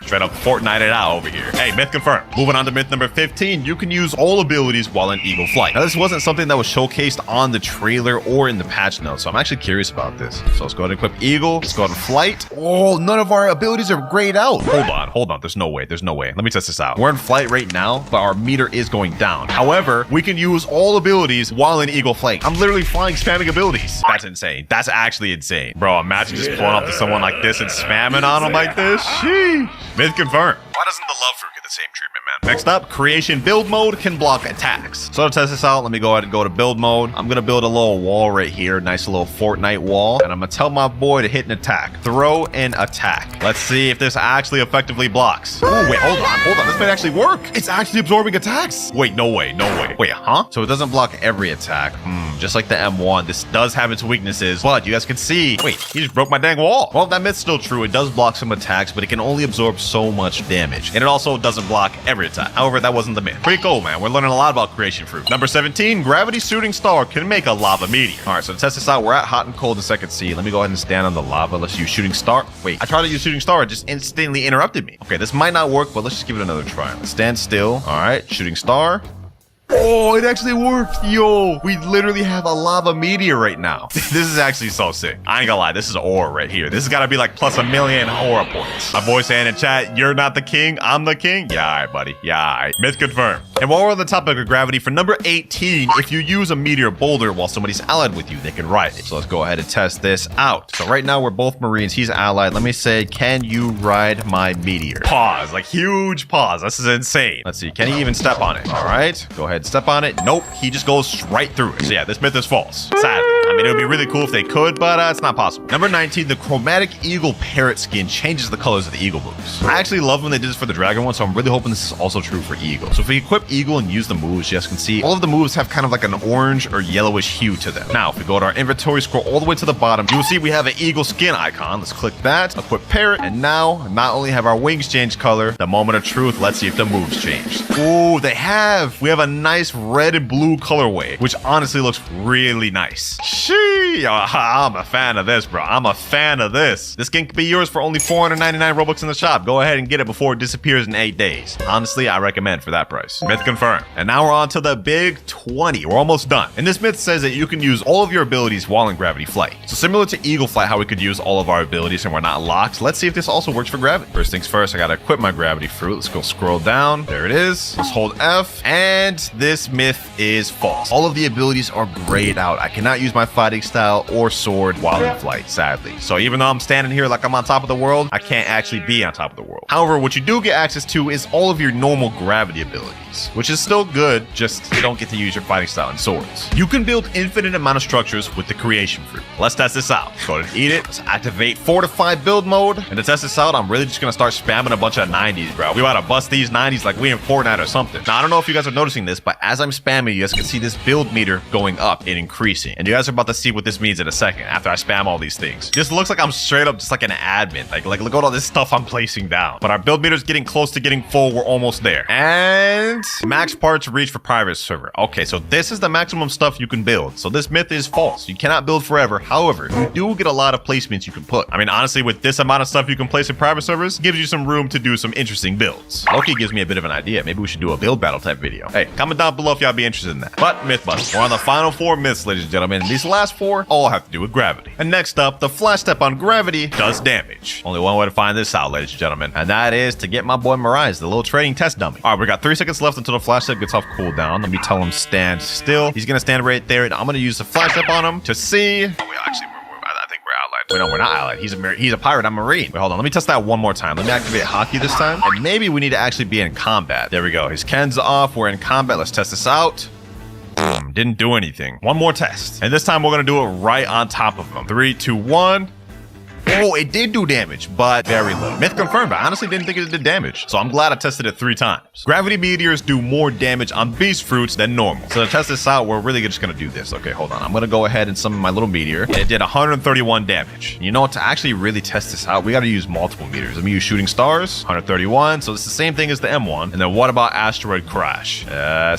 [SPEAKER 2] Straight up Fortnite it out over here. Hey, myth confirmed. Moving on to myth number 15, you can use all abilities while in Eagle Flight. Now, this wasn't something that was showcased on the trailer or in the patch notes, so I'm actually curious about this. So let's go ahead and equip Eagle. Let's go ahead and Flight. Oh, none of our abilities are grayed out. Hold on. There's no way. Let me test this out. We're in Flight right now, but our meter is going down. However, we can use all abilities while in Eagle Flight. I'm literally flying, spamming abilities. That's insane. That's actually insane. Bro, imagine just pulling up to someone like this and spamming on them like this. Sheesh. Myth confirmed. Why doesn't the love fruit get the same treatment, man? Next up, creation build mode can block attacks. So to test this out, let me go ahead and go to build mode. I'm gonna build a little wall right here, nice little Fortnite wall, and I'm gonna tell my boy to hit an attack. Throw and attack. Let's see if this actually effectively blocks. Oh wait, hold on. This might actually work. It's actually absorbing attacks. Wait, no way. Wait, huh? So it doesn't block every attack. Just like the M1, this does have its weaknesses, but you guys can see. Wait, he just broke my dang wall. Well, that myth's still true. It does block some attacks, but it can only absorb so much damage, and it also doesn't block every attack. However, that wasn't the myth. Pretty cool, man. We're learning a lot about creation fruit. Number 17, gravity shooting star can make a lava meteor. All right, so to test this out, we're at hot and cold in second C. Let me go ahead and stand on the lava. Let's use shooting star. Wait, I tried to use shooting star. It just instantly interrupted me. Okay, this might not work, but let's just give it another try. Let's stand still. All right, shooting star. Oh, it actually worked. Yo, we literally have a lava meteor right now. This is actually so sick. I ain't gonna lie, this is aura right here. This has got to be like plus 1,000,000 aura points. My boy saying in chat, you're not the king, I'm the king. Yeah, all right, buddy. Yeah, all right. Myth confirmed. And while we're on the topic of gravity, for number 18, if you use a meteor boulder while somebody's allied with you, they can ride it. So let's go ahead and test this out. So right now we're both Marines. He's allied. Let me say, can you ride my meteor? Pause, like huge pause. This is insane. Let's see, can he even step on it? All right, go ahead, step on it. Nope, he just goes right through it. So yeah, this myth is false. Sadly. I mean, it would be really cool if they could, but it's not possible. Number 19, the chromatic eagle parrot skin changes the colors of the eagle moves. I actually love when they did this for the dragon one, so I'm really hoping this is also true for eagle. So if we equip eagle and use the moves, you guys can see all of the moves have kind of like an orange or yellowish hue to them. Now, if we go to our inventory, scroll all the way to the bottom, you will see we have an eagle skin icon. Let's click that, equip parrot, and now not only have our wings change color, the moment of truth, let's see if the moves changed. Ooh, they have. We have a nice red and blue colorway, which honestly looks really nice. Shee, I'm a fan of this, bro. I'm a fan of this. This skin can be yours for only 499 Robux in the shop. Go ahead and get it before it disappears in 8 days. Honestly, I recommend for that price. Myth confirmed. And now we're on to the big 20. We're almost done. And this myth says that you can use all of your abilities while in gravity flight. So similar to eagle flight, how we could use all of our abilities and we're not locked, let's see if this also works for gravity. First things first, I gotta equip my gravity fruit. Let's go scroll down. There it is. Let's hold F. And this myth is false. All of the abilities are grayed out. I cannot use my fighting style or sword while in flight, sadly. So even though I'm standing here like I'm on top of the world, I can't actually be on top of the world. However, what you do get access to is all of your normal gravity abilities, which is still good, just you don't get to use your fighting style and swords. You can build infinite amount of structures with the creation fruit. Let's test this out. Go ahead and eat it. Let's activate fortified build mode. And to test this out, I'm really just gonna start spamming a bunch of 90s, bro. We about to bust these 90s like we in Fortnite or something. Now, I don't know if you guys are noticing this, but as I'm spamming, you guys can see this build meter going up and increasing. And you guys are about to see what this means in a second after I spam all these things. This looks like I'm straight up just like an admin. Like look at all this stuff I'm placing down. But our build meter is getting close to getting full. We're almost there. And max parts reach for private server. Okay, so this is the maximum stuff you can build. So this myth is false. You cannot build forever. However, you do get a lot of placements you can put. I mean, honestly, with this amount of stuff you can place in private servers, gives you some room to do some interesting builds. Loki gives me a bit of an idea. Maybe we should do a build battle type video. Hey, comment down below if y'all be interested in that. But myth bust. We're on the final 4 myths, ladies and gentlemen. These last 4 all have to do with gravity. And next up, the flash step on gravity does damage. Only one way to find this out, ladies and gentlemen, and that is to get my boy Mirage, the little trading test dummy. All right, we got 3 seconds left until the flash step gets off cooldown. Let me tell him stand still. He's gonna stand right there, and I'm gonna use the flash step on him to see. Oh, wait, actually, I think we're allied. Wait, no, we're not allied. He's a pirate. I'm Marine. Wait, hold on. Let me test that one more time. Let me activate hockey this time, and maybe we need to actually be in combat. There we go. His Ken's off. We're in combat. Let's test this out. Didn't do anything. One more test. And this time we're going to do it right on top of him. 3, 2, 1. Oh, it did do damage, but very little. Myth confirmed, but I honestly didn't think it did damage. So I'm glad I tested it 3 times. Gravity meteors do more damage on beast fruits than normal. So to test this out, we're really just going to do this. Okay, hold on. I'm going to go ahead and summon my little meteor. And it did 131 damage. You know what? To actually really test this out, we got to use multiple meteors. Let me use shooting stars. 131. So it's the same thing as the M1. And then what about asteroid crash?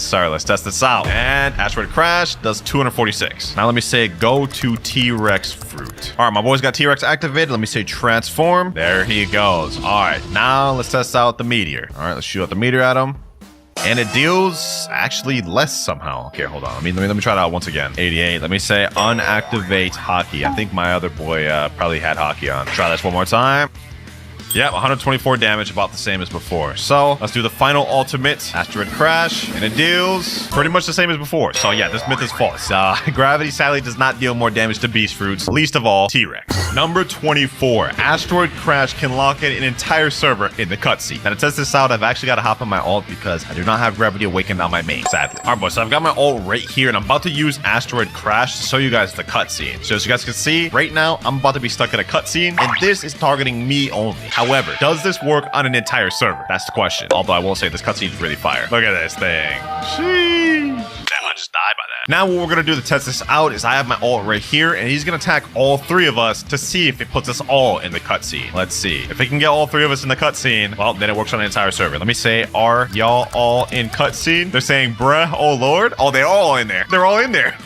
[SPEAKER 2] Sorry, let's test this out. And asteroid crash does 246. Now let me say go to T-Rex fruit. All right, my boy's got T-Rex activated. Let me say transform. There he goes. All right, now let's test out the meteor. All right, let's shoot out the meteor at him. And it deals actually less somehow. Okay, hold on. Let me try it out once again. 88. Let me say unactivate hockey. I think my other boy probably had hockey on. Try this one more time.
[SPEAKER 1] Yep, 124 damage, about the same as before. So let's do the final ultimate, Asteroid Crash, and it deals pretty much the same as before. So yeah, this myth is false. Gravity sadly does not deal more damage to beast fruits, least of all T-Rex. Number 24, Asteroid Crash can lock in an entire server in the cutscene. Now to test this out, I've actually got to hop on my ult because I do not have Gravity Awakened on my main, sadly. All right, boys, so I've got my ult right here, and I'm about to use Asteroid Crash to show you guys the cutscene. So as you guys can see, right now, I'm about to be stuck in a cutscene, and this is targeting me only. However, does this work on an entire server? That's the question. Although I will say this cutscene is really fire. Look at this thing. Sheesh. Damn, I just died by that. Now what we're gonna do to test this out is I have my ult right here, and he's gonna attack all three of us to see if it puts us all in the cutscene. Let's see. If it can get all three of us in the cutscene, well, then it works on the entire server. Let me say, are y'all all in cutscene? They're saying, bruh, oh lord. Oh, they're all in there. They're all in there.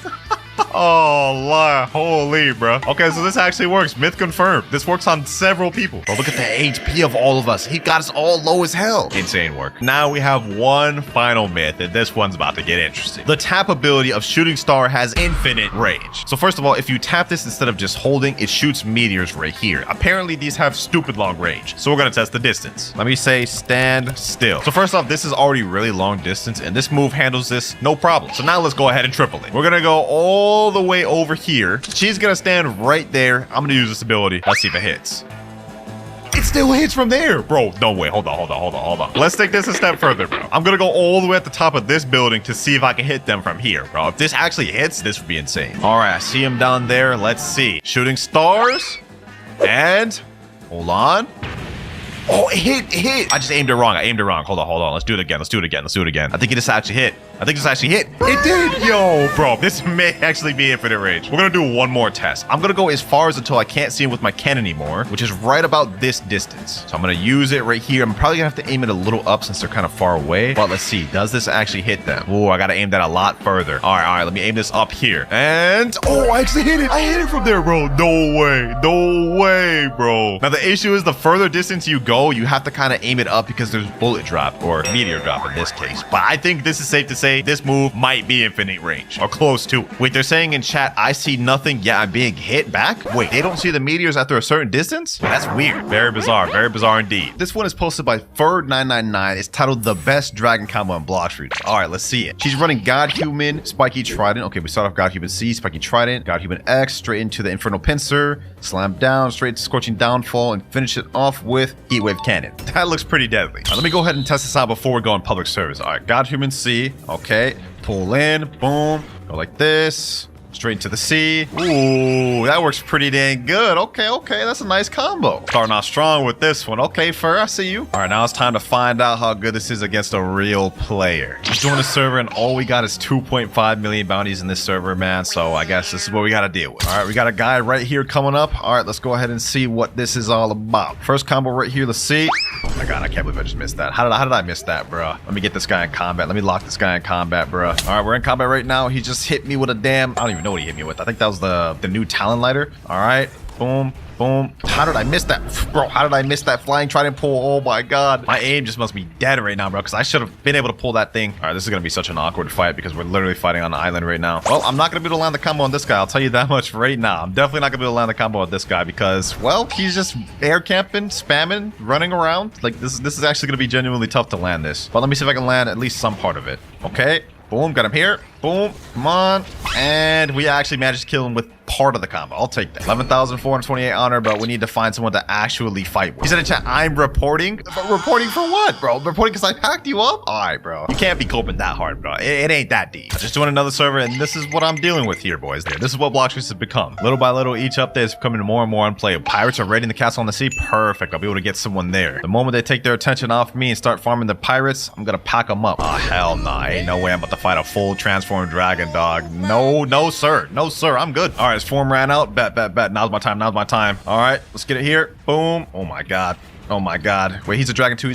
[SPEAKER 1] Oh, Lord. Holy, bro. Okay, so this actually works. Myth confirmed. This works on several people. But look at the HP of all of us. He got us all low as hell. Insane work. Now we have one final myth, and this one's about to get interesting. The tap ability of Shooting Star has infinite range. So first of all, if you tap this instead of just holding, it shoots meteors right here. Apparently, these have stupid long range. So we're going to test the distance. Let me say stand still. So first off, this is already really long distance, and this move handles this no problem. So now let's go ahead and triple it. We're going to go all the way over here. She's gonna stand right there. I'm gonna use this ability. Let's see if it hits. It still hits from there. Bro, no way. Hold on. Let's take this a step further, bro. I'm gonna go all the way at the top of this building to see if I can hit them from here, bro. If this actually hits, this would be insane. All right, I see him down there. Let's see. Shooting stars. And hold on. Oh, it hit. I just aimed it wrong. Hold on. Let's do it again. I think it just actually hit. It did. Yo, bro, this may actually be infinite range. We're gonna do one more test. I'm gonna go as far as until I can't see him with my cannon anymore, which is right about this distance. So I'm gonna use it right here. I'm probably gonna have to aim it a little up since they're kind of far away. But let's see. Does this actually hit them? Oh, I gotta aim that a lot further. All right. Let me aim this up here. And oh, I actually hit it. I hit it from there, bro. No way, bro. Now the issue is the further distance you go, you have to kind of aim it up because there's bullet drop or meteor drop in this case. But I think this is safe to say this move might be infinite range or close to it. Wait, they're saying in chat, I see nothing. Yeah, I'm being hit back. Wait, they don't see the meteors after a certain distance? That's weird. Very bizarre indeed. This one is posted by Ferd999. It's titled The Best Dragon Combo in Blox Readers. All right, let's see it. She's running God Human, Spiky Trident. Okay, we start off God Human C, Spiky Trident, God Human X, straight into the Infernal Pincer, slam down, straight to Scorching Downfall, and finish it off with Heatwave Cannon. That looks pretty deadly. Let me go ahead and test this out before we go on public service. All right, God Human C. Okay, pull in, boom, go like this. Straight into the sea. Ooh, that works pretty dang good. Okay, that's a nice combo. Starting off strong with this one. Okay, Fur, I see you. All right, now it's time to find out how good this is against a real player. Just joined the server, and all we got is 2.5 million bounties in this server, man. So I guess this is what we got to deal with. All right, we got a guy right here coming up. All right, let's go ahead and see what this is all about. First combo right here. Let's see. Oh my God, I can't believe I just missed that. How did I miss that, bro? Let me get this guy in combat. Let me lock this guy in combat, bro. All right, we're in combat right now. He just hit me with a damn... I don't even know what he hit me with. I think that was the new Talon Lighter. All right. Boom. Boom. How did I miss that? Bro, how did I miss that flying trident pull? Oh my God. My aim just must be dead right now, bro, because I should have been able to pull that thing. All right, this is going to be such an awkward fight because we're literally fighting on an island right now. Well, I'm not going to be able to land the combo on this guy. I'll tell you that much right now. I'm definitely not going to be able to land the combo on this guy because, well, he's just air camping, spamming, running around. Like, this is actually going to be genuinely tough to land this. But let me see if I can land at least some part of it. Okay. Boom, got him here. Boom, come on. And we actually managed to kill him with part of the combo. I'll take that. 11,428 honor, but we need to find someone to actually fight with. He said in chat, I'm reporting. But reporting for what, bro? Reporting because I packed you up? All right, bro. You can't be coping that hard, bro. It ain't that deep. I just joined another server, and this is what I'm dealing with here, boys. This is what Blox has become. Little by little, each update is becoming more and more unplayable. Pirates are raiding the castle on the sea. Perfect. I'll be able to get someone there. The moment they take their attention off me and start farming the pirates, I'm gonna pack them up. Oh, hell nah. Ain't no way I'm about to fight a full transformed dragon, dog. No, sir. No, sir. I'm good. All right, his form ran out. Bet. Now's my time. All right, let's get it here. Boom. Oh my God. Wait, he's a dragon too.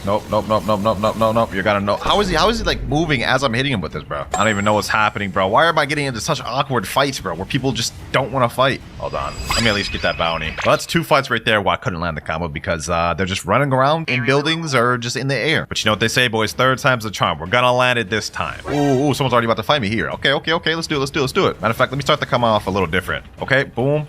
[SPEAKER 1] Nope. You gotta know. How is he like moving as I'm hitting him with this, bro? I don't even know what's happening, bro. Why am I getting into such awkward fights, bro, where people just don't want to fight? Hold on. Let me at least get that bounty. Well, that's two fights right there where I couldn't land the combo because they're just running around in buildings or just in the air. But you know what they say, boys? Third time's the charm. We're gonna land it this time. Ooh, someone's already about to fight me here. Okay. Let's do it. Matter of fact, let me start the combo off a little different. Okay, boom.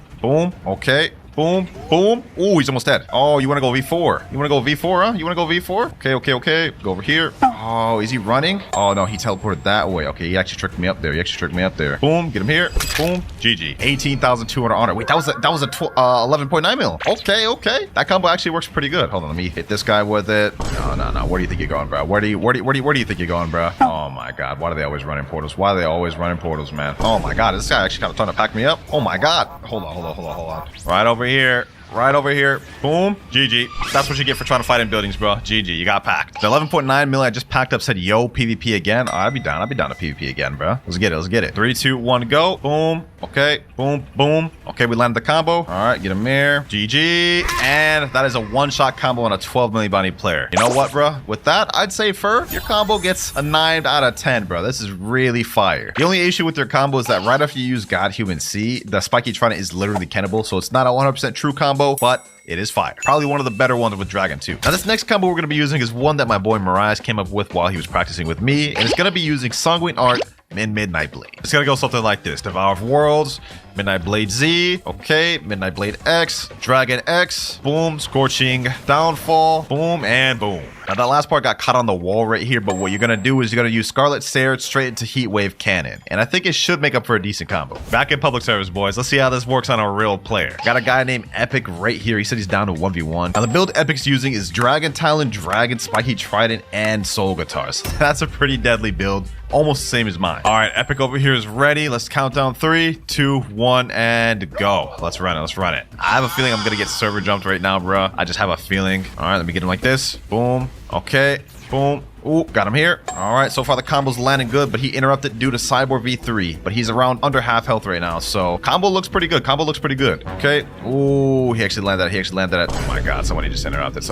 [SPEAKER 1] Okay. Boom. Boom. Ooh, he's almost dead. Oh, you want to go V4? You want to go V4, huh? You want to go V4? Okay, okay, okay. Go over here. Oh, is he running? Oh, no, he teleported that way. Okay, he actually tricked me up there. He actually tricked me up there. Boom, get him here. Boom, GG. 18,200 honor. Wait, that was a 11.9 mil. Okay, okay. That combo actually works pretty good. Hold on, let me hit this guy with it. No. Where do you think you're going, bro? Where do you think you're going, bro? Oh my God, why do they always run in portals? Why do they always run in portals, man? Oh my God, this guy actually kind of trying to pack me up. Oh my God. Hold on. Right over here. Right over here. Boom. GG. That's what you get for trying to fight in buildings, bro. GG. You got packed. The 11.9 mil I just packed up said, yo, PvP again. Oh, I'd be down. I'd be down to PvP again, bro. Let's get it. Let's get it. 3, 2, 1, go. Boom. Okay. Boom. Boom. Okay, we landed the combo. All right, get him there. GG. And that is a one-shot combo on a 12 million bounty player. You know what, bro? With that, I'd say Fur, your combo gets a 9 out of 10, bro. This is really fire. The only issue with your combo is that right after you use God Human C, the spiky trident is literally cannibal, so it's not a 100% true combo, but it is fire. Probably one of the better ones with Dragon too. Now this next combo we're going to be using is one that my boy Mirage came up with while he was practicing with me, and it's going to be using Sanguine Art and Midnight Blade. It's going to go something like this. Devour of Worlds, Midnight Blade Z, okay, Midnight Blade X, Dragon X, boom, Scorching Downfall, boom, and boom. Now that last part got caught on the wall right here, but what you're going to do is you're going to use Scarlet Sarah straight into Heat Wave Cannon, and I think it should make up for a decent combo. Back in public service, boys. Let's see how this works on a real player. Got a guy named Epic right here. He said he's down to 1v1. Now the build Epic's using is Dragon Talon, Dragon, Spiky Trident, and Soul Guitars. That's a pretty deadly build. Almost the same as mine. All right, Epic over here is ready. Let's count down 3, 2, 1, and go. Let's run it. Let's run it. I have a feeling I'm going to get server jumped right now, bro. I just have a feeling. All right, let me get him like this. Boom. Okay. Boom. Ooh, got him here. All right, so far the combo's landing good, but he interrupted due to Cyborg V3, but he's around under half health right now, so combo looks pretty good. Combo looks pretty good. Okay. Ooh, he actually landed that. Oh my God, somebody just interrupted.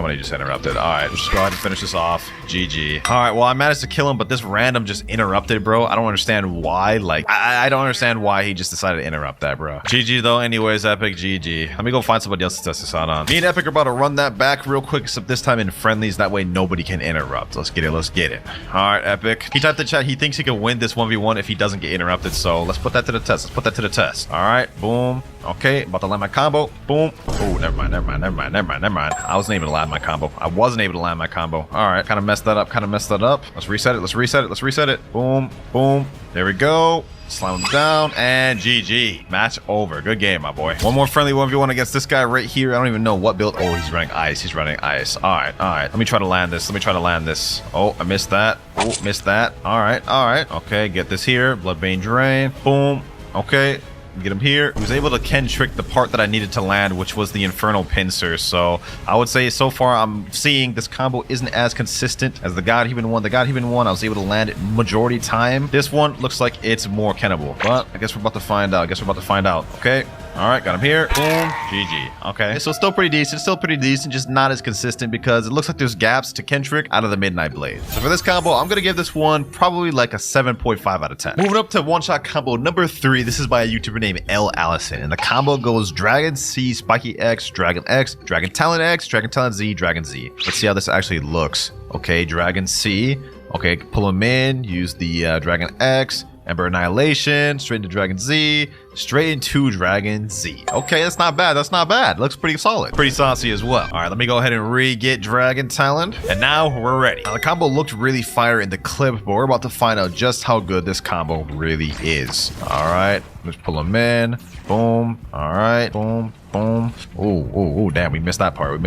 [SPEAKER 1] All right, let's just go ahead and finish this off. GG. All right, well, I managed to kill him, but this random just interrupted, bro. I don't understand why. Like, I don't understand why he just decided to interrupt that, bro. GG though, anyways, Epic, GG. Let me go find somebody else to test this out on. Me and Epic are about to run that back real quick, except this time in friendlies. That way nobody can interrupt. Let's get it. Let's get it. All right, Epic. He typed in chat. He thinks he can win this 1v1 if he doesn't get interrupted. So let's put that to the test. All right, boom. Okay, about to land my combo. Boom. Oh, never mind. I wasn't able to land my combo. All right, kind of messed that up. Let's reset it. Boom, boom. There we go. Slam him down, and GG. Match over. Good game, my boy. One more friendly 1v1 against this guy right here. I don't even know what build. Oh, he's running ice. All right. Let me try to land this. Oh, I missed that. All right. Okay, get this here. Bloodbane Drain. Boom. Okay. Get him here. He was able to Ken trick the part that I needed to land, which was the Infernal Pincer. So I would say so far I'm seeing this combo isn't as consistent as the God Human one. I was able to land it majority time. This one looks like it's more Kennable, but I guess we're about to find out. Okay. All right, got him here. Boom. GG. Okay, so still pretty decent, just not as consistent because it looks like there's gaps to Kentrick out of the Midnight Blade. So for this combo, I'm going to give this one probably like a 7.5 out of 10. Moving up to one-shot combo number 3. This is by a YouTuber named L. Allison, and the combo goes Dragon C, Spiky X, Dragon Talon X, Dragon Talon Z, Dragon Z. Let's see how this actually looks. Okay, Dragon C. Okay, pull him in, use the Dragon X, Ember Annihilation, straight into Dragon Z, straight into Dragon Z. Okay, that's not bad. Looks pretty solid. Pretty saucy as well. All right, let me go ahead and re-get Dragon Talon. And now we're ready. Now, the combo looked really fire in the clip, but we're about to find out just how good this combo really is. All right, let's pull him in. Boom. All right. Boom. Boom. Oh, damn, we missed that part.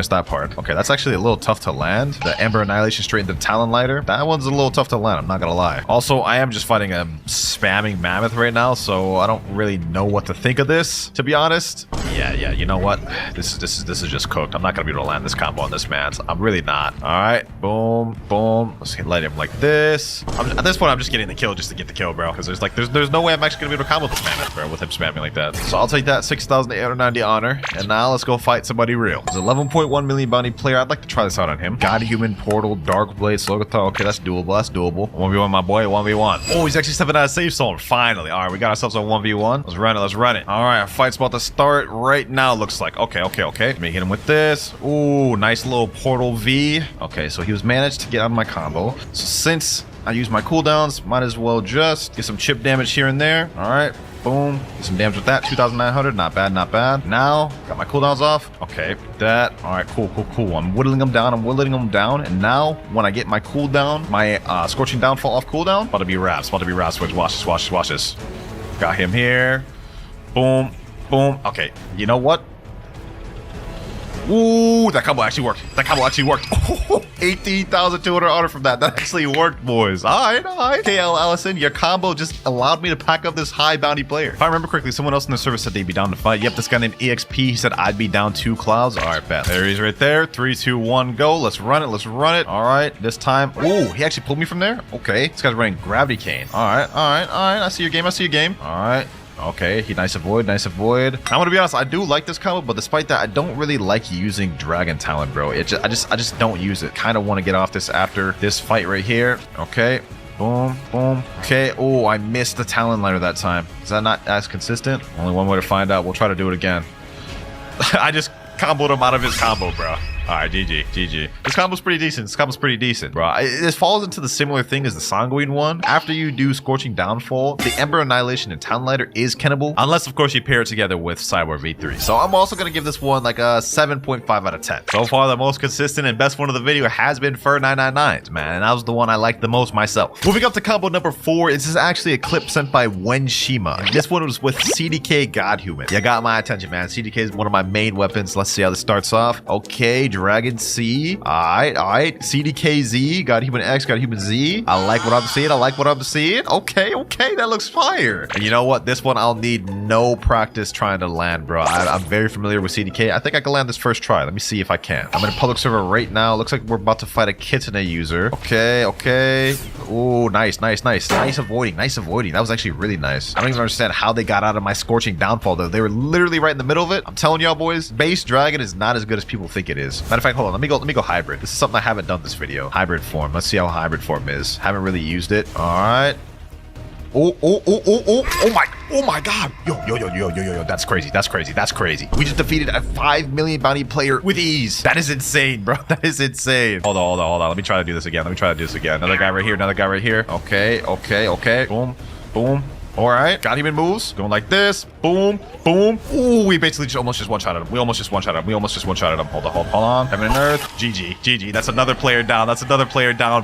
[SPEAKER 1] Okay, that's actually a little tough to land. The Ember Annihilation straight into the Talon Lighter. That one's a little tough to land, I'm not gonna lie. Also, I am just fighting a spamming mammoth right now, so I don't really know what to think of this, to be honest. Yeah, you know what? This is just cooked. I'm not gonna be able to land this combo on this man. I'm really not. All right, boom, boom. Let's light him like this. At this point, I'm just getting the kill just to get the kill, bro. Because there's no way I'm actually gonna be able to combo this mammoth, bro, with him spamming like that. So I'll take that 6,890 honor. And now let's go fight somebody real. There's 11.1 million bounty player. I'd like to try this out on him. God Human, Portal, Dark Blade, Slogathar. Okay, that's doable. 1v1, my boy. 1v1. Oh, he's actually stepping out of safe zone. Finally. All right, we got ourselves a 1v1. Let's run it. All right, our fight's about to start right now, looks like. Okay. Let me hit him with this. Ooh, nice little Portal V. Okay, so he was managed to get out of my combo. So since I use my cooldowns, might as well just get some chip damage here and there. All right. Boom. Do some damage with that. 2,900. Not bad, not bad. Now, got my cooldowns off. Okay, that. All right, cool, cool, cool. I'm whittling them down. I'm whittling them down. And now, when I get my cooldown, my Scorching Downfall off cooldown, about to be wraps. About to be wraps. Watch this, watch this, watch this. Got him here. Boom, boom. Okay, you know what? Ooh, that combo actually worked. That combo actually worked. 18,200 honor from that. That actually worked, boys. All right, all right. KL Allison, your combo just allowed me to pack up this high bounty player. If I remember correctly, someone else in the server said they'd be down to fight. Yep, this guy named EXP, he said I'd be down 2 clouds. All right, bet. There he is right there. 3, 2, 1, go. Let's run it. Let's run it. All right, this time. Ooh, he actually pulled me from there. Okay, this guy's running Gravity Cane. All right, all right, all right. I see your game. I see your game. All right. Okay, he nice avoid, nice avoid. I'm gonna be honest, I do like this combo, but despite that, I don't really like using Dragon Talon, bro. I just don't use it. Kind of want to get off this after this fight right here. Okay, boom, boom. Okay, oh, I missed the Talon liner that time. Is that not as consistent? Only one way to find out. We'll try to do it again. I just comboed him out of his combo, bro. All right, GG, GG. This combo's pretty decent. This combo's pretty decent, bro. This falls into the similar thing as the Sanguine one. After you do Scorching Downfall, the Ember Annihilation and Talon Lighter is kennable, unless, of course, you pair it together with Cyborg V3. So I'm also going to give this one like a 7.5 out of 10. So far, the most consistent and best one of the video has been Fur 999s, man. And that was the one I liked the most myself. Moving up to combo number 4, this is actually a clip sent by Wenshima. And this one was with CDK Godhuman. You got my attention, man. CDK is one of my main weapons. Let's see how this starts off. Okay, Dragon C. Alright, alright. CDKZ, Godhuman X, Godhuman Z. I like what I'm seeing. I like what I'm seeing. Okay, okay, that looks fire. And you know what? This one I'll need no practice trying to land, bro. I'm very familiar with CDK. I think I can land this first try. Let me see if I can. I'm in a public server right now. Looks like we're about to fight a Kitsune user. Okay, okay. Ooh, nice, nice, nice. Nice avoiding, nice avoiding. That was actually really nice. I don't even understand how they got out of my Scorching Downfall, though. They were literally right in the middle of it. I'm telling y'all, boys, base Dragon is not as good as people think it is. Matter of fact, hold on. Let me go hybrid. This is something I haven't done this video. Hybrid form. Let's see how hybrid form is. Haven't really used it. All right. Oh, oh, oh, oh, oh, oh my God. Yo. That's crazy. That's crazy. That's crazy. We just defeated a 5 million bounty player with ease. That is insane, bro. That is insane. Hold on. Let me try to do this again. Another guy right here. Another guy right here. Okay, okay, okay. Boom, boom. All right, got him in moves. Going like this. Boom, boom. Ooh, we basically almost just one-shotted him. We almost just one-shotted him. Hold on. Heaven and Earth. GG. That's another player down.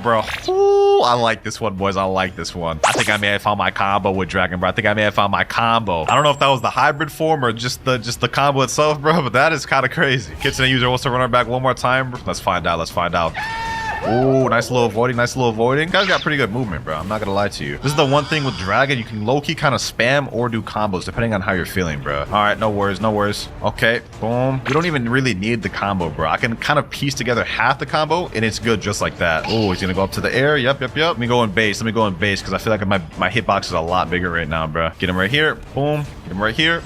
[SPEAKER 1] Bro. Ooh, I like this one, boys. I like this one. I think I may have found my combo with Dragon, bro. I don't know if that was the hybrid form or just the combo itself, bro, but that is kind of crazy. Kitsune user wants to run her back one more time. Let's find out. Ooh, nice little avoiding. Guys got pretty good movement, bro. I'm not gonna lie to you. This is the one thing with Dragon. You can low-key kind of spam or do combos depending on how you're feeling, bro. All right, no worries. Okay, boom. You don't even really need the combo, bro. I can kind of piece together half the combo and it's good just like that. Oh, he's gonna go up to the air. Yep. Let me go in base because I feel like my hitbox is a lot bigger right now, bro. Get him right here. Boom. Get him right here.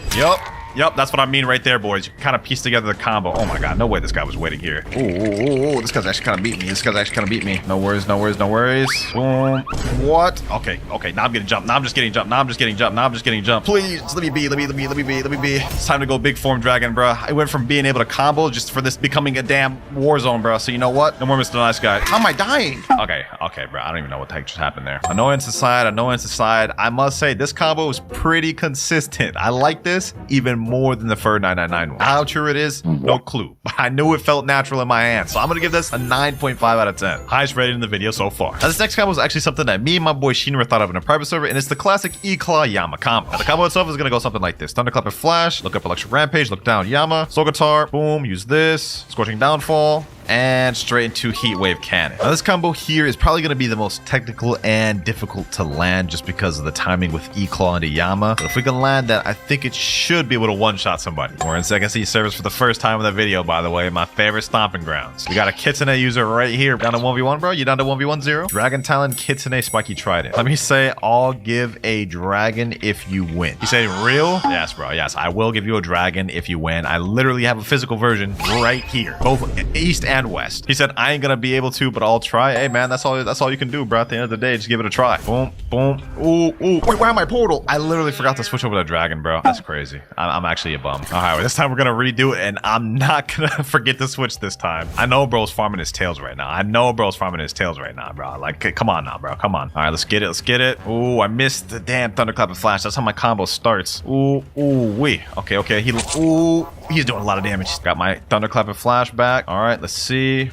[SPEAKER 1] Yep, that's what I mean right there, boys. You kind of piece together the combo. Oh my God, no way this guy was waiting here. Ooh, this guy's actually kind of beat me. No worries. Boom. What? Okay, now I'm getting jumped. Now I'm just getting jumped. Please, let me be. It's time to go big form Dragon, bro. I went from being able to combo just for this becoming a damn war zone, bro. So you know what? No more Mr. Nice Guy. How am I dying? Okay, bro. I don't even know what the heck just happened there. Annoyance aside. I must say, this combo is pretty consistent. I like this even more than the Fur 999 one. How true it is, no clue. But I knew it felt natural in my hand. So I'm gonna give this a 9.5 out of 10. Highest rated in the video so far. Now this next combo is actually something that me and my boy Shinra thought of in a private server, and it's the classic E-Claw Yama combo. Now the combo itself is gonna go something like this. Thunderclap and Flash, look up Electric Rampage, look down Yama, Soul Guitar, boom, use this, Scorching Downfall, and straight into Heat Wave Cannon. Now this combo here is probably going to be the most technical and difficult to land just because of the timing with E-Claw into Yama. But if we can land that, I think it should be able to one-shot somebody. We're in Second Sea servers for the first time in the video, by the way, my favorite stomping grounds. We got a Kitsune user right here. Down to 1v1, bro? You down to 1v1-0? Dragon Talon, Kitsune, Spiky Trident. Let me say, I'll give a dragon if you win. You say real? Yes, bro. Yes, I will give you a dragon if you win. I literally have a physical version right here. Both East and and west. He said, I ain't gonna be able to, but I'll try. Hey, man, that's all you can do, bro. At the end of the day, just give it a try. Boom, boom. Ooh, ooh. Wait, where am I portal? I literally forgot to switch over to dragon, bro. That's crazy. I'm actually a bum. All right, well, this time we're gonna redo it, and I'm not gonna forget to switch this time. I know bro's farming his tails right now. Bro. Like, come on now, bro. Come on. All right, let's get it. Ooh, I missed the damn thunderclap and flash. That's how my combo starts. Ooh, wee. Okay. He's doing a lot of damage. Got my thunderclap and flash back. All right, let's see.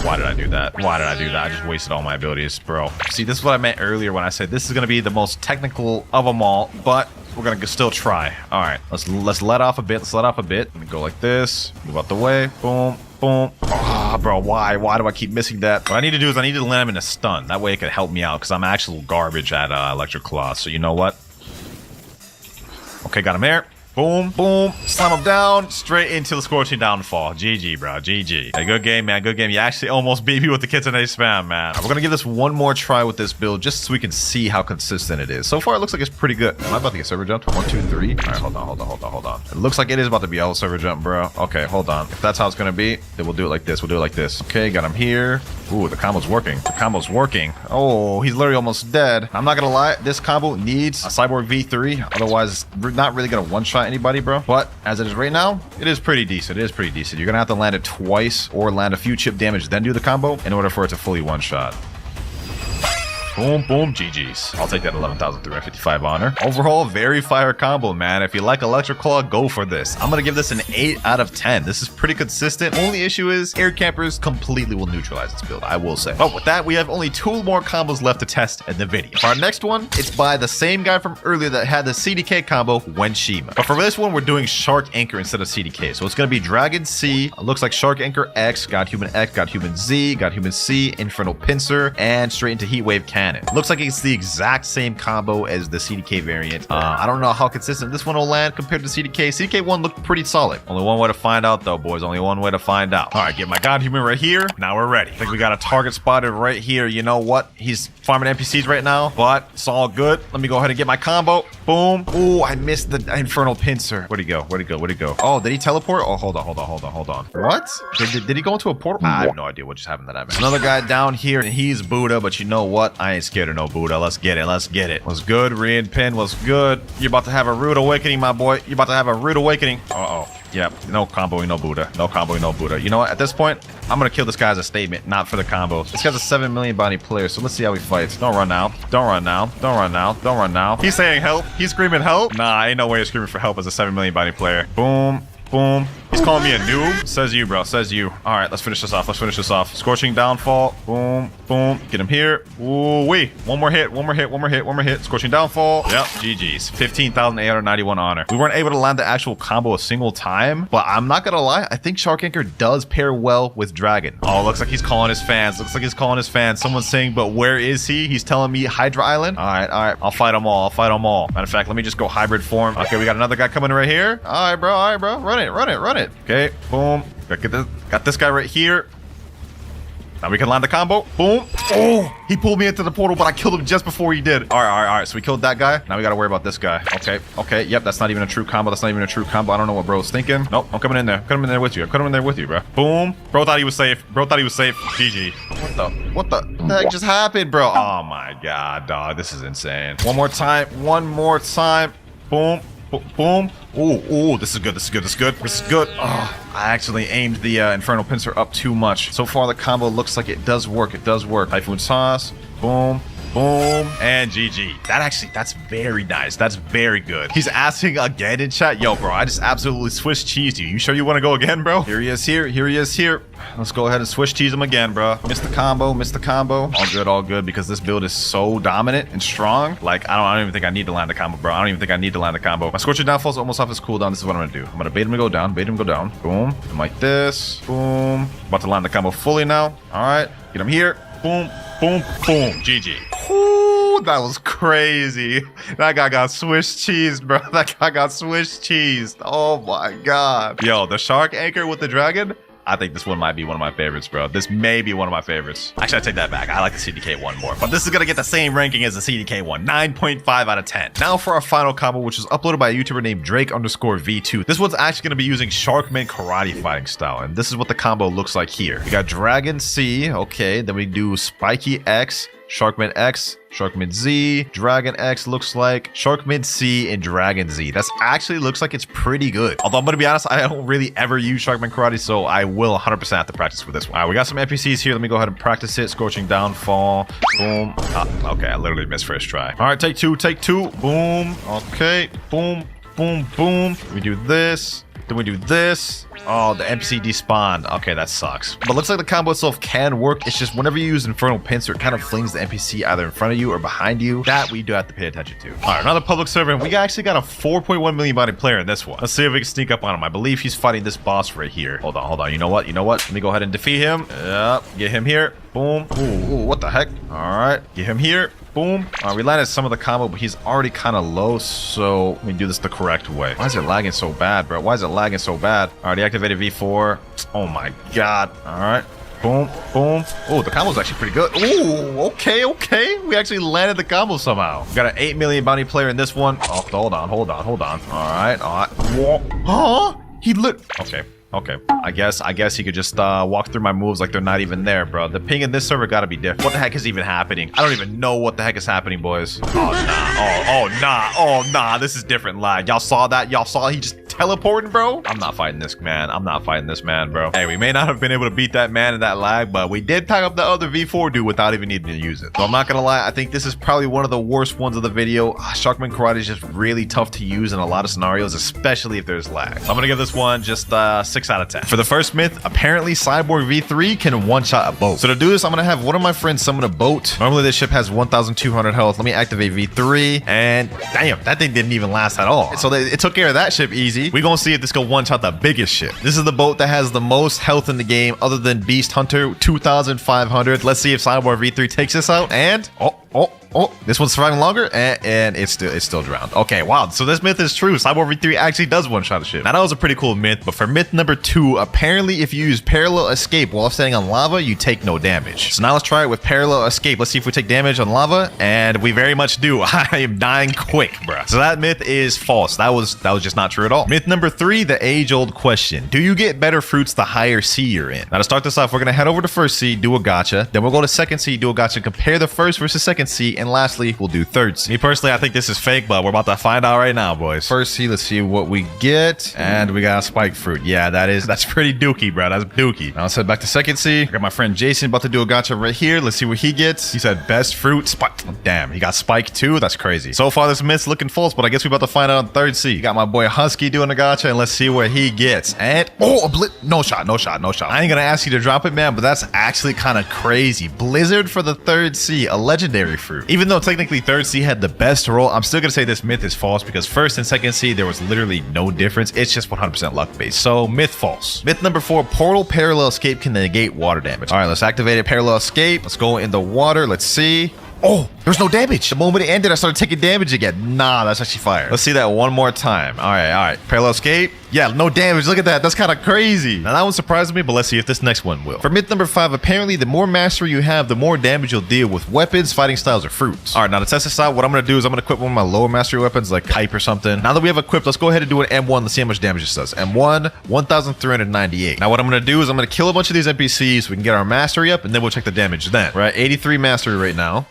[SPEAKER 1] Why did I do that? I just wasted all my abilities, bro. See, this is what I meant earlier when I said this is gonna be the most technical of them all, but we're gonna still try. All right, let's let off a bit. Let me go like this. Move out the way. Boom. Boom. Ah, bro, why do I keep missing that? What I need to do is I need to land him in a stun. That way it could help me out because I'm actual garbage at WinterKloudz. So you know what? Okay, got him there. Boom, boom, slam him down, straight into the scorching downfall. GG, bro, GG. Hey, good game, man, good game. You actually almost beat me with the Kitsune spam, man. We're gonna give this one more try with this build just so we can see how consistent it is. So far, it looks like it's pretty good. Am I about to get server jumped? 1, 2, 3. All right, hold on. It looks like it is about to be a server jump, bro. Okay, hold on. If that's how it's gonna be, then we'll do it like this. Okay, got him here. Ooh, the combo's working. Oh, he's literally almost dead. I'm not gonna lie, this combo needs a Cyborg V3. Otherwise, we're not really gonna one-shot anybody, bro. But as it is right now, it is pretty decent. You're gonna have to land it twice or land a few chip damage, then do the combo in order for it to fully one-shot. Boom, boom, GG's. I'll take that 11,355 honor. Overall, very fire combo, man. If you like WinterKloudz, go for this. I'm gonna give this an 8 out of 10. This is pretty consistent. Only issue is air campers completely will neutralize this build, I will say. But with that, we have only 2 more combos left to test in the video. For our next one, it's by the same guy from earlier that had the CDK combo, Wenshima. But for this one, we're doing Shark Anchor instead of CDK. So it's gonna be Dragon C, looks like Shark Anchor X, got Human X, got Human Z, got Human C, Infernal Pincer, and straight into Heatwave Cannon. Looks like it's the exact same combo as the CDK variant. I don't know how consistent this one will land compared to CDK. CDK one looked pretty solid. Only one way to find out though, boys. Only one way to find out. All right, get my God Human right here. Now we're ready. I think we got a target spotted right here. You know what? He's farming NPCs right now, but it's all good. Let me go ahead and get my combo. Boom. Ooh, I missed the Infernal Pincer. Where'd he go? Oh, did he teleport? Oh, hold on. What? Did he go into a portal? I have no idea what just happened to that man. Another guy down here, and he's Buddha, but you know what? I ain't scared of no Buddha. Let's get it. What's good, Rian Pin? What's good? You're about to have a rude awakening, my boy. Uh-oh. Yep, no comboing, no Buddha. You know what? At this point, I'm gonna kill this guy as a statement, not for the combo. This guy's a 7 million body player, so let's see how he fights. Don't run now. He's saying help. He's screaming help. Nah, ain't no way he's screaming for help as a 7 million body player. Boom. Boom. He's calling me a noob. Says you, bro. All right, let's finish this off. Scorching downfall. Boom. Boom. Get him here. Ooh, wee. One more hit. Scorching downfall. Yep. GG's. 15,891 honor. We weren't able to land the actual combo a single time, but I'm not gonna lie. I think Shark Anchor does pair well with Dragon. Oh, looks like he's calling his fans. Someone's saying, but where is he? He's telling me Hydra Island. All right. I'll fight them all. Matter of fact, let me just go hybrid form. Okay, we got another guy coming right here. All right, bro. Run it. Okay, boom. Got this guy right here. Now we can land the combo. Boom. Oh, he pulled me into the portal, but I killed him just before he did. All right. So we killed that guy. Now we got to worry about this guy. Okay. Yep, that's not even a true combo. I don't know what bro's thinking. Nope, I'm coming in there. I'm coming in there with you, bro. Boom. Bro thought he was safe. GG. What the heck just happened, bro? Oh my God, dog. This is insane. One more time. Boom. Boom. Ooh, this is good. Oh, I actually aimed the Infernal Pincer up too much. So far, the combo looks like it does work. Typhoon Toss. Boom. And GG. That's very nice. That's very good. He's asking again in chat. Yo, bro, I just absolutely Swiss cheesed you. You sure you want to go again, bro? Here he is here. Let's go ahead and Swiss cheese him again, bro. Missed the combo. All good, because this build is so dominant and strong. Like, I don't even think I need to land the combo, bro. My Scorching Downfall is almost off his cooldown. This is what I'm gonna do. I'm gonna bait him to go down. Boom. And like this. Boom. About to land the combo fully now. All right. Get him here. Boom. GG. Ooh, that was crazy. That guy got Swiss cheesed, bro. Oh my God. Yo, the Shark Anchor with the Dragon,
[SPEAKER 2] I think this one might be one of my favorites, bro. This may be one of my favorites. Actually, I take that back. I like the CDK one more. But this is gonna get the same ranking as the CDK one. 9.5 out of 10. Now for our final combo, which was uploaded by a YouTuber named Drake_V2. This one's actually gonna be using Sharkman karate fighting style. And this is what the combo looks like here. We got Dragon C. Okay, then we do Spiky X, Sharkman X, Sharkman Z, Dragon X looks like, Sharkman C, and Dragon Z. That's actually looks like it's pretty good. Although I'm gonna be honest, I don't really ever use Sharkman Karate, so I will 100% have to practice for this one. All right, we got some NPCs here. Let me go ahead and practice it. Scorching Downfall. Boom. Okay, I literally missed first try. All right, take two. Boom. Okay, boom, boom, boom. We do this. Then we do this. Oh, the NPC despawned. Okay, that sucks. But looks like the combo itself can work. It's just whenever you use Infernal Pincer, it kind of flings the NPC either in front of you or behind you. That we do have to pay attention to. All right, another public server. We actually got a 4.1 million body player in this one. Let's see if we can sneak up on him. I believe he's fighting this boss right here. Hold on. You know what? Let me go ahead and defeat him. Yep, get him here. Boom. Ooh, what the heck? All right, get him here. Boom. All right, we landed some of the combo, but he's already kind of low, so let me do this the correct way. Why is it lagging so bad, bro? All right, deactivated V4. Oh my god. All right. Boom, boom. Oh, the combo's actually pretty good. Ooh, okay. We actually landed the combo somehow. We got an 8 million bounty player in this one. Oh, hold on. All right. Whoa. Huh? He lit. Okay. I guess he could just walk through my moves like they're not even there, bro. The ping in this server gotta be different. What the heck is even happening? I don't even know what the heck is happening, boys. Oh, nah. This is different lag. Y'all saw that? Y'all saw he just teleporting, bro? I'm not fighting this man, bro. Hey, we may not have been able to beat that man in that lag, but we did pack up the other V4 dude without even needing to use it. So I'm not gonna lie, I think this is probably one of the worst ones of the video. Sharkman Karate is just really tough to use in a lot of scenarios, especially if there's lag. So I'm gonna give this one just 6 out of 10. For the first myth, apparently Cyborg V3 can one-shot a boat. So to do this, I'm gonna have one of my friends summon a boat. Normally this ship has 1,200 health. Let me activate V3, and damn, that thing didn't even last at all. So it took care of that ship easy. We gonna see if this can one-shot the biggest ship. This is the boat that has the most health in the game other than Beast Hunter, 2,500. Let's see if Cyborg V3 takes this out, and this one's surviving longer, and it's still drowned. Okay, wow. So this myth is true. Cyborg V3 actually does one-shot a ship. Now that was a pretty cool myth, but for myth number 2, apparently if you use Parallel Escape while standing on lava, you take no damage. So now let's try it with Parallel Escape. Let's see if we take damage on lava, and we very much do. I am dying quick, bruh. So that myth is false. That was just not true at all. Myth number 3, the age-old question. Do you get better fruits the higher C you're in? Now to start this off, we're gonna head over to first C, do a gacha. Then we'll go to second C, do a gacha, compare the first versus second C, and lastly, we'll do third C. Me personally, I think this is fake, but we're about to find out right now, boys. First C, let's see what we get. And we got a spike fruit. Yeah, that's pretty dookie, bro. That's dookie. Now let's head back to second C. I got my friend Jason about to do a gacha right here. Let's see what he gets. He said best fruit, spike. Damn, he got spike too. That's crazy. So far, this myth's looking false, but I guess we're about to find out on third C. Got my boy Husky doing a gacha, and let's see what he gets. And no shot. I ain't gonna ask you to drop it, man, but that's actually kind of crazy. Blizzard for the third C, a legendary fruit. Even though technically third C had the best roll, I'm still gonna say this myth is false because first and second C there was literally no difference. It's just 100% luck based. So myth false. Myth number 4, Portal Parallel Escape can negate water damage. All right, let's activate it. Parallel Escape. Let's go in the water. Let's see. Oh, there's no damage. The moment it ended, I started taking damage again. Nah, that's actually fire. Let's see that one more time. All right. Parallel Escape. Yeah, no damage. Look at that. That's kind of crazy. Now, that one surprised me, but let's see if this next one will. For myth number 5, apparently, the more mastery you have, the more damage you'll deal with weapons, fighting styles, or fruits. All right, now to test this out, what I'm going to do is I'm going to equip one of my lower mastery weapons, like Hype or something. Now that we have equipped, let's go ahead and do an M1. Let's see how much damage this does. M1, 1,398. Now, what I'm going to do is I'm going to kill a bunch of these NPCs so we can get our mastery up, and then we'll check the damage then. We're at 83 mastery right now.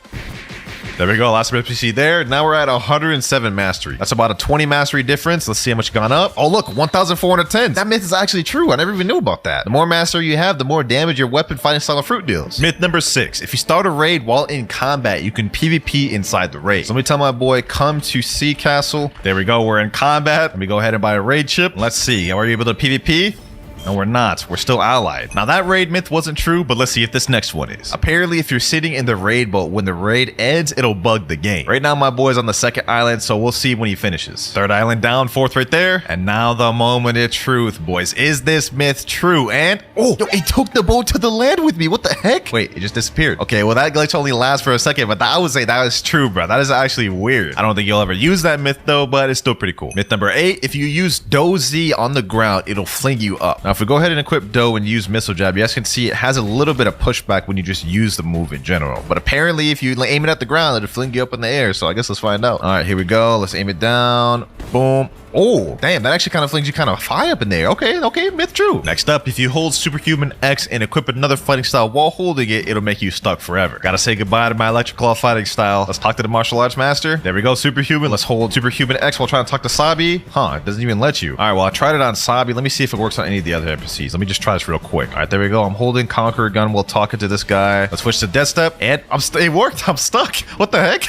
[SPEAKER 2] There we go, last NPC there. Now we're at 107 mastery. That's about a 20 mastery difference. Let's see how much gone up. Oh look, 1,410. That myth is actually true. I never even knew about that. The more mastery you have, the more damage your weapon, fighting style, and fruit deals. Myth number 6, if you start a raid while in combat, you can PvP inside the raid. So let me tell my boy, come to Sea Castle. There we go, we're in combat. Let me go ahead and buy a raid ship. Let's see, are we able to PvP? No, we're not. We're still allied. Now, that raid myth wasn't true, but let's see if this next one is. Apparently, if you're sitting in the raid boat, when the raid ends, it'll bug the game. Right now, my boy's on the second island, so we'll see when he finishes. Third island down, fourth right there. And now the moment of truth, boys. Is this myth true? And, oh, yo, it took the boat to the land with me. What the heck? Wait, it just disappeared. Okay, well, that glitch only lasts for a second, but I would say that is true, bro. That is actually weird. I don't think you'll ever use that myth, though, but it's still pretty cool. Myth number 8, if you use Doze on the ground, it'll fling you up. Now,
[SPEAKER 1] if we go ahead and equip Doe and use Missile Jab, you guys can see it has a little bit of pushback when you just use the move in general. But apparently, if you aim it at the ground, it'll fling you up in the air. So I guess let's find out. All right, here we go. Let's aim it down. Boom. Oh, damn, that actually kind of flings you kind of high up in there. Okay, myth true. Next up, if you hold Superhuman X and equip another fighting style while holding it, it'll make you stuck forever. Gotta say goodbye to my Electric Claw fighting style. Let's talk to the martial arts master. There we go, Superhuman. Let's hold Superhuman X while trying to talk to Sabi. Huh, it doesn't even let you. All right, well, I tried it on Sabi. Let me see if it works on any of the other NPCs. Let me just try this real quick. All right, there we go. I'm holding Conqueror Gun while talking to this guy. Let's switch to Death Step, and it worked. I'm stuck. What the heck?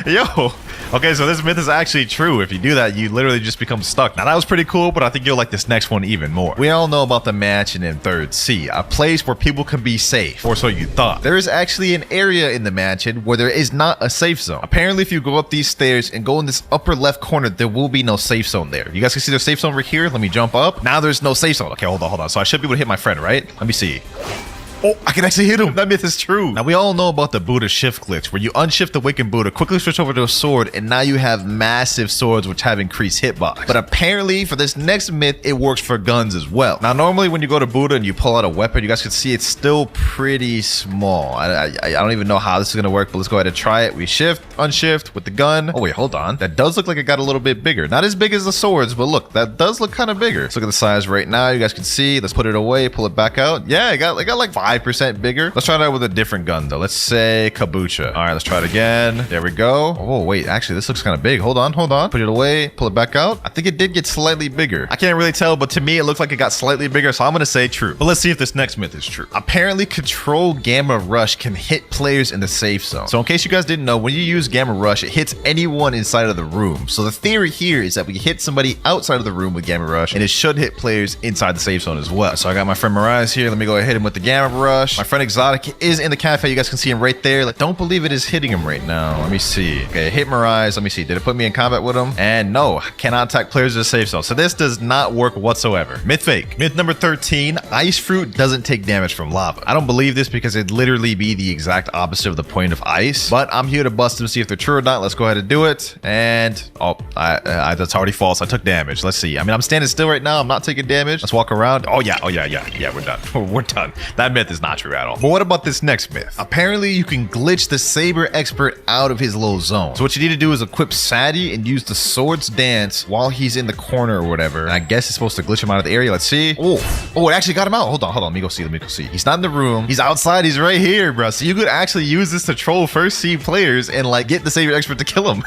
[SPEAKER 1] Yo. Okay, so this myth is actually true. If you do that, you literally just become stuck. Now, that was pretty cool, but I think you'll like this next one even more. We all know about the mansion in 3rd C, a place where people can be safe, or so you thought. There is actually an area in the mansion where there is not a safe zone. Apparently, if you go up these stairs and go in this upper left corner, there will be no safe zone there. You guys can see the safe zone over here. Let me jump up. Now there's no safe zone. Okay, hold on. So I should be able to hit my friend, right? Let me see. Oh, I can actually hit him. That myth is true. Now, we all know about the Buddha shift glitch, where you unshift the Wicked Buddha, quickly switch over to a sword, and now you have massive swords which have increased hitbox. But apparently, for this next myth, it works for guns as well. Now, normally when you go to Buddha and you pull out a weapon, you guys can see it's still pretty small. I don't even know how this is going to work, but let's go ahead and try it. We shift, unshift with the gun. Oh, wait, hold on. That does look like it got a little bit bigger. Not as big as the swords, but look, that does look kind of bigger. Let's look at the size right now. You guys can see. Let's put it away, pull it back out. Yeah, it got like 5% bigger. Let's try it out with a different gun though. Let's say Kabucha. All right, let's try it again. There we go. Oh wait, actually this looks kind of big. Hold on. Put it away, pull it back out. I think it did get slightly bigger. I can't really tell, but to me it looks like it got slightly bigger, so I'm gonna say true. But let's see if this next myth is true. Apparently Control Gamma Rush can hit players in the safe zone. So in case you guys didn't know, when you use Gamma Rush, it hits anyone inside of the room. So the theory here is that we hit somebody outside of the room with Gamma Rush, and it should hit players inside the safe zone as well. So I got my friend Mirage here. Let me go ahead and hit him with the Gamma Rush. My friend Exotic is in the cafe. You guys can see him right there. Like, don't believe it is hitting him right now. Let me see. Okay, hit Mirage. Let me see. Did it put me in combat with him? And no, cannot attack players in the safe zone. So this does not work whatsoever. Myth fake. Myth number 13, ice fruit doesn't take damage from lava. I don't believe this because it'd literally be the exact opposite of the point of ice, but I'm here to bust them, see if they're true or not. Let's go ahead and do it. And oh, that's already false. I took damage. Let's see. I mean, I'm standing still right now. I'm not taking damage. Let's walk around. Oh yeah, we're done. We're done. That myth is not true at all. But what about this next myth? Apparently you can glitch the Saber expert out of his little zone. So what you need to do is equip Sadie and use the Swords Dance while he's in the corner or whatever. And I guess it's supposed to glitch him out of the area. Let's see. Oh, it actually got him out. Hold on. Let me go see. He's not in the room. He's outside. He's right here, bro. So you could actually use this to troll first C players and like get the Saber expert to kill him.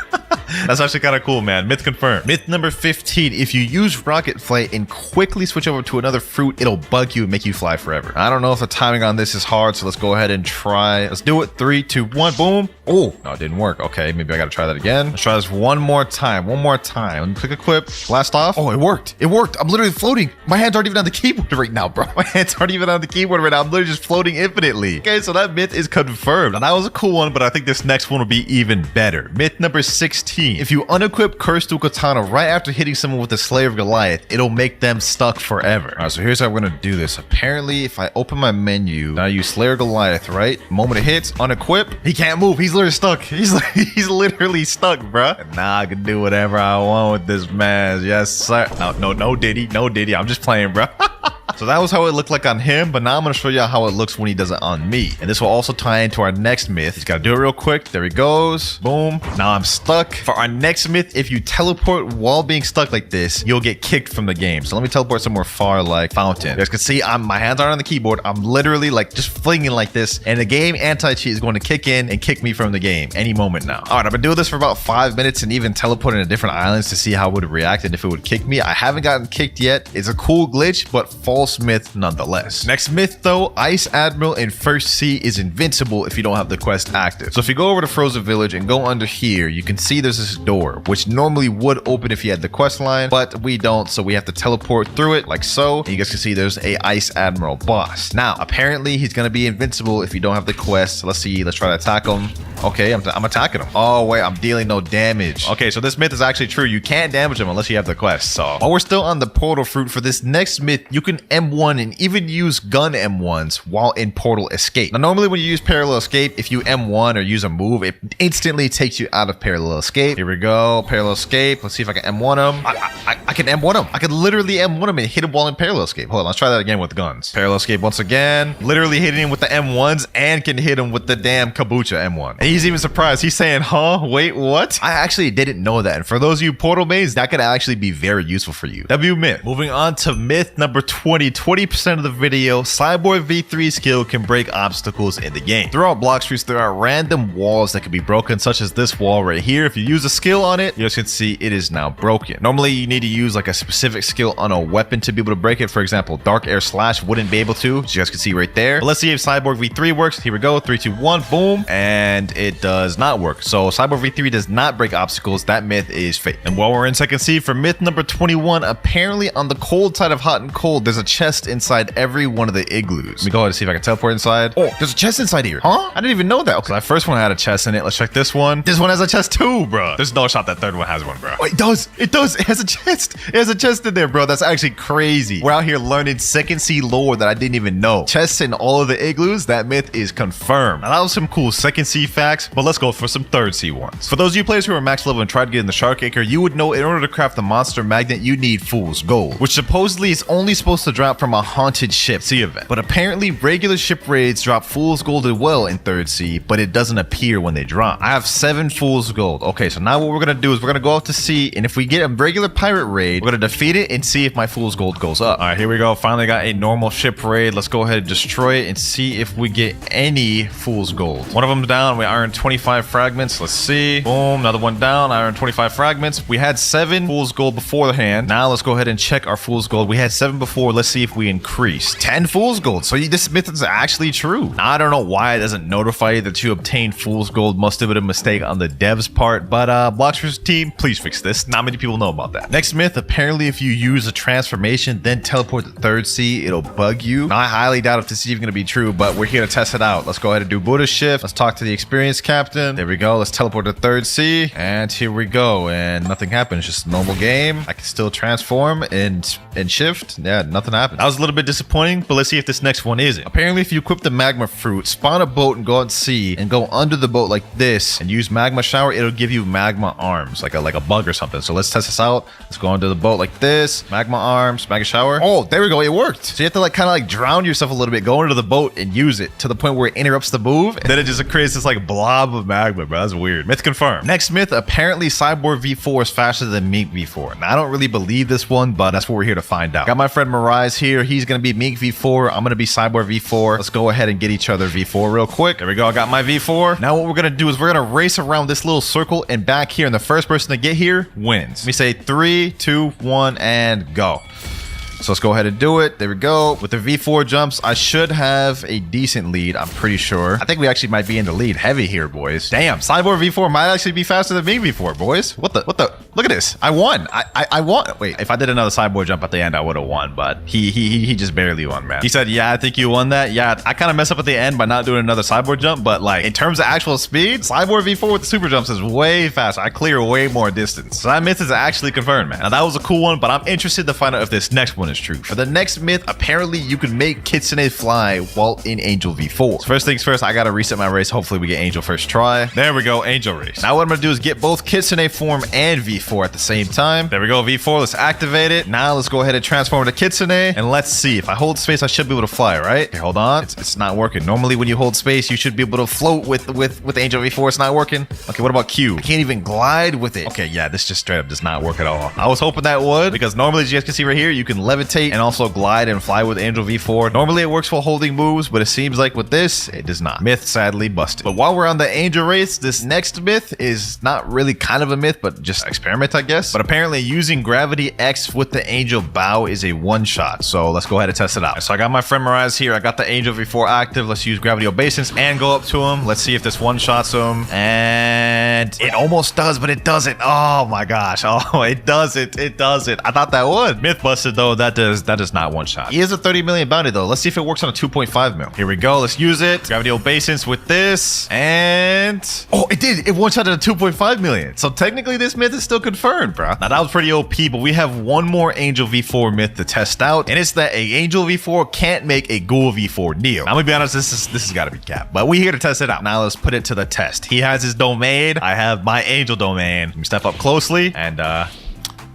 [SPEAKER 1] That's actually kind of cool, man. Myth confirmed. Myth number 15. If you use Rocket Flight and quickly switch over to another fruit, it'll bug you and make you fly forever. I don't know if the timing on this is hard, so let's go ahead and try. Let's do it. 3, 2, 1. Boom. Oh, no, it didn't work. Okay, maybe I got to try that again. Let's try this one more time. Let me click equip. Blast off. Oh, it worked. I'm literally floating. My hands aren't even on the keyboard right now, bro. My hands aren't even on the keyboard right now. I'm literally just floating infinitely. Okay, so that myth is confirmed. And that was a cool one, but I think this next one will be even better. Myth number 16. If you unequip Curse to Katana right after hitting someone with the Slayer of Goliath, it'll make them stuck forever. All right, so here's how we're gonna do this. Apparently, if I open my menu, now I use Slayer Goliath, right? Moment it hits, unequip, he can't move. He's literally stuck. He's literally stuck, bruh. And now I can do whatever I want with this man. Yes, sir. No, Diddy. I'm just playing, bruh. So that was how it looked like on him, but now I'm going to show you how it looks when he does it on me. And this will also tie into our next myth. He's got to do it real quick. There he goes. Boom. Now I'm stuck. For our next myth, if you teleport while being stuck like this, you'll get kicked from the game. So let me teleport somewhere far like Fountain. You guys can see my hands aren't on the keyboard. I'm literally like just flinging like this. And the game anti-cheat is going to kick in and kick me from the game any moment now. All right, I've been doing this for about 5 minutes and even teleporting to different islands to see how it would react and if it would kick me. I haven't gotten kicked yet. It's a cool glitch, but false myth nonetheless. Next myth though, Ice Admiral in First C is invincible if you don't have the quest active. So if you go over to Frozen Village and go under here, you can see there's this door, which normally would open if you had the quest line, but we don't, so we have to teleport through it like so. And you guys can see there's a Ice Admiral boss. Now, apparently he's gonna be invincible if you don't have the quest. Let's see, let's try to attack him. Okay, I'm attacking him. Oh wait, I'm dealing no damage. Okay, so this myth is actually true. You can't damage him unless you have the quest. So while we're still on the portal fruit, for this next myth, you can M1 and even use gun M1s while in Portal Escape. Now, normally when you use Parallel Escape, if you M1 or use a move, it instantly takes you out of Parallel Escape. Here we go, Parallel Escape. Let's see if I can M1 him. I can M1 him. I can literally M1 him and hit him while in Parallel Escape. Hold on, let's try that again with guns. Parallel Escape once again. Literally hitting him with the M1s and can hit him with the damn Kabucha M1. And he's even surprised. He's saying, huh? Wait, what? I actually didn't know that. And for those of you Portal mains, that could actually be very useful for you. W myth. Moving on to myth number 20. 20% of the video, Cyborg V3 skill can break obstacles in the game. Throughout block streets, there are random walls that can be broken, such as this wall right here. If you use a skill on it, you guys can see it is now broken. Normally, you need to use like a specific skill on a weapon to be able to break it. For example, Dark Air Slash wouldn't be able to, as you guys can see right there. But let's see if Cyborg V3 works. Here we go, 3, 2, 1, boom. And it does not work. So Cyborg V3 does not break obstacles. That myth is fake. And while we're in second C, for myth number 21, apparently on the cold side of hot and cold, there's a chest inside every one of the igloos. Let me go ahead and see if I can teleport inside. Oh, there's a chest inside here. Huh? I didn't even know that. Okay, that first one had a chest in it. Let's check this one. This one has a chest too, bro. There's no shot that third one has one, bro. Oh, it does. It does. It has a chest. It has a chest in there, bro. That's actually crazy. We're out here learning second C lore that I didn't even know. Chests in all of the igloos. That myth is confirmed. Now, that was some cool second C facts, but let's go for some third C ones. For those of you players who are max level and tried to get in the Shark Acre, you would know in order to craft the monster magnet, you need Fool's Gold, which supposedly is only supposed to drop from a haunted ship C event. But apparently regular ship raids drop Fool's Gold as well in third C, but it doesn't appear when they drop. I have 7 Fool's Gold. Okay, so now what we're gonna do is we're gonna go out to sea, and if we get a regular pirate raid, we're gonna defeat it and see if my Fool's Gold goes up. All right, here we go. Finally got a normal ship raid. Let's go ahead and destroy it and see if we get any Fool's Gold. One of them's down. We iron 25 fragments. Let's see. Boom, another one down. Iron 25 fragments. We had 7 Fool's Gold beforehand. Now let's go ahead and check our Fool's Gold. We had 7 before. Let's see if we increase. 10 Fool's Gold. So this myth is actually true. Now, I don't know why it doesn't notify you that you obtained Fool's Gold. Must have been a mistake on the dev's part, but Blox's team, please fix this. Not many people know about that. Next myth, apparently if you use a transformation, then teleport to third C, it'll bug you. Now, I highly doubt if this is even going to be true, but we're here to test it out. Let's go ahead and do Buddha shift. Let's talk to the experienced captain. There we go. Let's teleport to third C, and here we go. And nothing happens. Just a normal game. I can still transform and shift. Yeah, nothing happened. That was a little bit disappointing, but let's see if this next one isn't. Apparently, if you equip the magma fruit, spawn a boat and go out to sea and go under the boat like this and use magma shower, it'll give you magma arms, like a bug or something. So let's test this out. Let's go under the boat like this. Magma arms, magma shower. Oh, there we go. It worked. So you have to like kind of like drown yourself a little bit, go into the boat and use it to the point where it interrupts the move. And then it just creates this like blob of magma, bro. That's weird. Myth confirmed. Next myth, apparently Cyborg V4 is faster than Mink V4. Now, I don't really believe this one, but that's what we're here to find out. Got my friend Mirai here. He's going to be Mink V4. I'm going to be Cyborg V4. Let's go ahead and get each other V4 real quick. There we go. I got my V4. Now what we're going to do is we're going to race around this little circle and back here. And the first person to get here wins. Let me say 3, 2, 1, and go. So let's go ahead and do it. There we go. With the V4 jumps, I should have a decent lead. I'm pretty sure. I think we actually might be in the lead heavy here, boys. Damn, Cyborg V4 might actually be faster than Mink V4, boys. What the? Look at this. I won. I won. Wait, if I did another Cyborg jump at the end, I would have won, but he just barely won, man. He said, yeah, I think you won that. Yeah, I kind of messed up at the end by not doing another Cyborg jump, but like in terms of actual speed, Cyborg V4 with the super jumps is way faster. I clear way more distance. So that myth is actually confirmed, man. Now that was a cool one, but I'm interested to find out if this next one is true. For the next myth, apparently you can make Kitsune fly while in Angel V4. So first things first, I gotta reset my race. Hopefully we get Angel first try. There we go, Angel race. Now what I'm gonna do is get both Kitsune form and V4 at the same time. There we go, V4. Let's activate it. Now let's go ahead and transform to Kitsune, and let's see. If I hold space, I should be able to fly, right? Okay, hold on. It's not working. Normally when you hold space, you should be able to float with Angel V4. It's not working. Okay, what about Q? I can't even glide with it. Okay, yeah, this just straight up does not work at all. I was hoping that would, because normally, as you guys can see right here, you can levitate and also glide and fly with Angel V4. Normally it works while holding moves, but it seems like with this, it does not. Myth sadly busted. But while we're on the Angel race, this next myth is not really kind of a myth, but just experiment, I guess. But apparently using Gravity X with the Angel Bow is a one-shot. So let's go ahead and test it out. So I got my friend Mirai here. I got the Angel V4 active. Let's use Gravity Obeisance and go up to him. Let's see if this one-shots him. And it almost does, but it doesn't. Oh my gosh. Oh, it doesn't. It doesn't. I thought that would. Myth busted though. That that does not one shot. He is a 30 million bounty though. Let's see if it works on a 2.5 mil. Here we go. Let's use it. Gravity obeisance with this. And oh, it did. It one shot at a 2.5 million. So technically this myth is still confirmed, bro. Now that was pretty OP, but we have one more Angel V4 myth to test out. And it's that a Angel V4 can't make a Ghoul V4 Neo. I'm gonna be honest, this has got to be cap, but we here to test it out. Now let's put it to the test. He has his domain. I have my Angel domain. Let me step up closely and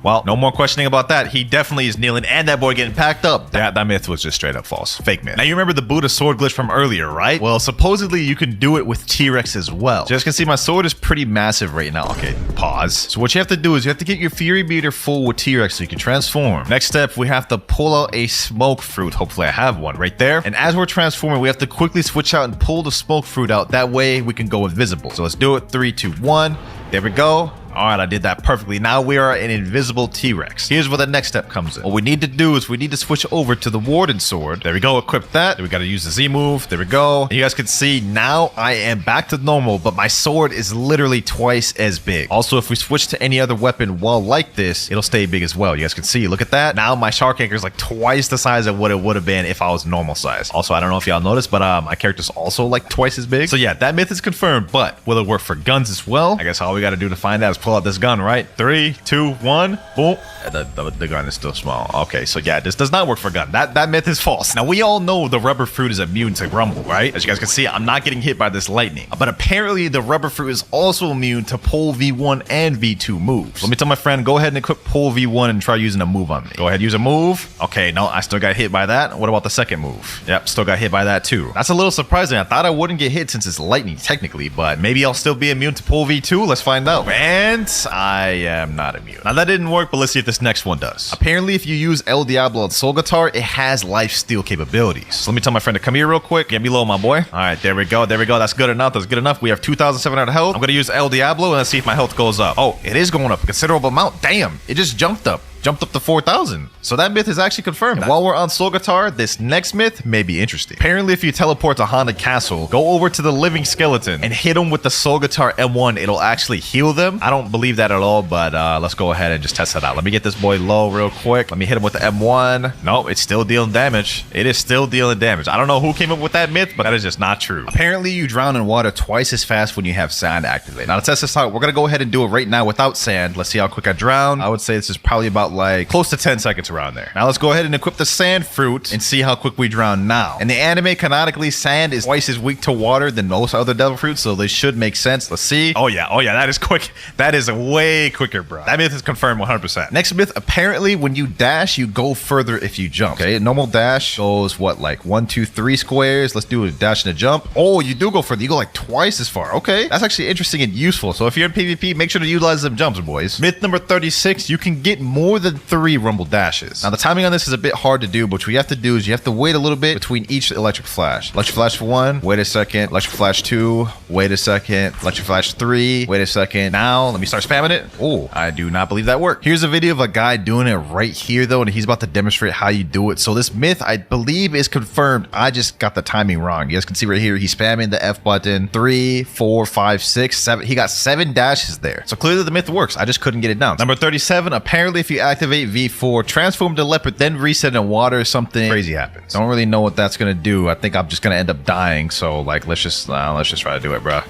[SPEAKER 1] well, no more questioning about that. He definitely is kneeling, and that boy getting packed up. That myth was just straight up false. Fake myth. Now, you remember the Buddha sword glitch from earlier, right? Well, supposedly you can do it with T-Rex as well. So as you can see, my sword is pretty massive right now. Okay, pause. So what you have to do is you have to get your Fury meter full with T-Rex so you can transform. Next step, we have to pull out a smoke fruit. Hopefully I have one right there. And as we're transforming, we have to quickly switch out and pull the smoke fruit out. That way we can go invisible. So let's do it. 3, 2, 1. There we go. All right, I did that perfectly. Now we are an invisible T-Rex. Here's where the next step comes in. What we need to do is we need to switch over to the Warden Sword. There we go, equip that. Then we got to use the Z move. There we go. And you guys can see now I am back to normal, but my sword is literally twice as big. Also, if we switch to any other weapon while like this, it'll stay big as well. You guys can see, look at that. Now my shark anchor is like twice the size of what it would have been if I was normal size. Also, I don't know if y'all noticed, but my character's also like twice as big. So yeah, that myth is confirmed, but will it work for guns as well? I guess all we got to do to find out is pull out this gun, right? 3, 2, 1, boom. The gun is still small. Okay, so yeah, this does not work for gun. That myth is false. Now, we all know the rubber fruit is immune to Rumble, right? As you guys can see, I'm not getting hit by this lightning. But apparently, the rubber fruit is also immune to Pole V1 and V2 moves. Let me tell my friend, go ahead and equip Pole V1 and try using a move on me. Go ahead, use a move. Okay, no, I still got hit by that. What about the second move? Yep, still got hit by that too. That's a little surprising. I thought I wouldn't get hit since it's lightning technically, but maybe I'll still be immune to Pole V2. Let's find out. And I am not immune. Now, that didn't work, but let's see if this next one does. Apparently, if you use El Diablo on Soul Guitar, it has life steal capabilities. So let me tell my friend to come here real quick. Get me low, my boy. All right, there we go. There we go. That's good enough. That's good enough. We have 2,700 health. I'm going to use El Diablo and let's see if my health goes up. Oh, it is going up a considerable amount. Damn, it just jumped up to 4,000. So that myth is actually confirmed. And while we're on Soul Guitar, this next myth may be interesting. Apparently, if you teleport to Haunted Castle, go over to the living skeleton and hit them with the Soul Guitar M1, it'll actually heal them. I don't believe that at all, but let's go ahead and just test that out. Let me get this boy low real quick. Let me hit him with the M1. No, it's still dealing damage. It is still dealing damage. I don't know who came up with that myth, but that is just not true. Apparently, you drown in water twice as fast when you have sand activated. Now, to test this out, we're going to go ahead and do it right now without sand. Let's see how quick I drown. I would say this is probably about like close to 10 seconds around there. Now let's go ahead and equip the sand fruit and see how quick we drown now. In the anime, canonically, sand is twice as weak to water than most other devil fruits, so they should make sense. Let's see. Oh yeah, that is quick. That is way quicker, bro. That myth is confirmed 100%. Next myth, apparently when you dash, you go further if you jump. Okay, normal dash goes what, like 1, 2, 3 squares. Let's do a dash and a jump. Oh, you do go further. You go like twice as far. Okay, that's actually interesting and useful. So if you're in PvP, make sure to utilize them jumps, boys. Myth number 36, you can get more than 3 Rumble dashes. Now the timing on this is a bit hard to do, but what you have to do is you have to wait a little bit between each electric flash. Electric flash for 1, wait a second. Electric flash 2, wait a second. Electric flash 3, wait a second. Now let me start spamming it. Oh, I do not believe that worked. Here's a video of a guy doing it right here though, and he's about to demonstrate how you do it. So this myth, I believe, is confirmed. I just got the timing wrong. You guys can see right here, he's spamming the F button. 3, 4, 5, 6, 7. He got 7 dashes there. So clearly the myth works. I just couldn't get it down. Number 37, apparently if you activate V4, transform to leopard, then reset in water, something crazy happens. Don't really know what that's gonna do. I think I'm just gonna end up dying. So like, let's just try to do it, bro.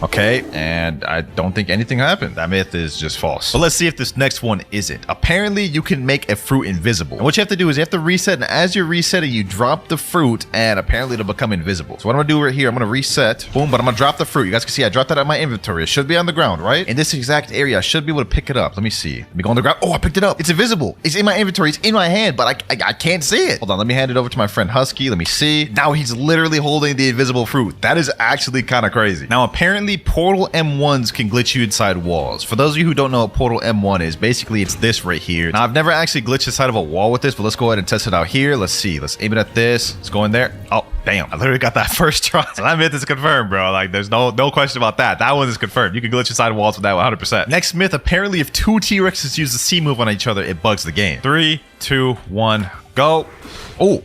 [SPEAKER 1] Okay, and I don't think anything happened. That myth is just false. But let's see if this next one isn't. Apparently, you can make a fruit invisible. And what you have to do is you have to reset, and as you're resetting, you drop the fruit, and apparently it'll become invisible. So what I'm gonna do right here, I'm gonna reset, boom, but I'm gonna drop the fruit. You guys can see I dropped that out of my inventory. It should be on the ground, right? In this exact area, I should be able to pick it up. Let me see. Let me go on the ground. Oh, I picked it up. It's invisible. It's in my inventory. It's in my hand, but I can't see it. Hold on, let me hand it over to my friend Husky. Let me see. Now he's literally holding the invisible fruit. That is actually kind of crazy. Now, apparently, Portal M1s can glitch you inside walls. For those of you who don't know what Portal M1 is, basically it's this right here. Now, I've never actually glitched inside of a wall with this, but let's go ahead and test it out here. Let's see. Let's aim it at this. Let's go in there. Oh, damn. I literally got that first try. So that myth is confirmed, bro. Like, there's no question about that. That one is confirmed. You can glitch inside walls with that 100%. Next myth, apparently if 2 T-Rexes use the C move on each other, it bugs the game. 3, 2, 1, go. Oh,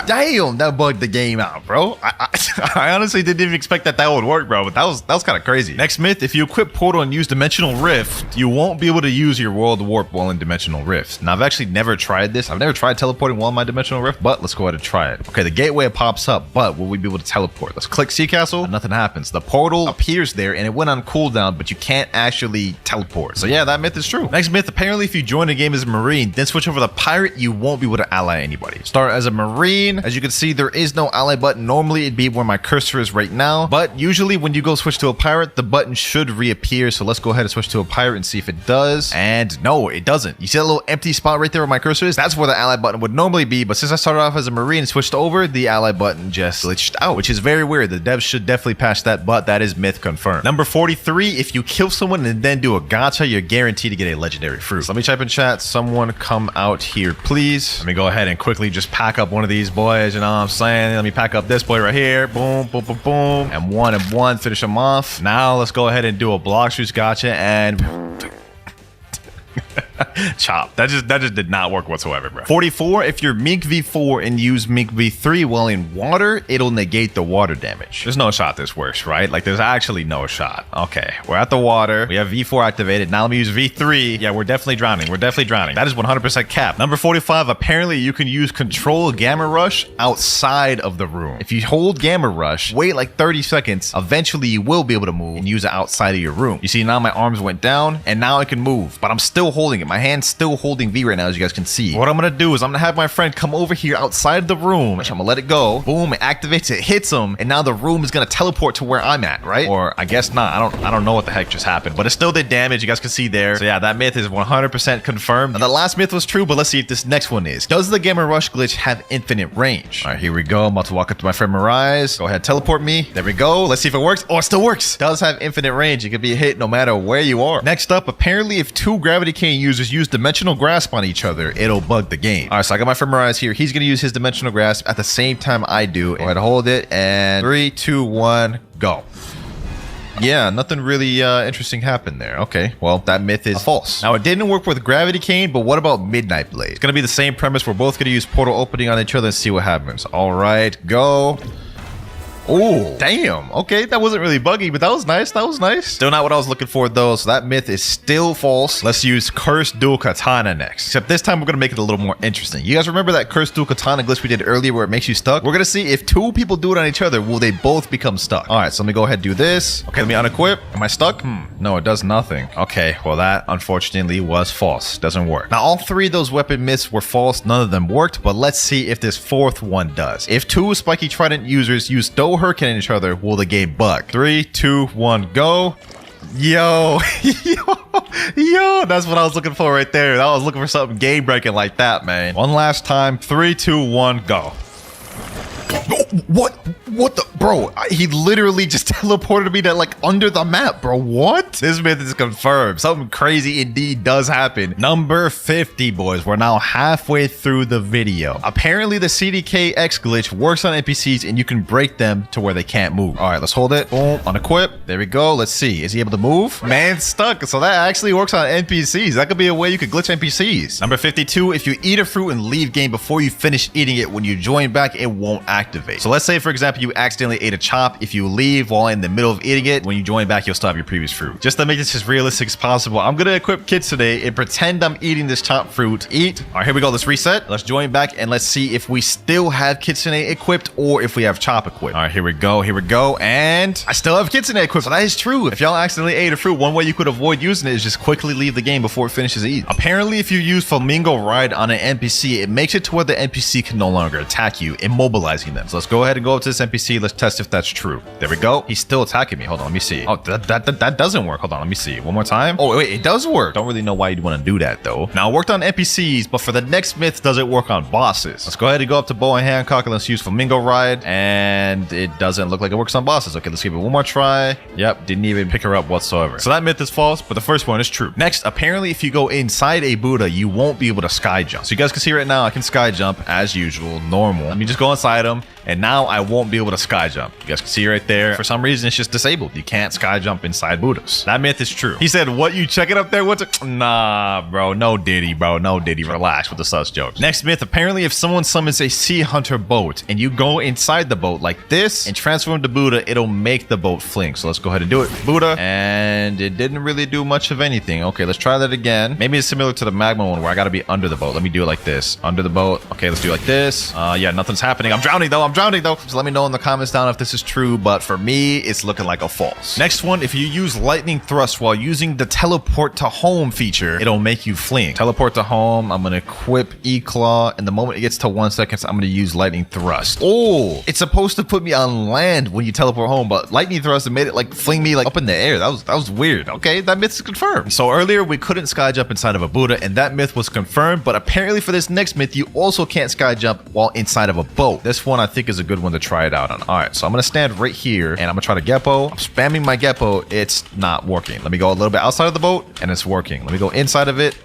[SPEAKER 1] damn, that bugged the game out, bro. I honestly didn't even expect that would work, bro, but that was kind of crazy. Next myth, if you equip Portal and use Dimensional Rift, you won't be able to use your World Warp while in Dimensional Rift. Now, I've actually never tried this. I've never tried teleporting while in my Dimensional Rift, but let's go ahead and try it. Okay, the gateway pops up, but will we be able to teleport? Let's click Sea Castle, and nothing happens. The portal appears there, and it went on cooldown, but you can't actually teleport. So yeah, that myth is true. Next myth, apparently if you join a game as a Marine, then switch over to Pirate, you won't be able to ally anybody. Start as a Marine. As you can see, there is no ally button. Normally, it'd be where my cursor is right now, but usually when you go switch to a Pirate, the button should reappear. So let's go ahead and switch to a Pirate and see if it does. And no, it doesn't. You see that little empty spot right there where my cursor is? That's where the ally button would normally be, but since I started off as a Marine and switched over, the ally button just glitched out, which is very weird. The devs should definitely patch that, but that is myth confirmed. Number 43, if you kill someone and then do a gacha, you're guaranteed to get a legendary fruit. So let me type in chat, someone come out here, please. Let me go ahead and quickly just pack up one of these boys, you know what I'm saying? Let me pack up this boy right here. Boom, boom, boom, boom. And one, finish him off. Now let's go ahead and do a Blox juice gacha and chop. That just did not work whatsoever, bro. 44, if you're Mink V4 and use Mink V3 while in water, it'll negate the water damage. There's no shot this works, right? Like, there's actually no shot. Okay, we're at the water. We have V4 activated. Now let me use V3. Yeah, we're definitely drowning. We're definitely drowning. That is 100% cap. Number 45, apparently you can use Control Gamma Rush outside of the room. If you hold Gamma Rush, wait like 30 seconds, eventually you will be able to move and use it outside of your room. You see, now my arms went down and now I can move, but I'm still holding it. My hand's still holding V right now, as you guys can see. What I'm gonna do is I'm gonna have my friend come over here outside the room, which I'm gonna let it go. Boom, it activates, it hits him, and now the room is gonna teleport to where I'm at, right? Or I guess not. I don't know what the heck just happened, but it still did damage. You guys can see there. So yeah, that myth is 100% confirmed. Now, the last myth was true, but let's see if this next one is. Does the Gamma Rush glitch have infinite range? All right, here we go. I'm about to walk up to my friend Mirage. Go ahead, teleport me. There we go. Let's see if it works. Oh, it still works. Does have infinite range. It can be hit no matter where you are. Next up, apparently if two Gravity Cane users use Dimensional Grasp on each other, it'll bug the game. All right, so I got my friend Mirage here. He's gonna use his Dimensional Grasp at the same time I do. Go ahead, hold it, and 3, 2, 1, go. Yeah, nothing really interesting happened there. Okay, well, that myth is false. Now, it didn't work with Gravity Cane, but what about Midnight Blade? It's gonna be the same premise. We're both gonna use portal opening on each other and see what happens. All right, go. Oh, damn. Okay, that wasn't really buggy, but that was nice. That was nice. Still not what I was looking for, though, so that myth is still false. Let's use Cursed Dual Katana next. Except this time, we're going to make it a little more interesting. You guys remember that Cursed Dual Katana glitch we did earlier where it makes you stuck? We're going to see if two people do it on each other, will they both become stuck? All right, so let me go ahead and do this. Okay, let me unequip. Am I stuck? No, it does nothing. Okay, well, that unfortunately was false. Doesn't work. Now, all three of those weapon myths were false. None of them worked, but let's see if this fourth one does. If two Spiky Trident users use Stow Hurricane on each other, will the game bug? 3, 2, 1, go. Yo, yo, that's what I was looking for right there. I was looking for something game breaking like that, man. One last time. 3, 2, 1, go. What the, bro? He literally just teleported me to like under the map, bro. What? This myth is confirmed. Something crazy indeed does happen. Number 50, boys. We're now halfway through the video. Apparently, the CDKX glitch works on NPCs and you can break them to where they can't move. All right, let's hold it. Boom, unequip. There we go. Let's see. Is he able to move? Man's stuck. So that actually works on NPCs. That could be a way you could glitch NPCs. Number 52, if you eat a fruit and leave game before you finish eating it, when you join back, it won't activate. So let's say, for example, you accidentally ate a chop. If you leave while in the middle of eating it, when you join back, you'll stop your previous fruit. Just to make this as realistic as possible, I'm gonna equip Kitsune and pretend I'm eating this chop fruit. Eat. All right, here we go. Let's reset. Let's join back and let's see if we still have Kitsune equipped or if we have chop equipped. All right, here we go. Here we go. And I still have Kitsune equipped. So that is true. If y'all accidentally ate a fruit, one way you could avoid using it is just quickly leave the game before it finishes eating. Apparently, if you use Flamingo Ride on an NPC, it makes it to where the NPC can no longer attack you, immobilizing them. So let's go ahead and go up to this NPC. Let's test if that's true. There we go. He's still attacking me. Hold on, let me see. Oh, that doesn't work. Hold on, let me see. One more time. Oh, wait, it does work. Don't really know why you'd want to do that, though. Now, it worked on NPCs, but for the next myth, does it work on bosses? Let's go ahead and go up to Bow and Hancock and let's use Flamingo Ride. And it doesn't look like it works on bosses. Okay, let's give it one more try. Yep, didn't even pick her up whatsoever. So that myth is false, but the first one is true. Next, apparently, if you go inside a Buddha, you won't be able to sky jump. So you guys can see right now, I can sky jump as usual, normal. Let me just go inside him. and now I won't be able to sky jump. You guys can see right there. For some reason, it's just disabled. You can't sky jump inside Buddhas. That myth is true. He said, what, you check it up there? What's it? Nah, bro. No Diddy, bro. No Diddy. Relax with the sus jokes. Next myth, apparently if someone summons a sea hunter boat and you go inside the boat like this and transform to Buddha, it'll make the boat fling. So let's go ahead and do it. Buddha. And it didn't really do much of anything. Okay, let's try that again. Maybe it's similar to the magma one where I gotta be under the boat. Let me do it like this. Under the boat. Okay, let's do it like this. Yeah, nothing's happening. I'm drowning though. So let me know in the comments down if this is true, but for me, it's looking like a false. Next one, if you use lightning thrust while using the teleport to home feature, it'll make you fling. Teleport to home. I'm gonna equip E-Claw, and the moment it gets to 1 second, I'm gonna use lightning thrust. Oh, it's supposed to put me on land when you teleport home, but lightning thrust made it like fling me like up in the air. That was weird. Okay, that myth is confirmed. So earlier we couldn't sky jump inside of a Buddha, and that myth was confirmed, but apparently for this next myth, you also can't sky jump while inside of a boat. This one I think is a good one to try it out on. All right, so I'm gonna stand right here and I'm gonna try to Geppo. I'm spamming my Geppo. It's not working. Let me go a little bit outside of the boat and it's working. Let me go inside of it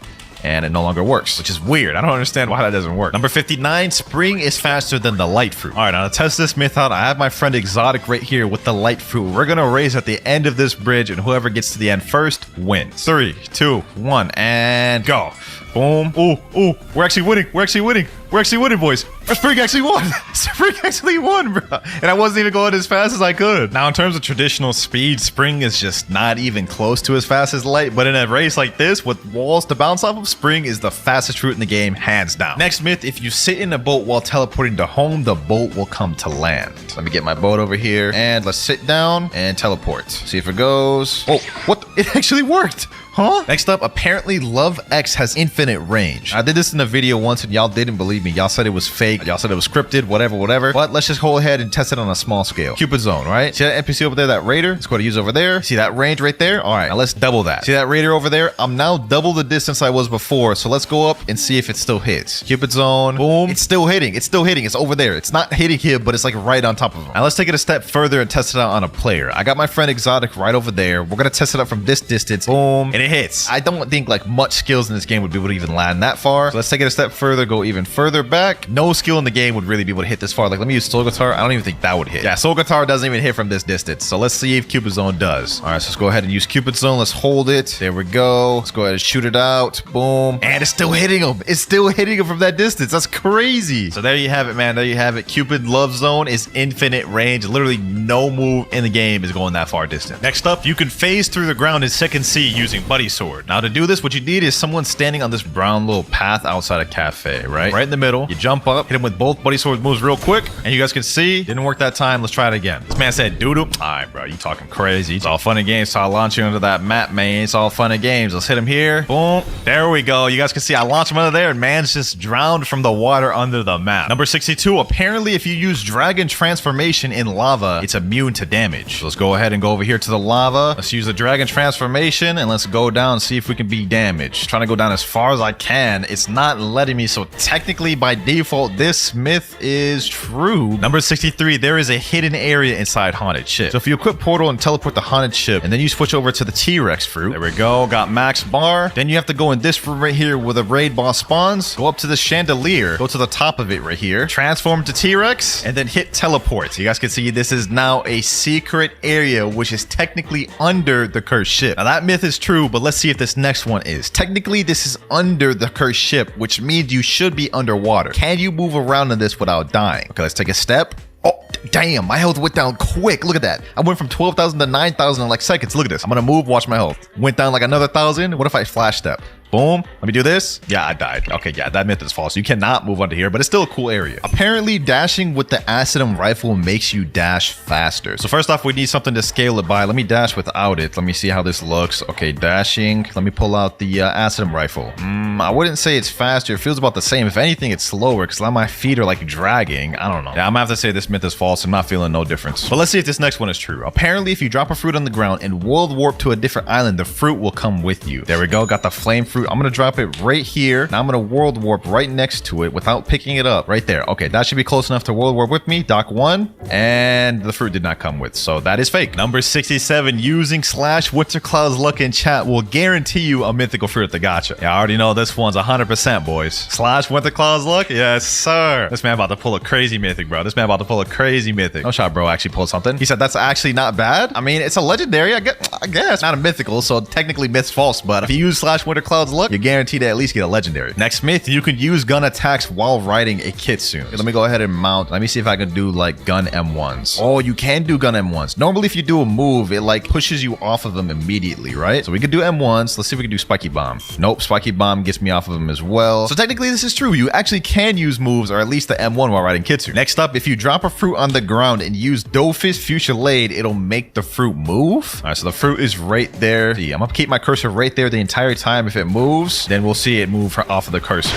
[SPEAKER 1] and it no longer works, which is weird. I don't understand why that doesn't work. Number 59, spring is faster than the light fruit. All right, now to test this myth out, I have my friend Exotic right here with the light fruit. We're gonna race at the end of this bridge and whoever gets to the end first wins. 3, 2, 1, and go. Boom. Ooh, we're actually winning. We're actually winning, boys. Spring actually won. Spring actually won, bro. And I wasn't even going as fast as I could. Now, in terms of traditional speed, Spring is just not even close to as fast as Light. But in a race like this, with walls to bounce off of, Spring is the fastest route in the game, hands down. Next myth, if you sit in a boat while teleporting to home, the boat will come to land. Let me get my boat over here. And let's sit down and teleport. See if it goes. Oh, what? It actually worked. Huh? Next up, apparently Love X has infinite range. I did this in a video once and y'all didn't believe me. Y'all said it was fake. Y'all said it was scripted, whatever. But let's just go ahead and test it on a small scale. Cupid Zone, right? See that NPC over there, that Raider? Let's go to use over there. See that range right there? All right, now let's double that. See that Raider over there? I'm now double the distance I was before. So let's go up and see if it still hits. Cupid Zone, boom. It's still hitting. It's over there. It's not hitting him, but it's like right on top of him. Now let's take it a step further and test it out on a player. I got my friend Exotic right over there. We're gonna test it out from this distance. Boom, and it hits. I don't think like much skills in this game would be able to even land that far. So let's take it a step further, go even further back. No skill in the game would really be able to hit this far. Like, let me use Soul Guitar. I don't even think that would hit. Yeah, Soul Guitar doesn't even hit from this distance. So let's see if Cupid Zone does. All right, so let's go ahead and use Cupid Zone. Let's hold it. There we go. Let's go ahead and shoot it out. Boom. And it's still hitting him. It's still hitting him from that distance. That's crazy. So there you have it, man. There you have it. Cupid Love Zone is infinite range. Literally no move in the game is going that far distance. Next up, you can phase through the ground in Second C using Buddy Sword. Now to do this, what you need is someone standing on this brown little path outside a cafe, right in the middle. You jump up, hit him with both Buddy Sword moves real quick, and you guys can see didn't work that time. Let's try it again. This man said doo-doo. All right, bro, you talking crazy. It's all fun and games, so I launch you into that map, man. It's all fun and games. Let's hit him here. Boom, there we go. You guys can see I launched him under there, and man's just drowned from the water under the map. Number 62, apparently if you use Dragon Transformation in lava, it's immune to damage. So let's go ahead and go over here to the lava. Let's use the Dragon Transformation, and let's go down and see if we can be damaged. Trying to go down as far as I can. It's not letting me, so technically by default this myth is true. Number 63, there is a hidden area inside Haunted Ship. So if you equip Portal and teleport the Haunted Ship and then you switch over to the T-Rex fruit, there we go, got max bar. Then you have to go in this room right here where the raid boss spawns, go up to the chandelier, go to the top of it right here, transform to T-Rex, and then hit teleport. So you guys can see this is now a secret area which is technically under the cursed ship. Now that myth is true, but let's see if this next one is. Technically, this is under the cursed ship, which means you should be underwater. Can you move around in this without dying? Okay, let's take a step. Oh, damn, my health went down quick. Look at that. I went from 12,000 to 9,000 in like seconds. Look at this. I'm gonna move, watch my health. Went down like another 1,000. What if I flash step? Boom. Let me do this. Yeah, I died. Okay, yeah, that myth is false. You cannot move under here, but it's still a cool area. Apparently, dashing with the Acidum rifle makes you dash faster. So first off, we need something to scale it by. Let me dash without it. Let me see how this looks. Okay, dashing. Let me pull out the Acidum rifle. I wouldn't say it's faster. It feels about the same. If anything, it's slower because my feet are like dragging. I don't know. Yeah, I'm gonna have to say this myth is false. I'm not feeling no difference. But let's see if this next one is true. Apparently, if you drop a fruit on the ground and world warp to a different island, the fruit will come with you. There we go. Got the flame fruit I'm gonna drop it right here. Now I'm gonna world warp right next to it without picking it up. Right there. Okay, that should be close enough to world warp with me. Dock 1. And the fruit did not come with, so that is fake. Number 67, using /WinterKloudz luck in chat will guarantee you a mythical fruit at the gacha. Yeah, I already know this one's 100%, boys. /WinterKloudz luck? Yes, sir. This man about to pull a crazy mythic, bro. This man about to pull a crazy mythic. No shot, bro. Actually pulled something. He said that's actually not bad. I mean, it's a legendary. I guess. Not a mythical, so technically myth's false, but if you use /WinterKloudz luck, you're guaranteed to at least get a legendary. Next myth, you can use gun attacks while riding a Kitsune. Let me go ahead and mount. Let me see if I can do like gun M1s. Oh, you can do gun M1s. Normally, if you do a move, it like pushes you off of them immediately, right? So we could do M1s. Let's see if we can do Spiky Bomb. Nope, Spiky Bomb gets me off of them as well. So technically, this is true. You actually can use moves, or at least the M1 while riding Kitsune. Next up, if you drop a fruit on the ground and use Dofus Fuchsia-Lade, it'll make the fruit move. All right, so the fruit is right there. See, I'm gonna keep my cursor right there the entire time. If it moves, then we'll see it move off of the cursor.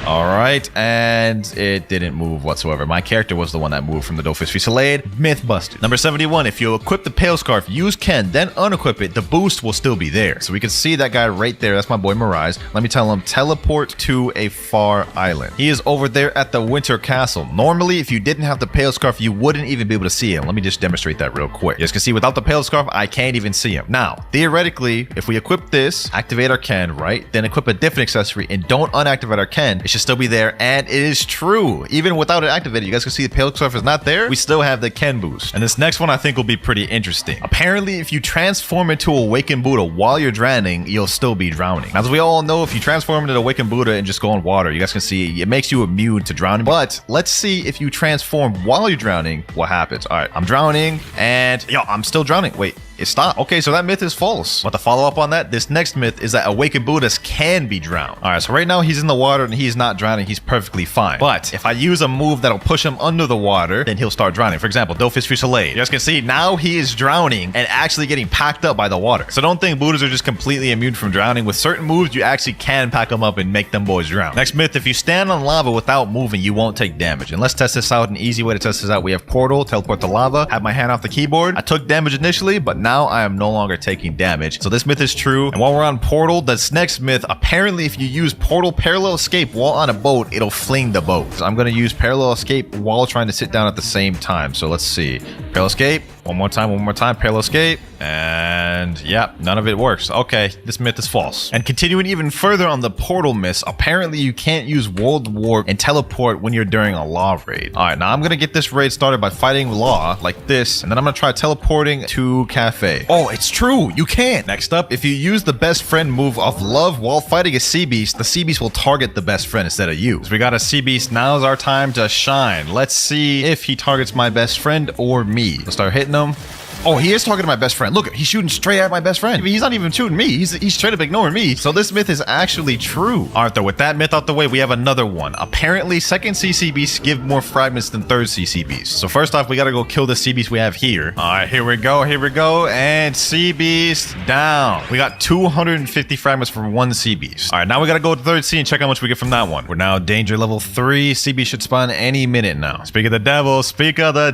[SPEAKER 1] All right, and it didn't move whatsoever. My character was the one that moved from the Dofus Fuchsia-Lade. Myth busted. Number 71, if you equip the Pale Scarf, use Ken, then unequip it, the boost will still be there. So we can see that guy right there. That's my boy Mirai. Let me tell him, teleport to a far island. He is over there at the Winter Castle. Normally, if you didn't have the Pale Scarf, you wouldn't even be able to see him. Let me just demonstrate that real quick. You guys can see without the Pale Scarf, I can't even see him. Now, theoretically, if we equip this, activate our Ken, right? Then equip a different accessory and don't unactivate our Ken, it should still be there, and it is true. Even without it activated, you guys can see the Pale Scarf is not there. We still have the Ken boost. And this next one I think will be pretty interesting. Apparently, if you transform into Awakened Buddha while you're drowning, you'll still be drowning. As we all know, if you transform into Awakened Buddha and just go in water, you guys can see it makes you immune to drowning. But let's see if you transform while you're drowning, what happens. All right, I'm drowning, and yo, I'm still drowning. Wait. It stopped. Okay, so that myth is false. But to follow up on that, this next myth is that Awakened Buddhas can be drowned. All right, so right now he's in the water and he's not drowning. He's perfectly fine. But if I use a move that'll push him under the water, then he'll start drowning. For example, Dofus Fuchsia-Lade. You guys can see now he is drowning and actually getting packed up by the water. So don't think Buddhas are just completely immune from drowning. With certain moves, you actually can pack them up and make them boys drown. Next myth, if you stand on lava without moving, you won't take damage. And let's test this out. An easy way to test this out, we have Portal, teleport to lava, have my hand off the keyboard. I took damage initially, but now I am no longer taking damage. So this myth is true. And while we're on Portal, this next myth, apparently if you use Portal Parallel Escape while on a boat, it'll fling the boat. So I'm going to use Parallel Escape while trying to sit down at the same time. So let's see. Parallel Escape. One more time, Parallel Escape. And yeah, none of it works. Okay, this myth is false. And continuing even further on the Portal myths, apparently you can't use World Warp and teleport when you're during a Law raid. All right, now I'm going to get this raid started by fighting Law like this. And then I'm going to try teleporting to Cafe. Oh, it's true. You can. Next up, if you use the best friend move of love while fighting a sea beast, the sea beast will target the best friend instead of you. So we got a sea beast. Now's our time to shine. Let's see if he targets my best friend or me. Let's start hitting him. Oh, he is targeting my best friend. Look, he's shooting straight at my best friend. He's not even shooting me. He's straight up ignoring me. So this myth is actually true. All right, though, with that myth out the way, we have another one. Apparently, second CC beasts give more fragments than third CC beasts. So first off, we got to go kill the sea beast we have here. All right, here we go. And sea beast down. We got 250 fragments from one sea beast. All right, now we got to go to third sea and check how much we get from that one. We're now danger level 3. Sea beast should spawn any minute now. Speak of the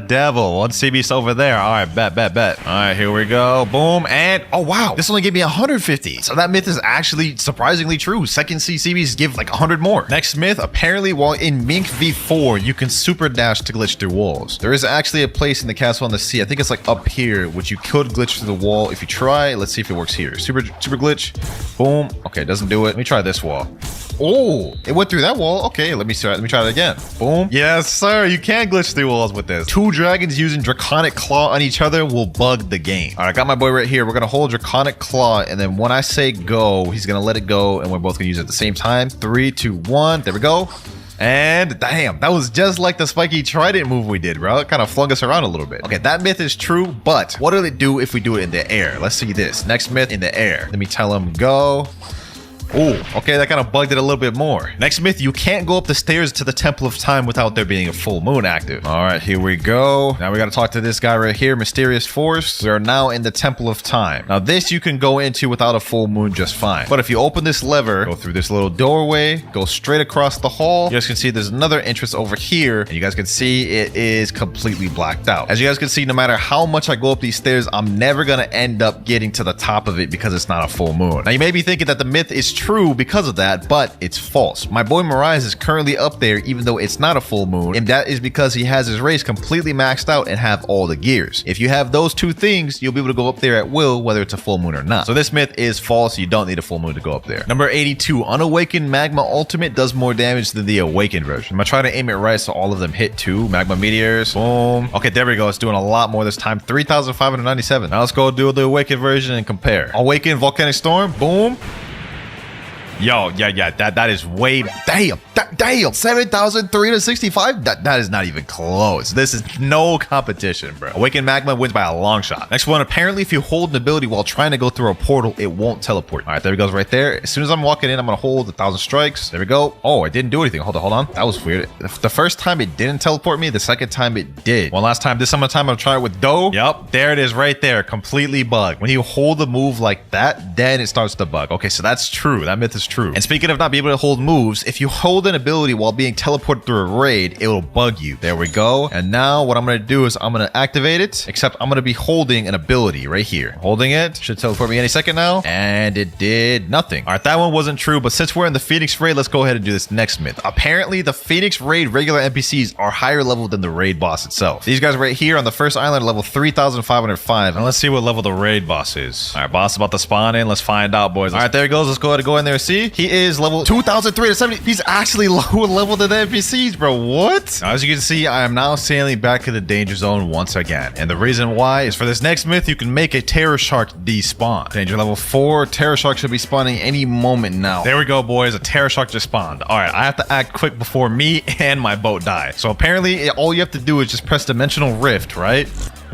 [SPEAKER 1] devil. One sea beast over there. All right, bet. All right, here we go. Boom. And oh, wow. This only gave me 150. So that myth is actually surprisingly true. Second CCBs give like 100 more. Next myth, apparently while in Mink V4, you can super dash to glitch through walls. There is actually a place in the castle on the sea. I think it's like up here, which you could glitch through the wall. If you try, let's see if it works here. Super glitch. Boom. Okay, it doesn't do it. Let me try this wall. Oh, it went through that wall. Okay, let me try that again. Boom. Yes, sir. You can glitch through walls with this. 2 dragons using Draconic Claw on each other will bug the game. All right, I got my boy right here. We're going to hold Draconic Claw, and then when I say go, he's going to let it go, and we're both going to use it at the same time. 3, 2, 1. There we go. And damn, that was just like the spiky trident move we did, bro. It kind of flung us around a little bit. Okay, that myth is true, but what will it do if we do it in the air? Let's see this. Next myth in the air. Let me tell him go. Oh, okay, that kind of bugged it a little bit more. Next myth, you can't go up the stairs to the Temple of Time without there being a full moon active. All right, here we go. Now we got to talk to this guy right here, Mysterious Force. We are now in the Temple of Time. Now this you can go into without a full moon just fine. But if you open this lever, go through this little doorway, go straight across the hall, you guys can see there's another entrance over here, and you guys can see it is completely blacked out. As you guys can see, no matter how much I go up these stairs, I'm never gonna end up getting to the top of it because it's not a full moon. Now you may be thinking that the myth is true because of that, but it's false. My boy Mirage is currently up there even though it's not a full moon, and that is because he has his race completely maxed out and have all the gears. If you have those two things, you'll be able to go up there at will, whether it's a full moon or not. So this myth is false. You don't need a full moon to go up there. Number 82, Unawakened Magma Ultimate does more damage than the Awakened version. I'm gonna try to aim it right so all of them hit too. Magma Meteors, boom. Okay, there we go. It's doing a lot more this time. 3,597. Now let's go do the Awakened version and compare. Awakened Volcanic Storm, boom. Yo, yeah, that is way, damn, 7,365. That is not even close. This is no competition, bro. Awakened Magma wins by a long shot. Next one, apparently if you hold an ability while trying to go through a portal, it won't teleport. All right, there it goes right there. As soon as I'm walking in, I'm gonna hold 1,000 strikes. There we go. Oh, it didn't do anything. Hold on. That was weird. The first time it didn't teleport me, the second time it did. One last time, this time I'm gonna try it with Doe. Yep, there it is right there, completely bugged. When you hold the move like that, then it starts to bug. Okay, so that's true. That myth is true. And speaking of not being able to hold moves, if you hold an ability while being teleported through a raid, it will bug you. There we go. And now what I'm going to do is I'm going to activate it, except I'm going to be holding an ability right here. Holding it. Should teleport me any second now. And it did nothing. All right, that one wasn't true, but since we're in the Phoenix raid, let's go ahead and do this next myth. Apparently, the Phoenix raid regular NPCs are higher level than the raid boss itself. These guys right here on the first island are level 3,505. And let's see what level the raid boss is. All right, boss about to spawn in. Let's find out, boys. All right, there he goes. Let's go ahead and go in there and see. He is level 2,370. He's actually lower level than the NPCs, bro. What? Now, as you can see, I am now sailing back to the danger zone once again. And the reason why is for this next myth, you can make a Terror Shark despawn. Danger level 4. Terror Shark should be spawning any moment now. There we go, boys. A Terror Shark just spawned. All right, I have to act quick before me and my boat die. So apparently, all you have to do is just press Dimensional Rift, right?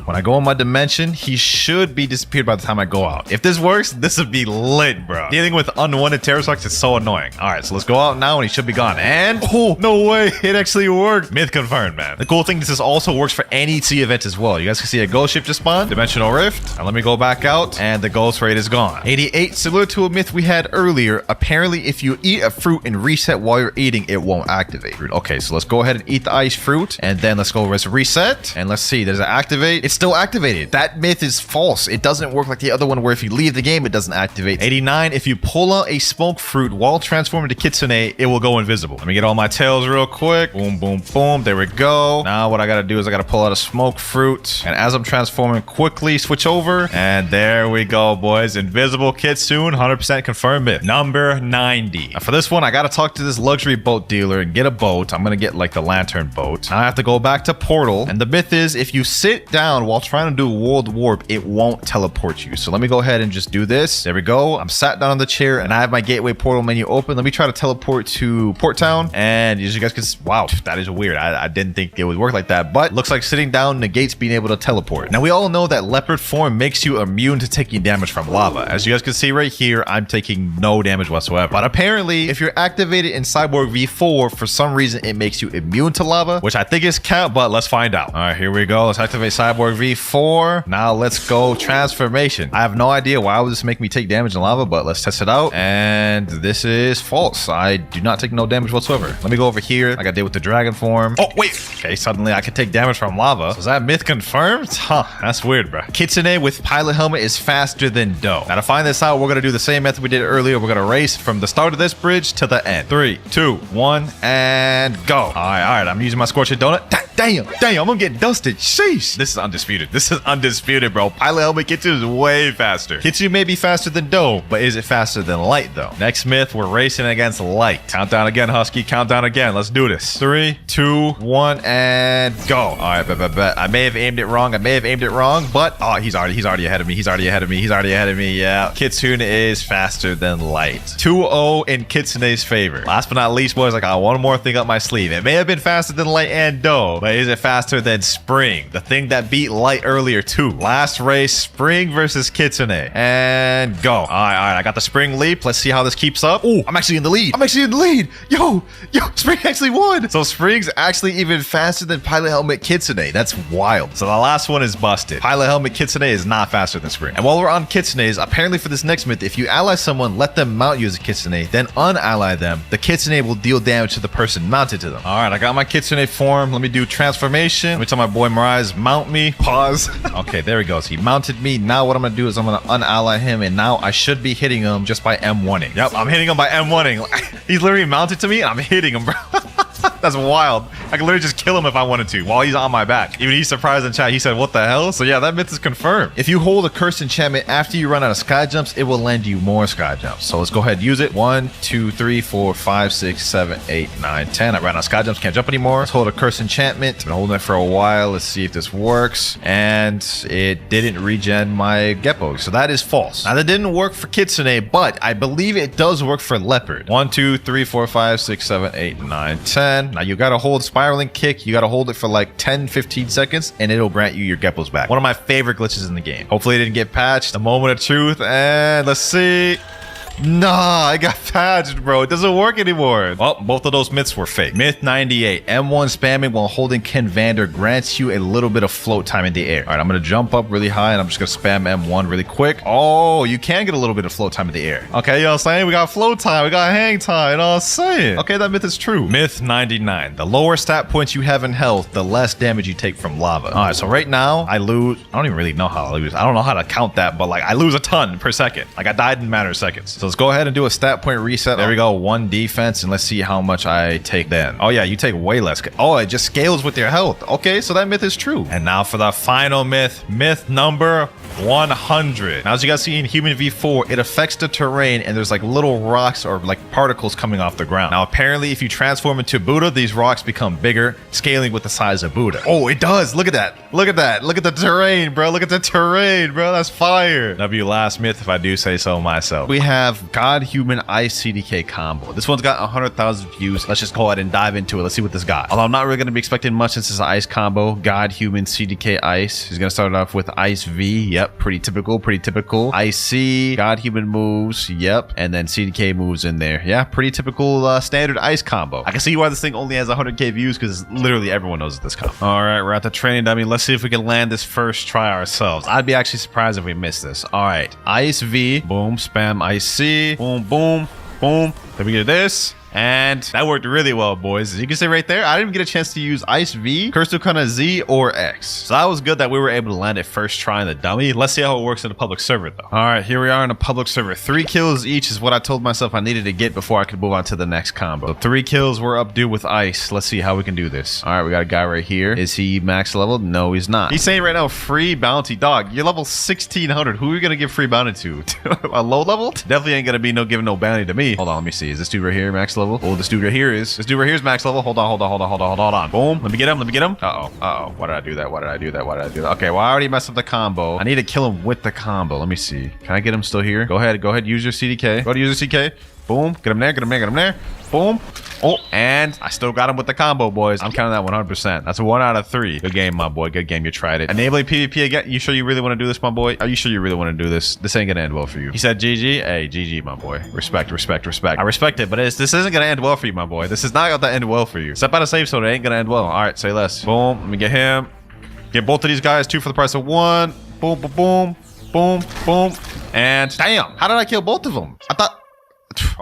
[SPEAKER 1] When I go in my dimension, he should be disappeared by the time I go out. If this works, this would be lit, bro. Dealing with unwanted Terror Sharks is so annoying. All right, so let's go out now and he should be gone. And, oh, no way. It actually worked. Myth confirmed, man. The cool thing is this also works for any sea event as well. You guys can see a ghost ship just spawned. Dimensional Rift. And let me go back out and the ghost raid is gone. 88, similar to a myth we had earlier. Apparently, if you eat a fruit and reset while you're eating, it won't activate. Okay, so let's go ahead and eat the ice fruit. And then let's go reset. And let's see, does it activate? It's still activated. That myth is false. It doesn't work like the other one where if you leave the game, it doesn't activate. 89, if you pull out a smoke fruit while transforming to Kitsune, it will go invisible. Let me get all my tails real quick. Boom, boom, boom. There we go. Now what I gotta do is I gotta pull out a smoke fruit. And as I'm transforming, quickly switch over. And there we go, boys. Invisible Kitsune, 100% confirmed myth. Number 90. Now for this one, I gotta talk to this luxury boat dealer and get a boat. I'm gonna get like the lantern boat. Now I have to go back to Portal. And the myth is if you sit down while trying to do world warp, it won't teleport you. So let me go ahead and just do this. There we go. I'm sat down on the chair and I have my gateway portal menu open. Let me try to teleport to Port Town. And as you guys can see, wow, that is weird. I didn't think it would work like that, but looks like sitting down negates being able to teleport. Now we all know that leopard form makes you immune to taking damage from lava. As you guys can see right here, I'm taking no damage whatsoever. But apparently, if you're activated in Cyborg V4, for some reason, it makes you immune to lava, which I think is count, but let's find out. All right, here we go. Let's activate Cyborg V4. Now let's go transformation. I have no idea why would this make me take damage in lava, but let's test it out. And this is false. I do not take no damage whatsoever. Let me go over here like I did with the dragon form. Oh, wait. Okay, suddenly I can take damage from lava. So is that myth confirmed? Huh, that's weird, bro. Kitsune with pilot helmet is faster than Doe. Now to find this out, we're going to do the same method we did earlier. We're going to race from the start of this bridge to the end. 3, 2, 1, and go. All right. I'm using my scorching donut. Damn, I'm gonna get dusted. Sheesh. This is undisputed. This is undisputed, bro. Pilot helmet Kitsune is way faster. Kitsune may be faster than Doe, but is it faster than Light, though? Next myth, we're racing against Light. Countdown again, Husky. Countdown again. Let's do this. 3, 2, 1, and go. All right, bet. I may have aimed it wrong. But oh, he's already ahead of me. He's already ahead of me. Yeah. Kitsune is faster than Light. 2-0 in Kitsune's favor. Last but not least, boys, I got one more thing up my sleeve. It may have been faster than Light and Doe, but is it faster than Spring? The thing that beat light earlier too. Last race, Spring versus Kitsune. And go. All right. I got the Spring leap. Let's see how this keeps up. Oh, I'm actually in the lead. Yo, Spring actually won. So Spring's actually even faster than Pilot Helmet Kitsune. That's wild. So the last one is busted. Pilot Helmet Kitsune is not faster than Spring. And while we're on Kitsunes, apparently for this next myth, if you ally someone, let them mount you as a Kitsune, then unally them, the Kitsune will deal damage to the person mounted to them. All right, I got my Kitsune form. Let me do transformation. Let me tell my boy Mirage, mount me. Pause. Okay, there he goes. He mounted me. Now what I'm gonna do is I'm gonna unally him, and now I should be hitting him just by M1ing. Yep, I'm hitting him by M1ing. He's literally mounted to me, and I'm hitting him, bro. That's wild. I can literally just kill him if I wanted to while he's on my back. Even he's surprised in chat. He said, what the hell? So yeah, that myth is confirmed. If you hold a cursed enchantment after you run out of sky jumps, it will lend you more sky jumps. So let's go ahead and use it. 1, 2, 3, 4, 5, 6, 7, 8, 9, 10. I ran out of sky jumps. Can't jump anymore. Let's hold a cursed enchantment. Been holding it for a while. Let's see if this works. And it didn't regen my Geppo. So that is false. Now that didn't work for Kitsune, but I believe it does work for Leopard. 1, 2, 3, 4, 5, 6, 7, 8, 9, 10. Now you gotta hold spiraling kick. You gotta hold it for like 10-15 seconds and it'll grant you your Geppos back. One of my favorite glitches in the game. Hopefully it didn't get patched. The moment of truth, and let's see. Nah, I got patched, bro. It doesn't work anymore. Well, both of those myths were fake. Myth 98. M1 spamming while holding Ken Vander grants you a little bit of float time in the air. All right, I'm going to jump up really high, and I'm just going to spam M1 really quick. Oh, you can get a little bit of float time in the air. Okay, you know what I'm saying? We got float time. We got hang time. You know what I'm saying? Okay, that myth is true. Myth 99. The lower stat points you have in health, the less damage you take from lava. All right, so right now, I lose. I don't even really know how I lose. I don't know how to count that, but like I lose a ton per second. Like I died in a matter of seconds. So let's go ahead and do a stat point reset. There we go. 1 defense, and let's see how much I take then. Oh yeah, you take way less. Oh, it just scales with your health. Okay, so that myth is true. And now for the final myth. Myth number 100. Now, as you guys see in Human V4, it affects the terrain, and there's like little rocks or like particles coming off the ground. Now, apparently, if you transform into Buddha, these rocks become bigger, scaling with the size of Buddha. Oh, it does. Look at that. Look at that. Look at the terrain, bro. Look at the terrain, bro. That's fire. W last myth, if I do say so myself. We have God Human Ice CDK combo. This one's got 100,000 views. Let's just go ahead and dive into it. Let's see what this got. Although I'm not really going to be expecting much since it's an ice combo. God Human CDK Ice. He's going to start off with Ice V. Yep, pretty typical, pretty typical. Ice C, God Human moves. Yep, and then CDK moves in there. Yeah, pretty typical standard ice combo. I can see why this thing only has 100k views because literally everyone knows this combo. All right, we're at the training dummy. Let's see if we can land this first try ourselves. I'd be actually surprised if we miss this. All right, Ice V, boom, spam Ice C, boom, boom, boom. Then we get this. And that worked really well, boys. As you can see right there, I didn't even get a chance to use Ice V, Curse Kana Z, or X. So that was good that we were able to land it first try in the dummy. Let's see how it works in the public server, though. All right, here we are in a public server. 3 kills each is what I told myself I needed to get before I could move on to the next combo. So 3 kills were up due with Ice. Let's see how we can do this. All right, we got a guy right here. Is he max level? No, he's not. He's saying right now, free bounty. Dog, you're level 1600. Who are you going to give free bounty to? A low level? Definitely ain't going to be no giving no bounty to me. Hold on, let me see. Is this dude right here max level? Oh, this dude right here is. This dude right here is max level. Hold on. Boom. Let me get him. Uh-oh. Why did I do that? Okay, well, I already messed up the combo. I need to kill him with the combo. Let me see. Can I get him still here? Go ahead. Use your CDK. Go ahead, use your CDK. Boom. Get him there. Boom. Oh, and I still got him with the combo, boys. I'm counting that 100%. That's a 1 out of 3. Good game, my boy. Good game. You tried it. Enabling PvP again. You sure you really want to do this, my boy? Are you sure you really want to do this? This ain't gonna end well for you. He said GG. Hey, GG, my boy. Respect. I respect it, but this isn't gonna end well for you, my boy. This is not gonna end well for you. Step out of safe zone. It ain't gonna end well. All right, say less. Boom. Let me get him. Get both of these guys. 2 for the price of 1. Boom, boom, boom. Boom, boom. And damn. How did I kill both of them? I thought...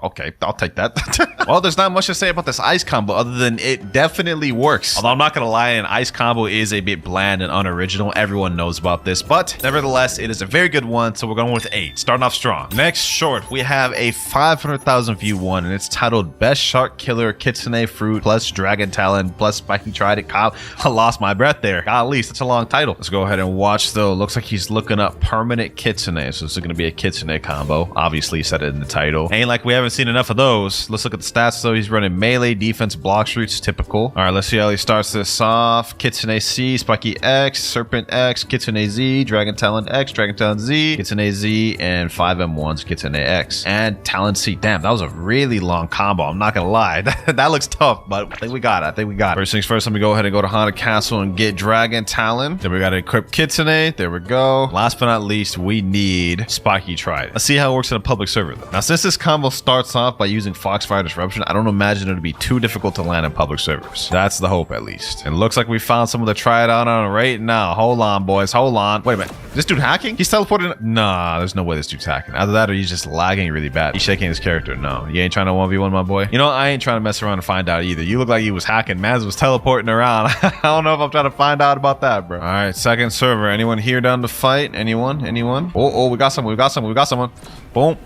[SPEAKER 1] Okay, I'll take that. Well, there's not much to say about this ice combo other than it definitely works. Although I'm not gonna lie, an ice combo is a bit bland and unoriginal. Everyone knows about this, but nevertheless, it is a very good one. So we're going with 8, starting off strong. Next short, we have a 500,000 view one, and it's titled Best Shark Killer Kitsune Fruit plus Dragon Talon plus Spiky Trident. I lost my breath there. Golly, such a long title. Let's go ahead and watch though. Looks like he's looking up permanent Kitsune, so this is gonna be a Kitsune combo. Obviously, said it in the title. Ain't like we haven't haven't seen enough of those. Let's look at the stats though. He's running melee, defense, block routes, typical. All right, let's see how he starts this off. Kitsune C, Spiky X, Serpent X, Kitsune Z, Dragon Talon X, Dragon Talon Z, Kitsune Z, and 5 M1s, Kitsune X, and Talon C. Damn, that was a really long combo. I'm not gonna lie. That looks tough, but I think we got it. I think we got it. First things first, let me go ahead and go to Haunted Castle and get Dragon Talon. Then we gotta equip Kitsune. There we go. Last but not least, we need Spiky Trident. Let's see how it works in a public server though. Now, since this combo starts off by using Foxfire Disruption, I don't imagine it'll be too difficult to land in public servers. That's the hope, at least. And it looks like we found someone to try it out on right now. Hold on, boys. Hold on. Wait a minute. This dude hacking? He's teleporting? Nah, there's no way this dude's hacking. Either that or he's just lagging really bad. He's shaking his character. No, you ain't trying to 1v1, my boy. You know, I ain't trying to mess around and find out either. You look like he was hacking. Maz was teleporting around. I don't know if I'm trying to find out about that, bro. All right, second server. Anyone here down to fight? Anyone? Anyone? Oh, we got someone. We got someone. We got someone. Boom.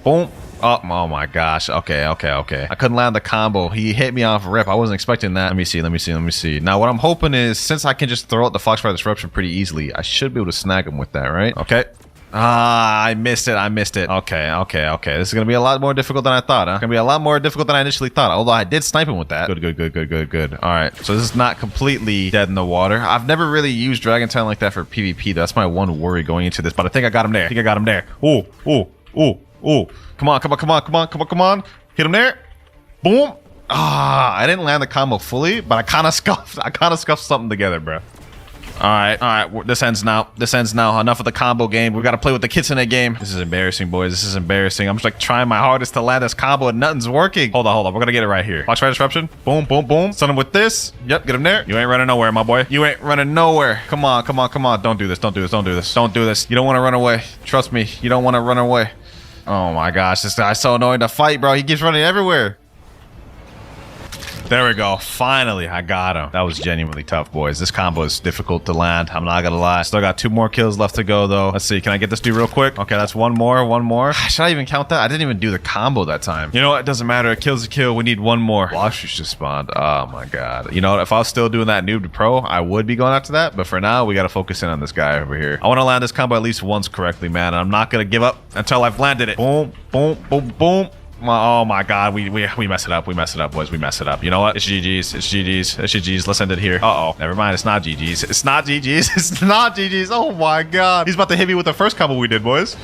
[SPEAKER 1] Boom. Oh my gosh. Okay. I couldn't land the combo. He hit me off rip. I wasn't expecting that. Let me see. Now, what I'm hoping is, since I can just throw out the Foxfire Disruption pretty easily, I should be able to snag him with that, right? Okay. I missed it. Okay. This is gonna be a lot more difficult than I thought, huh? It's gonna be a lot more difficult than I initially thought, although I did snipe him with that. Good. All right, so this is not completely dead in the water. I've never really used Dragon Talon like that for PvP. That's my one worry going into this, but I think I got him there. Ooh. Come on. Hit him there. Boom. I didn't land the combo fully, but I kind of scuffed something together, bro. All right. This ends now. Enough of the combo game. We got to play with the Kitsune game. This is embarrassing, boys. This is embarrassing. I'm just like trying my hardest to land this combo and nothing's working. Hold on. We're going to get it right here. Foxfire Disruption. Boom. Stun him with this. Yep, get him there. You ain't running nowhere, my boy. You ain't running nowhere. Come on. Don't do this. You don't want to run away. Trust me. You don't want to run away. Oh my gosh. This guy's so annoying to fight, bro. He keeps running everywhere. There we go. Finally, I got him. That was genuinely tough, boys. This combo is difficult to land. I'm not gonna lie. Still got 2 more kills left to go, though. Let's see. Can I get this dude real quick? Okay, that's one more. Should I even count that? I didn't even do the combo that time. You know what? It doesn't matter. A kill's a kill. We need 1 more. Blox just spawned. Oh my god. You know what? If I was still doing that noob to pro, I would be going after that. But for now, we gotta focus in on this guy over here. I want to land this combo at least once correctly, man. And I'm not gonna give up until I've landed it. Boom. Oh my god, we mess it up, boys. We mess it up. You know what? It's GG's. Let's end it here. Never mind. It's not GG's. Oh my god. He's about to hit me with the first combo we did, boys.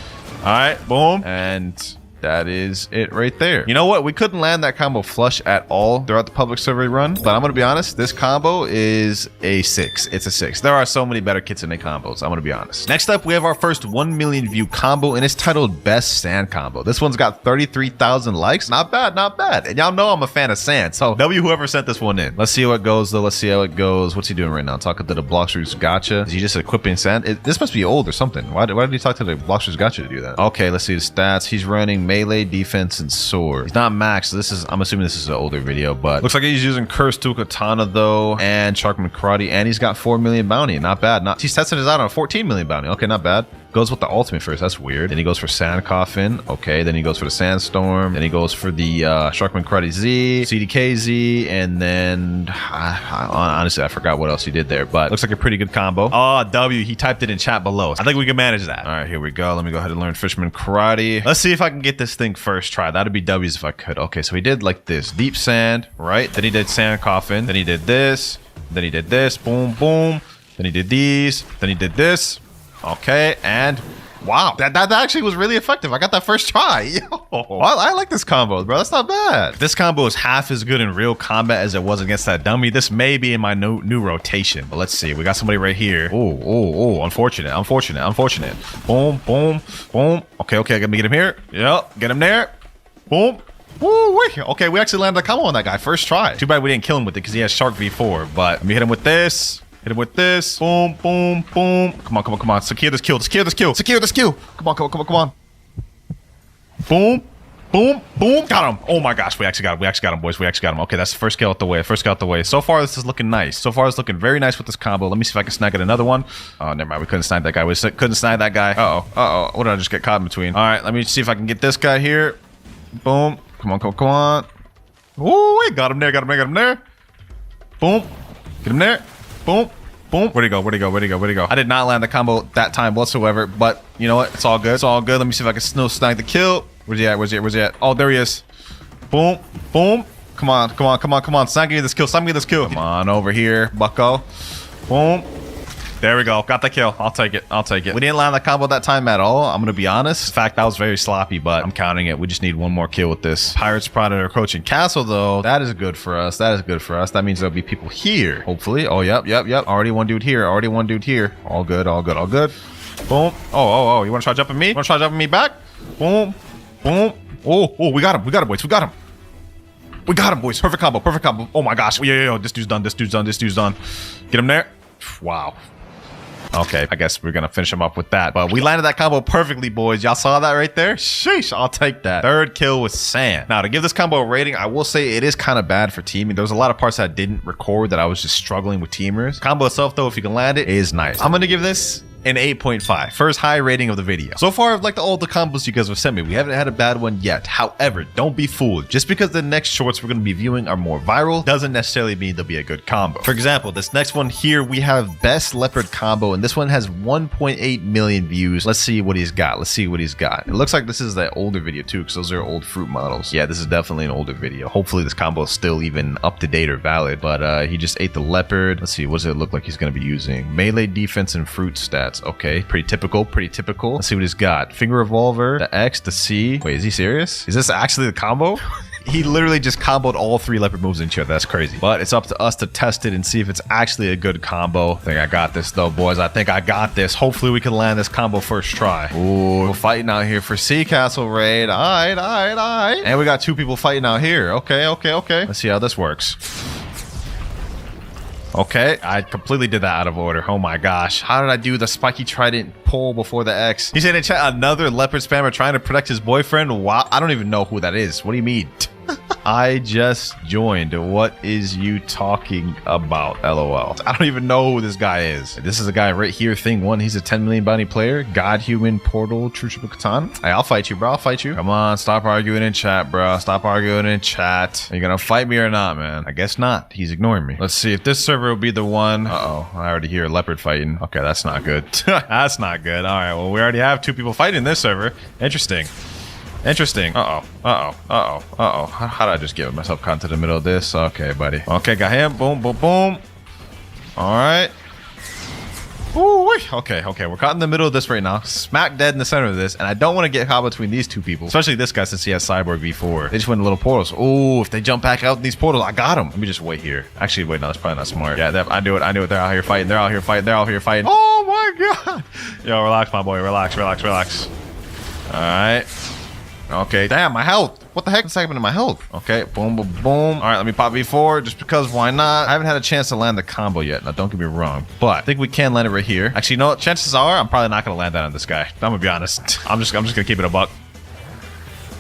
[SPEAKER 1] All right, boom. And that is it right there. You know what? We couldn't land that combo flush at all throughout the public server run, but I'm gonna be honest, this combo is a 6. It's a 6. There are so many better Kitsune combos. I'm gonna be honest. Next up, we have our first 1 million view combo, and it's titled Best Sand Combo. This one's got 33,000 likes. Not bad. And y'all know I'm a fan of sand, so W whoever sent this one in. Let's see how it goes, though. What's he doing right now? Talking to the Blox Roots Gotcha. Is he just equipping sand? This must be old or something. Why did he talk to the Blox Roots Gotcha to do that? Okay, let's see the stats. He's running melee, defense, and sword. He's not max, so I'm assuming this is an older video, but looks like he's using Curse to Katana though, and Sharkman Karate, and he's got 4 million bounty. Not bad. He's testing his out on 14 million bounty. Okay, not bad. Goes with the ultimate first. That's weird. Then he goes for Sand Coffin. Okay, then he goes for the Sandstorm. Then he goes for the Sharkman Karate Z, CDKZ, and then honestly, I forgot what else he did there, but looks like a pretty good combo. W, he typed it in chat below. I think we can manage that. All right, here we go. Let me go ahead and learn Fisherman Karate. Let's see if I can get this thing first try. That'd be W's if I could. Okay, so he did like this. Deep Sand, right? Then he did Sand Coffin. Then he did this. Then he did this. Boom. Then he did these. Then he did this. Okay, and wow, that actually was really effective. I got that first try. Yo, I like this combo, bro. That's not bad. If this combo is half as good in real combat as it was against that dummy, this may be in my new rotation. But let's see. We got somebody right here. Oh, unfortunate. Boom. Okay, let me get him here. Yep, get him there. Boom. Woo, wait. Okay, we actually landed a combo on that guy first try. Too bad we didn't kill him with it because he has Shark V4. But let me hit him with this. Boom. Come on. Secure this kill. Come on. Boom. Got him. Oh my gosh. We actually got him, boys. Okay, that's the first kill out the way. So far, this is looking nice. It's looking very nice with this combo. Let me see if I can snag it another one. Oh, never mind. We couldn't snag that guy. Uh-oh. What did I just get caught in between? All right, let me see if I can get this guy here. Boom. Come on. Ooh, we got him there. Boom. Get him there. Boom. Where'd he go? I did not land the combo that time whatsoever, but you know what? It's all good. Let me see if I can snag the kill. Where's he at? Where's he at? Oh, there he is. Boom. Boom. Come on. Stop getting this kill. Come on over here, bucko. Boom. There we go. Got the kill. I'll take it. We didn't land the combo that time at all. I'm going to be honest. In fact, that was very sloppy, but I'm counting it. We just need one more kill with this. Pirates spotted our coaching castle, though. That is good for us. That means there'll be people here, hopefully. Oh, yep. Already one dude here. All good. Boom. Oh. You want to try jumping me? Back? Boom. Oh, we got him, boys. We got him, boys. Perfect combo. Oh, my gosh. Yo. This dude's done. Get him there. Wow. Okay, I guess we're gonna finish him up with that. But we landed that combo perfectly, boys. Y'all saw that right there? Sheesh, I'll take that. Third kill with Sand. Now, to give this combo a rating, I will say it is kind of bad for teaming. There was a lot of parts that I didn't record that I was just struggling with teamers. Combo itself, though, if you can land it, is nice. I'm gonna give this an 8.5. First high rating of the video. So far, I've liked all the combos you guys have sent me. We haven't had a bad one yet. However, don't be fooled. Just because the next shorts we're going to be viewing are more viral doesn't necessarily mean they'll be a good combo. For example, this next one here, we have best leopard combo, and this one has 1.8 million views. Let's see what he's got. It looks like this is that older video too, because those are old fruit models. Yeah, this is definitely an older video. Hopefully this combo is still even up to date or valid, but he just ate the leopard. Let's see, what does it look like he's going to be using? Melee defense and fruit stats. Okay, pretty typical. Let's see what he's got. Finger revolver, the X, the C. Wait, is he serious? Is this actually the combo? He literally just comboed all 3 leopard moves into it. That's crazy. But it's up to us to test it and see if it's actually a good combo. I think I got this though, boys. Hopefully we can land this combo first try. Ooh, we're fighting out here for Sea Castle raid. All right. And we got 2 people fighting out here. Okay. Let's see how this works. Okay, I completely did that out of order. Oh my gosh. How did I do the spiky trident pull before the X? He said in chat, another leopard spammer trying to protect his boyfriend. Wow, I don't even know who that is. What do you mean? I just joined. What is you talking about? LOL. I don't even know who this guy is. This is a guy right here. Thing 1. He's a 10 million bounty player. God, human, portal, true triple katana. Hey, I'll fight you, bro. Come on, stop arguing in chat, bro. Are you gonna fight me or not, man? I guess not. He's ignoring me. Let's see if this server will be the one. Uh-oh. I already hear a leopard fighting. Okay, that's not good. That's not good. All right, well, we already have 2 people fighting this server. Interesting. Uh-oh. How did I just get myself caught into the middle of this? Okay, buddy. Okay, got him. Boom. All right. Ooh, okay. We're caught in the middle of this right now. Smack dead in the center of this. And I don't want to get caught between these 2 people. Especially this guy since he has Cyborg V4. They just went in little portals. Ooh, if they jump back out in these portals, I got him. Let me just wait here. Actually, wait, no, that's probably not smart. Yeah, I knew it. They're out here fighting. Oh my God. Yo, relax, my boy. Relax. All right. Okay, damn, my health. What the heck is happening to my health? Okay, boom. All right, let me pop V4 just because why not? I haven't had a chance to land the combo yet. Now, don't get me wrong, but I think we can land it right here. Actually, you know what? Chances are I'm probably not going to land that on this guy. I'm going to be honest. I'm just going to keep it a buck.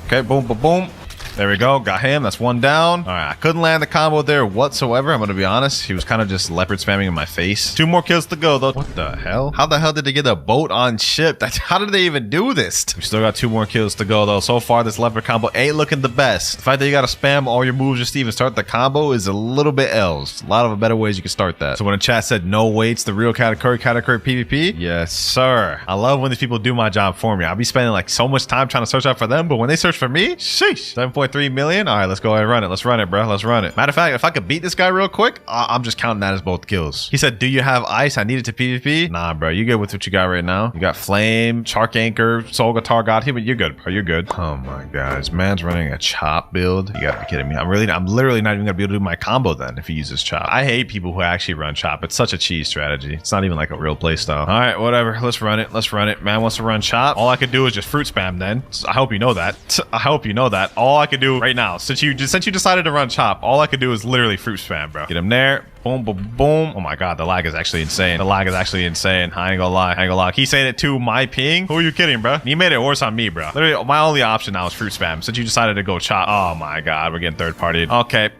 [SPEAKER 1] Okay, boom. There we go. Got him. That's 1 down. All right. I couldn't land the combo there whatsoever. I'm going to be honest. He was kind of just leopard spamming in my face. 2 more kills to go, though. What the hell? How the hell did they get a boat on ship? How did they even do this? We still got 2 more kills to go, though. So far, this leopard combo ain't looking the best. The fact that you got to spam all your moves just to even start the combo is a little bit else. A lot of better ways you can start that. So when the chat said no waits, the real category PvP? Yes, sir. I love when these people do my job for me. I'll be spending like so much time trying to search out for them, but when they search for me, sheesh. 7.3 million. All right, let's go ahead and run it. Let's run it, bro. Matter of fact, if I could beat this guy real quick, I'm just counting that as both kills. He said, do you have ice? I need it to PvP. Nah, bro. You good with what you got right now? You got flame, shark anchor, soul guitar god here, but you're good, bro. You're good. Oh my god, this man's running a chop build. You gotta be kidding me. I'm literally not even gonna be able to do my combo then if he uses chop. I hate people who actually run chop. It's such a cheese strategy. It's not even like a real play style. All right, whatever. Let's run it. Man wants to run chop. All I could do is just fruit spam then. I hope you know that. All I could do right now, since you decided to run chop, all I could do is literally fruit spam, bro. Get him there. Boom. Oh my god, the lag is actually insane. I ain't gonna lie. He's saying it to my ping. Who are you kidding, bro? You made it worse on me, bro. Literally, my only option now is fruit spam. Since you decided to go chop. Oh my god, we're getting third partied.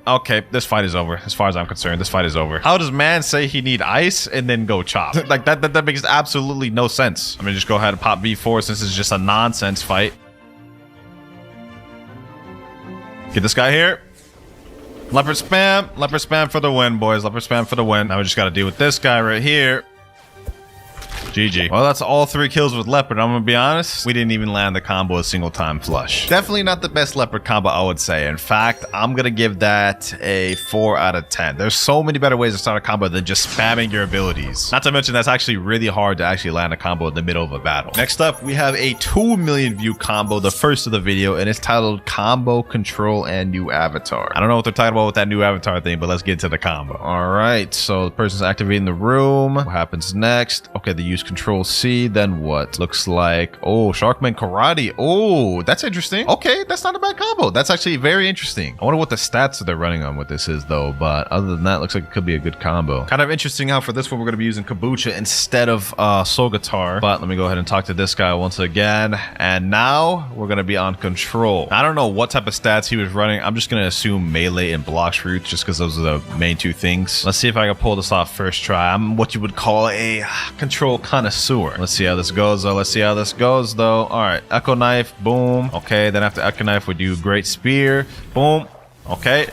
[SPEAKER 1] Okay. This fight is over. As far as I'm concerned, this fight is over. How does man say he need ice and then go chop? Like that makes absolutely no sense. I'm gonna just go ahead and pop V4 since it's just a nonsense fight. Get this guy here. Leopard spam for the win, boys. Now we just gotta deal with this guy right here. GG. Well, that's all 3 kills with Leopard. I'm gonna be honest, we didn't even land the combo a single time flush. Definitely not the best Leopard combo, I would say. In fact, I'm gonna give that a 4 out of 10. There's so many better ways to start a combo than just spamming your abilities. Not to mention that's actually really hard to actually land a combo in the middle of a battle. Next up, we have a 2 million view combo, the first of the video, and it's titled Combo Control and New Avatar. I don't know what they're talking about with that new avatar thing, but let's get to the combo. All right, so the person's activating the room. What happens next? Okay, they use Control C, then what? Looks like, oh, Sharkman Karate. Oh, that's interesting. Okay, that's not a bad combo. That's actually very interesting. I wonder what the stats that they're running on with this is though, but other than that, looks like it could be a good combo. Kind of interesting how for this one, we're gonna be using Kabucha instead of Soul Guitar, but let me go ahead and talk to this guy once again. And now we're gonna be on Control. I don't know what type of stats he was running. I'm just gonna assume melee and Blox routes just because those are the main 2 things. Let's see if I can pull this off first try. I'm what you would call a control connoisseur. Let's see how this goes though. Let's see how this goes though. All right, Echo Knife, boom. Okay, then after Echo Knife, we do Great Spear, boom. Okay,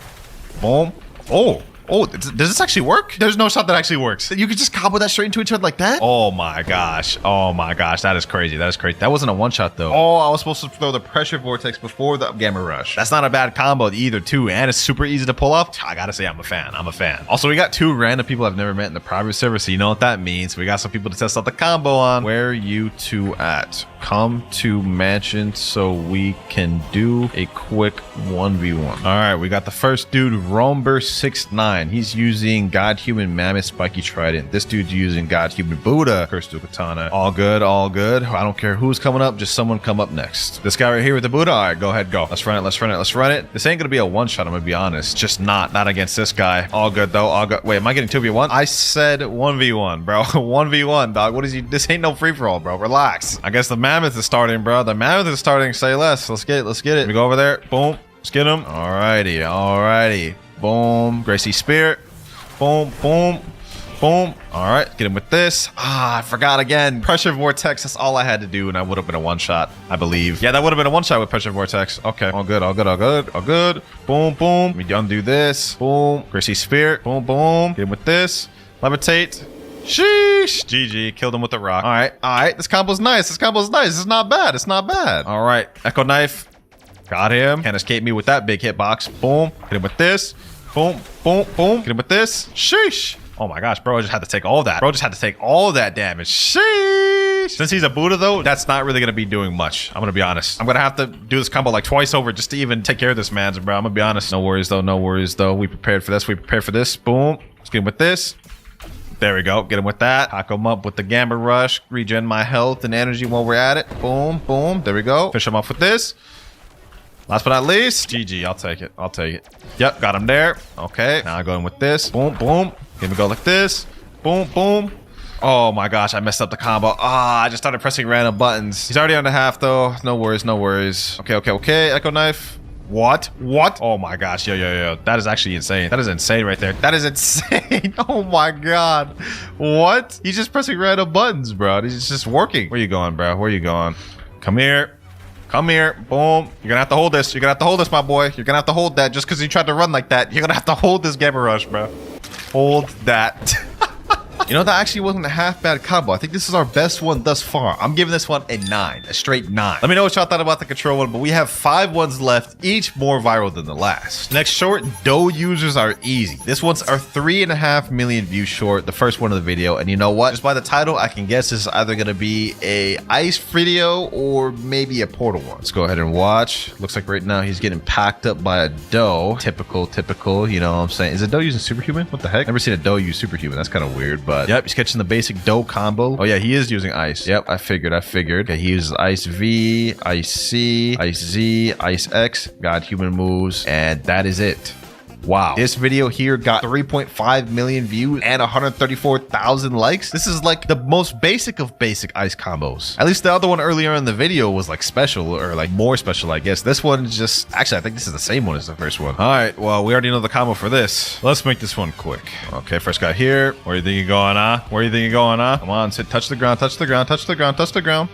[SPEAKER 1] boom. Oh, does this actually work? There's no shot that actually works. You could just combo that straight into each other like that? Oh my gosh. Oh my gosh. That is crazy. That is crazy. That wasn't a one-shot though. Oh, I was supposed to throw the Pressure Vortex before the Gamma Rush. That's not a bad combo either too. And it's super easy to pull off. I gotta say I'm a fan. I'm a fan. Also, we got 2 random people I've never met in the private server, so you know what that means. We got some people to test out the combo on. Where are you 2 at? Come to mansion so we can do a quick 1v1. All right, we got the first dude, Romber69. He's using God Human Mammoth Spiky Trident. This dude's using God Human Buddha Cursed Katana. All good, all good. I don't care who's coming up, just someone come up next. This guy right here with the Buddha. All right, go ahead, go. Let's run it, let's run it, let's run it. This ain't gonna be a one-shot, I'm gonna be honest. Just not against this guy. All good though, all good. Wait, am I getting 2v1? I said 1v1, bro. 1v1, dog. What is you? This ain't no free-for-all, bro. Relax. I guess the Mammoth is starting, bro. The Mammoth is starting. Say less. Let's get it. Let's get it. We go over there. Boom. Let's get him. Alrighty. Alrighty. Boom. Gracie Spirit. Boom. Boom. Boom. All right. Get him with this. Ah, I forgot again. Pressure Vortex. That's all I had to do, and I would have been a one-shot, I believe. Yeah, that would have been a one-shot with Pressure Vortex. Okay. All good. All good. All good. All good. Boom. Boom. We undo this. Boom. Gracie Spirit. Boom. Boom. Get him with this. Levitate. Sheesh. GG. Killed him with the rock. All right. All right. This combo's nice. This combo's nice. It's not bad. It's not bad. All right. Echo Knife. Got him. Can't escape me with that big hitbox. Boom. Hit him with this. Boom. Boom. Boom. Hit him with this. Sheesh. Oh my gosh, bro. I just had to take all that. Bro just had to take all that damage. Sheesh. Since he's a Buddha though, that's not really going to be doing much. I'm going to be honest. I'm going to have to do this combo like twice over just to even take care of this man, bro. I'm going to be honest. No worries though. No worries though. We prepared for this. We prepared for this. Boom. Let's get him with this. There we go. Get him with that. Hack him up with the Gamma Rush. Regen my health and energy while we're at it. Boom, boom. There we go. Finish him off with this. Last but not least, GG. I'll take it. I'll take it. Yep, got him there. Okay. Now I go in with this. Boom, boom. Here we go like this. Boom, boom. Oh my gosh, I messed up the combo. Ah, I just started pressing random buttons. He's already on the half though. No worries, no worries. Okay, okay, okay. Echo Knife. What? What? Oh my gosh. Yo, yo, yo. That is actually insane. That is insane right there. That is insane. Oh my god. What? He's just pressing random buttons, bro. He's just working. Where you going, bro? Where you going? Come here. Come here. Boom. You're gonna have to hold this. You're gonna have to hold this, my boy. You're gonna have to hold that just because you tried to run like that. You're gonna have to hold this Gamma Rush, bro. Hold that. You know, that actually wasn't a half bad combo. I think this is our best one thus far. I'm giving this one a 9, a straight 9. Let me know what y'all thought about the control one, but we have 5 ones left, each more viral than the last. Next short, dough users are easy. This one's our 3.5 million view short, the first one of the video. And you know what? Just by the title, I can guess this is either gonna be a ice video or maybe a portal one. Let's go ahead and watch. Looks like right now he's getting packed up by a dough. Typical, you know what I'm saying? Is a dough using Superhuman? What the heck? Never seen a dough use Superhuman. That's kind of weird, but yep, he's catching the basic dough combo. Oh yeah, he is using ice. Yep, I figured. Okay, he uses ice V, ice C, ice Z, ice X, got human moves, and that is it. Wow. This video here got 3.5 million views and 134,000 likes. This is like the most basic of basic ice combos. At least the other one earlier in the video was like special or like more special, I guess. This one is just, actually, I think this is the same one as the first one. All right, well, we already know the combo for this. Let's make this one quick. Okay, first guy here. Where you think you're going, huh? Where you think you're going, huh? Come on, sit, touch the ground, touch the ground, touch the ground, touch the ground.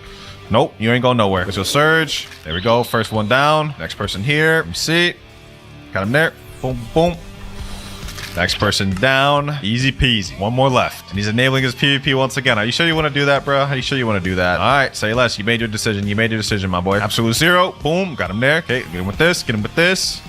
[SPEAKER 1] Nope, you ain't going nowhere. Let's go surge. There we go. First one down. Next person here. Let me see. Got him there. Boom, boom. Next person down. Easy peasy. One more left. And he's enabling his PvP once again. Are you sure you want to do that, bro? Are you sure you want to do that? All right, say less. You made your decision. You made your decision, my boy. Absolute zero. Boom. Got him there. Okay, get him with this. Get him with this.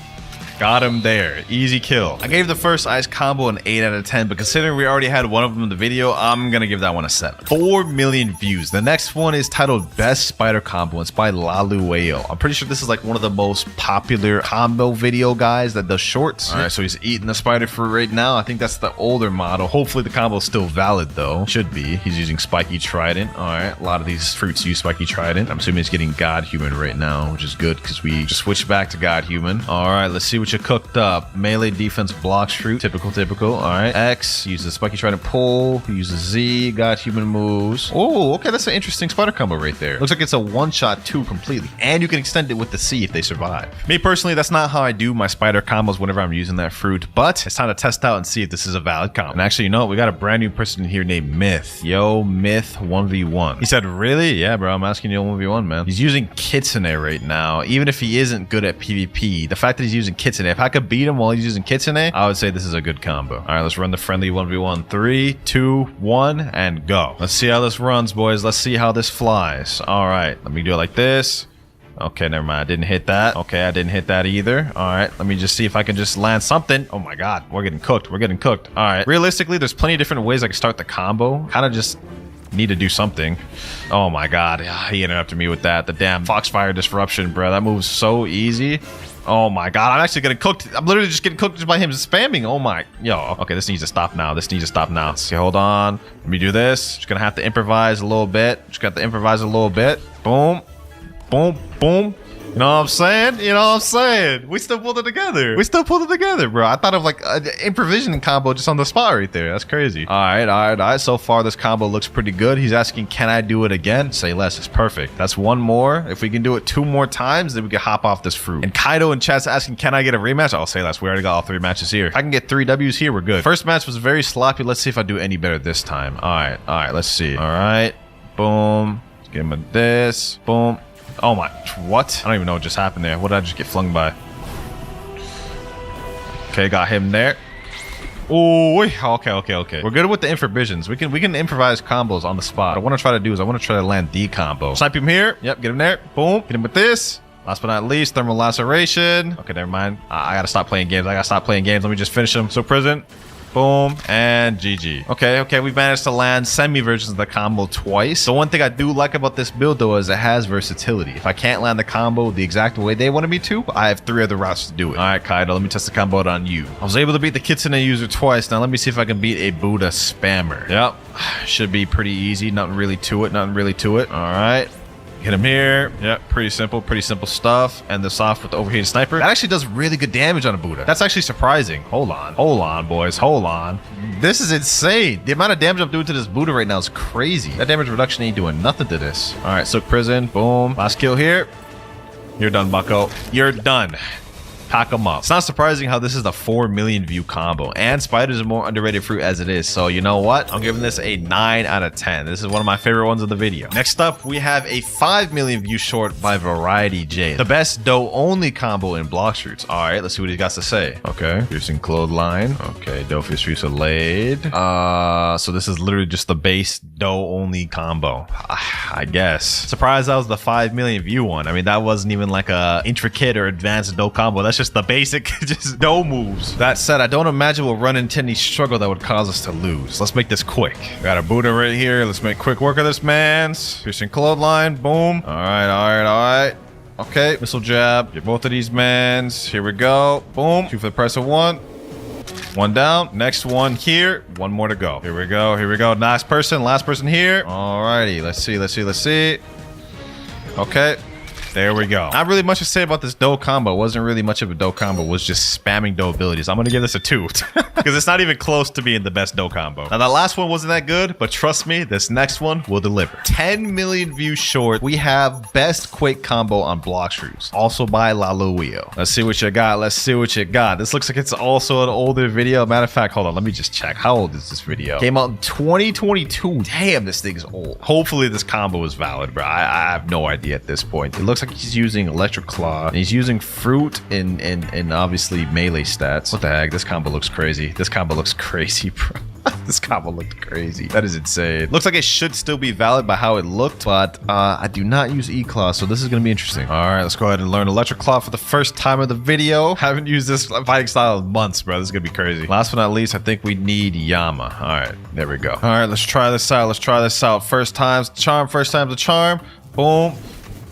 [SPEAKER 1] Got him there. Easy kill. I gave the first ice combo an 8 out of 10, but considering we already had one of them in the video, I'm gonna give that one a 7. 4 million views. The next one is titled Best Spider Combo. It's by Lalueo. I'm pretty sure this is like one of the most popular combo video guys that does shorts. All right, so he's eating the spider fruit right now. I think that's the older model. Hopefully the combo is still valid though. Should be. He's using spiky trident. All right, a lot of these fruits use spiky trident. I'm assuming he's getting god human right now, which is good because we just switched back to god human. All right, let's see what you cooked up. Melee defense blocks fruit. Typical. All right. X uses spiky trident pull. Uses Z. Got human moves. Oh, okay. That's an interesting spider combo right there. Looks like it's a one-shot 2 completely. And you can extend it with the C if they survive. Me personally, that's not how I do my spider combos whenever I'm using that fruit, but it's time to test out and see if this is a valid combo. And actually, you know what? We got a brand new person here named Myth. Yo, Myth 1v1. He said, really? Yeah, bro. I'm asking you 1v1, man. He's using Kitsune right now. Even if he isn't good at PvP, the fact that he's using Kitsune, if I could beat him while he's using Kitsune, I would say this is a good combo. All right, let's run the friendly 1v1. 3, 2, 1, and go. Let's see how this runs, boys. Let's see how this flies. All right, let me do it like this. Okay, never mind. I didn't hit that. Okay, I didn't hit that either. All right, let me just see if I can just land something. Oh my god, we're getting cooked. We're getting cooked. All right, realistically, there's plenty of different ways I can start the combo. Kind of just need to do something. Oh my god, he interrupted me with that. The damn Foxfire Disruption, bro. That move's so easy. Oh my god, I'm actually getting cooked. I'm literally just getting cooked just by him spamming. Oh my, yo. Okay, this needs to stop now. This needs to stop now. Okay, hold on. Let me do this. Just gonna have to improvise a little bit. Just got to improvise a little bit. Boom, boom, boom. You know what I'm saying? You know what I'm saying? We still pulled it together. We still pulled it together, bro. I thought of like an improvisation combo just on the spot right there. That's crazy. All right. So far, this combo looks pretty good. He's asking, can I do it again? Say less. It's perfect. That's one more. If we can do it 2 more times, then we can hop off this fruit. And Kaido in chat's asking, can I get a rematch? I'll say less. We already got all 3 matches here. If I can get 3 W's here, we're good. First match was very sloppy. Let's see if I do any better this time. All right. Let's see. All right. Boom. Let's give him a this. Boom. Oh my, what? I don't even know what just happened there. What did I just get flung by? Okay, got him there. Oh, okay. We're good with the improvisions. We can improvise combos on the spot. What I want to try to do is I want to try to land the combo. Snipe him here. Yep, get him there. Boom. Get him with this. Last but not least, thermal laceration. Okay, never mind. I gotta stop playing games. Let me just finish him. So prison. Boom, and GG. Okay, we've managed to land semi-versions of the combo twice. The one thing I do like about this build, though, is it has versatility. If I can't land the combo the exact way they wanted me to, I have 3 other routes to do it. All right, Kaido, let me test the combo out on you. I was able to beat the Kitsune user twice. Now let me see if I can beat a Buddha spammer. Yep, should be pretty easy. Nothing really to it. All right. Hit him here. Yep, pretty simple stuff. And this off with the overheated sniper. That actually does really good damage on a Buddha. That's actually surprising. Hold on, boys. Hold on. This is insane. The amount of damage I'm doing to this Buddha right now is crazy. That damage reduction ain't doing nothing to this. All right, Silk Prison. Boom. Last kill here. You're done, bucko. You're done. Pack them up. It's not surprising how this is the 4 million view combo, and spiders are more underrated fruit as it is. So you know what? I'm giving this a 9 out of 10. This is one of my favorite ones of the video. Next up, we have a 5 million view short by Variety J. The best dough only combo in Blox fruits. All right, let's see what he got to say. Okay, piercing clothesline. Okay, dough fish fruits are laid. So this is literally just the base dough only combo. I guess. Surprised that was the 5 million view one. I mean, that wasn't even like a intricate or advanced dough combo. That's just the basic just dough moves. That said, I don't imagine we'll run into any struggle that would cause us to lose. Let's make this quick. Got a Buddha right here. Let's make quick work of this, man. Piercing clothesline. Boom. All right. Okay, missile jab. Get both of these mans. Here we go. Boom. 2 for the price of 1. 1 down. Next one here. 1 more to go. Here we go. Last person here. Alrighty. Let's see. Okay. There we go. Not really much to say about this dough combo. It wasn't really much of a dough combo. It was just spamming dough abilities. I'm going to give this a 2 because it's not even close to being the best dough combo. Now, that last one wasn't that good, but trust me, this next one will deliver. 10 million views short. We have best quick combo on Blox fruits, also by Lalueo. Let's see what you got. This looks like it's also an older video. Matter of fact, hold on. Let me just check. How old is this video? Came out in 2022. Damn, this thing is old. Hopefully, this combo is valid, bro. I have no idea at this point. It looks looks like he's using Electric Claw. And he's using Fruit and obviously melee stats. What the heck? This combo looks crazy. This combo looks crazy, bro. This combo looked crazy. That is insane. Looks like it should still be valid by how it looked, but I do not use E-Claw, so this is going to be interesting. All right, let's go ahead and learn Electric Claw for the first time of the video. Haven't used this fighting style in months, bro. This is going to be crazy. Last but not least, I think we need Yama. All right, there we go. All right, let's try this out. Let's try this out. First time's the charm. First time's the charm. Boom,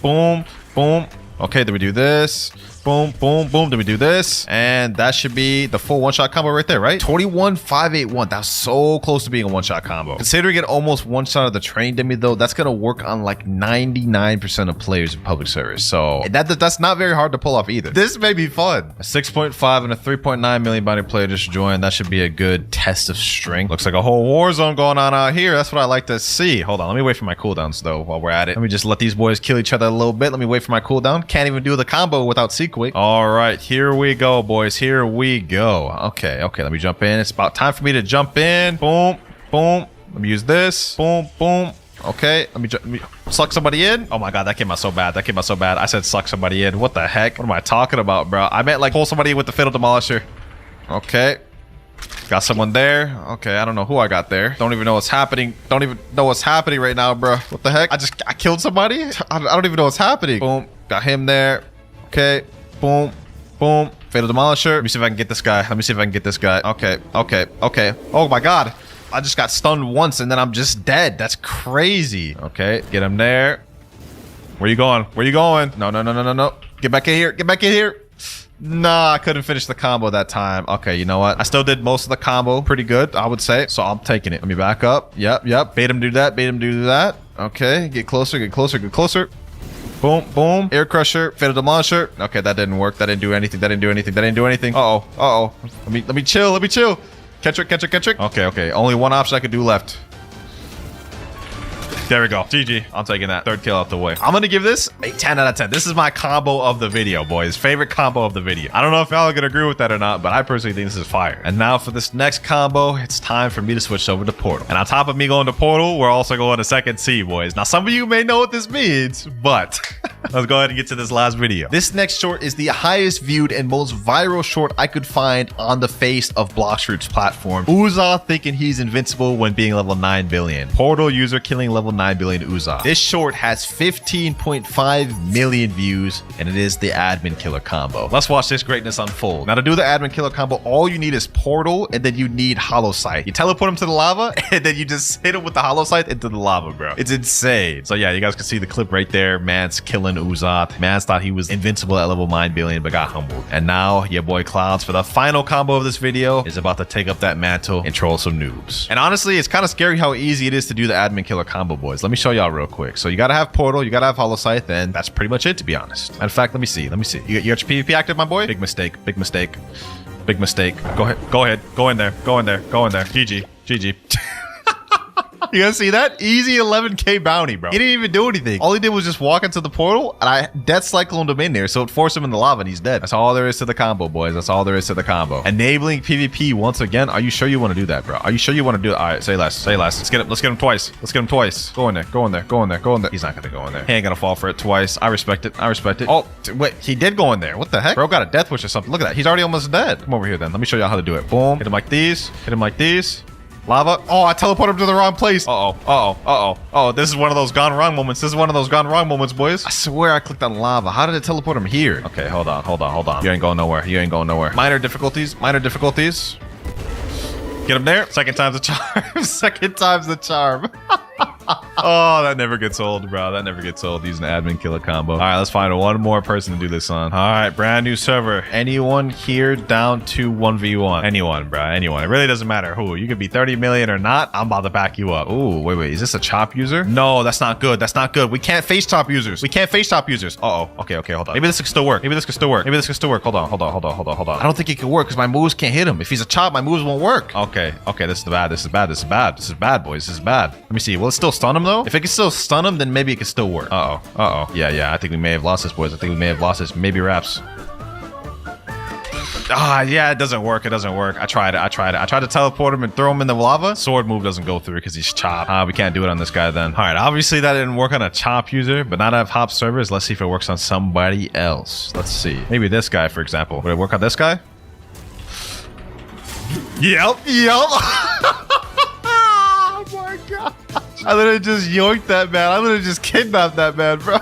[SPEAKER 1] boom, boom. Okay, then we do this. Boom, boom, boom. Then we do this. And that should be the full one-shot combo right there, right? 21,581. That's so close to being a one-shot combo. Considering it almost one-shot of the train demi, though, that's going to work on like 99% of players in public service. So that's not very hard to pull off either. This may be fun. A 6.5 and a 3.9 million bounty player just joined. That should be a good test of strength. Looks like a whole war zone going on out here. That's what I like to see. Hold on. Let me wait for my cooldowns, though, while we're at it. Let me just let these boys kill each other a little bit. Let me wait for my cooldown. Can't even do the combo without sequence. All right, here we go, boys. Here we go. Okay, let me jump in. It's about time for me to jump in. Boom, boom. Let me use this. Boom, boom. Okay, let me suck somebody in. Oh my god, that came out so bad. That came out so bad. I said suck somebody in. What the heck? What am I talking about, bro? I meant like pull somebody in with the Fatal Demolisher. Okay. Got someone there. Okay, I don't know who I got there. Don't even know what's happening. Don't even know what's happening right now, bro. What the heck? I killed somebody? I don't even know what's happening. Boom. Got him there. Okay. Boom. Boom. Fatal Demolisher. Let me see if I can get this guy. Let me see if I can get this guy. Okay. Oh my god. I just got stunned once and then I'm just dead. That's crazy. Okay. Get him there. Where you going? Where you going? No. Get back in here. Get back in here. Nah, I couldn't finish the combo that time. Okay, you know what? I still did most of the combo pretty good, I would say. So I'm taking it. Let me back up. Yep. Bait him do that. Bait him do that. Okay. Get closer. Get closer. Boom, boom. Air Crusher, Fatal Demolisher. Okay, that didn't work. That didn't do anything. Uh-oh. Let me chill. Catch it. Okay. Only one option I could do left. There we go. GG. I'm taking that. Third kill out the way. I'm going to give this a 10 out of 10. This is my combo of the video, boys. Favorite combo of the video. I don't know if y'all are going to agree with that or not, but I personally think this is fire. And now for this next combo, it's time for me to switch over to Portal. And on top of me going to Portal, we're also going to Second C, boys. Now, some of you may know what this means, but let's go ahead and get to this last video. This next short is the highest viewed and most viral short I could find on the face of Bloxfruit's platform. Uzoth thinking he's invincible when being level 9 billion. Portal user killing level 9 billion Uzoth. This short has 15.5 million views, and it is the admin killer combo. Let's watch this greatness unfold. Now, to do the admin killer combo, all you need is Portal, and then you need Hollow Sight. You teleport him to the lava, and then you just hit him with the Hollow Sight into the lava, bro. It's insane. So yeah, you guys can see the clip right there. Man's killing Uzoth. Man's thought he was invincible at level 9 billion, but got humbled. And now, your boy Clouds, for the final combo of this video, is about to take up that mantle and troll some noobs. And honestly, it's kind of scary how easy it is to do the admin killer combo, boys. Let me show y'all real quick. So you gotta have Portal, you gotta have Hollow Sight, then that's pretty much it, to be honest. In fact, let me see. You got your PvP active, my boy? Big mistake. Go ahead. Go in there. GG. You guys see that? Easy 11k bounty, bro. He didn't even do anything. All he did was just walk into the portal, and I death cycloned him in there, so it forced him in the lava, and he's dead. That's all there is to the combo, boys. That's all there is to the combo. Enabling PvP once again. Are you sure you want to do that, bro? Are you sure you want to do it? All right, say less. Let's get him twice. Go in there. He's not gonna go in there. He ain't gonna fall for it twice. I respect it. Oh, wait, he did go in there. What the heck? Bro got a death wish or something. Look at that. He's already almost dead. Come over here then. Let me show y'all how to do it. Boom. Hit him like these. Lava. Oh, I teleported him to the wrong place. Oh, this is one of those gone wrong moments. Boys. I swear I clicked on lava. How did it teleport him here? Okay, hold on. You ain't going nowhere. Minor difficulties. Get him there. Second time's the charm. Oh, that never gets old, bro. Using the admin killer combo. All right, let's find one more person to do this on. All right, brand new server. Anyone here down to 1v1? Anyone, bro. It really doesn't matter who. You could be 30 million or not. I'm about to back you up. Ooh, wait. Is this a chop user? No, that's not good. We can't face chop users. Uh-oh. Okay, hold on. Maybe this could still work. Hold on. I don't think it could work because my moves can't hit him. If he's a chop, my moves won't work. Okay, this is bad. This is bad, boys. This is bad. Let me see. Will it still stun him, though? If it can still stun him, then maybe it can still work. Yeah. I think we may have lost this, boys. Maybe wraps. Yeah, it doesn't work. It doesn't work. I tried it. I tried to teleport him and throw him in the lava. Sword move doesn't go through because he's chop. We can't do it on this guy then. All right, obviously that didn't work on a chop user, but now that I have hop servers, let's see if it works on somebody else. Let's see. Maybe this guy, for example. Would it work on this guy? Yep. Oh my god. I literally just yoinked that man. I literally just kidnapped that man, bro.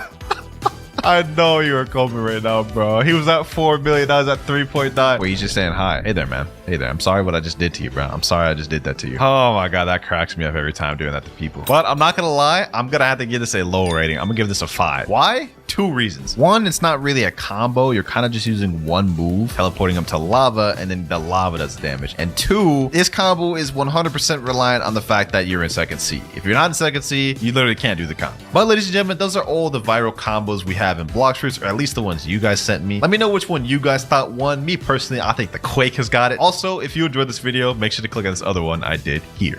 [SPEAKER 1] I know you were coming right now, bro. He was at 4 million. I was at 3.9. Wait, he's just saying hi. Hey there, man. Hey there. I'm sorry what I just did to you, bro. I'm sorry I just did that to you. Oh my god, that cracks me up every time doing that to people. But I'm not gonna lie. I'm gonna have to give this a low rating. I'm gonna give this a 5. Why? 2 reasons. One, it's not really a combo. You're kind of just using one move, teleporting him to lava, and then the lava does damage. And 2, this combo is 100% reliant on the fact that you're in second C. If you're not in second C, you literally can't do the combo. But ladies and gentlemen, those are all the viral combos we have in Blox Fruits, or at least the ones you guys sent me. Let me know which one you guys thought won. Me personally, I think the Quake has got it. Also, if you enjoyed this video, make sure to click on this other one I did here.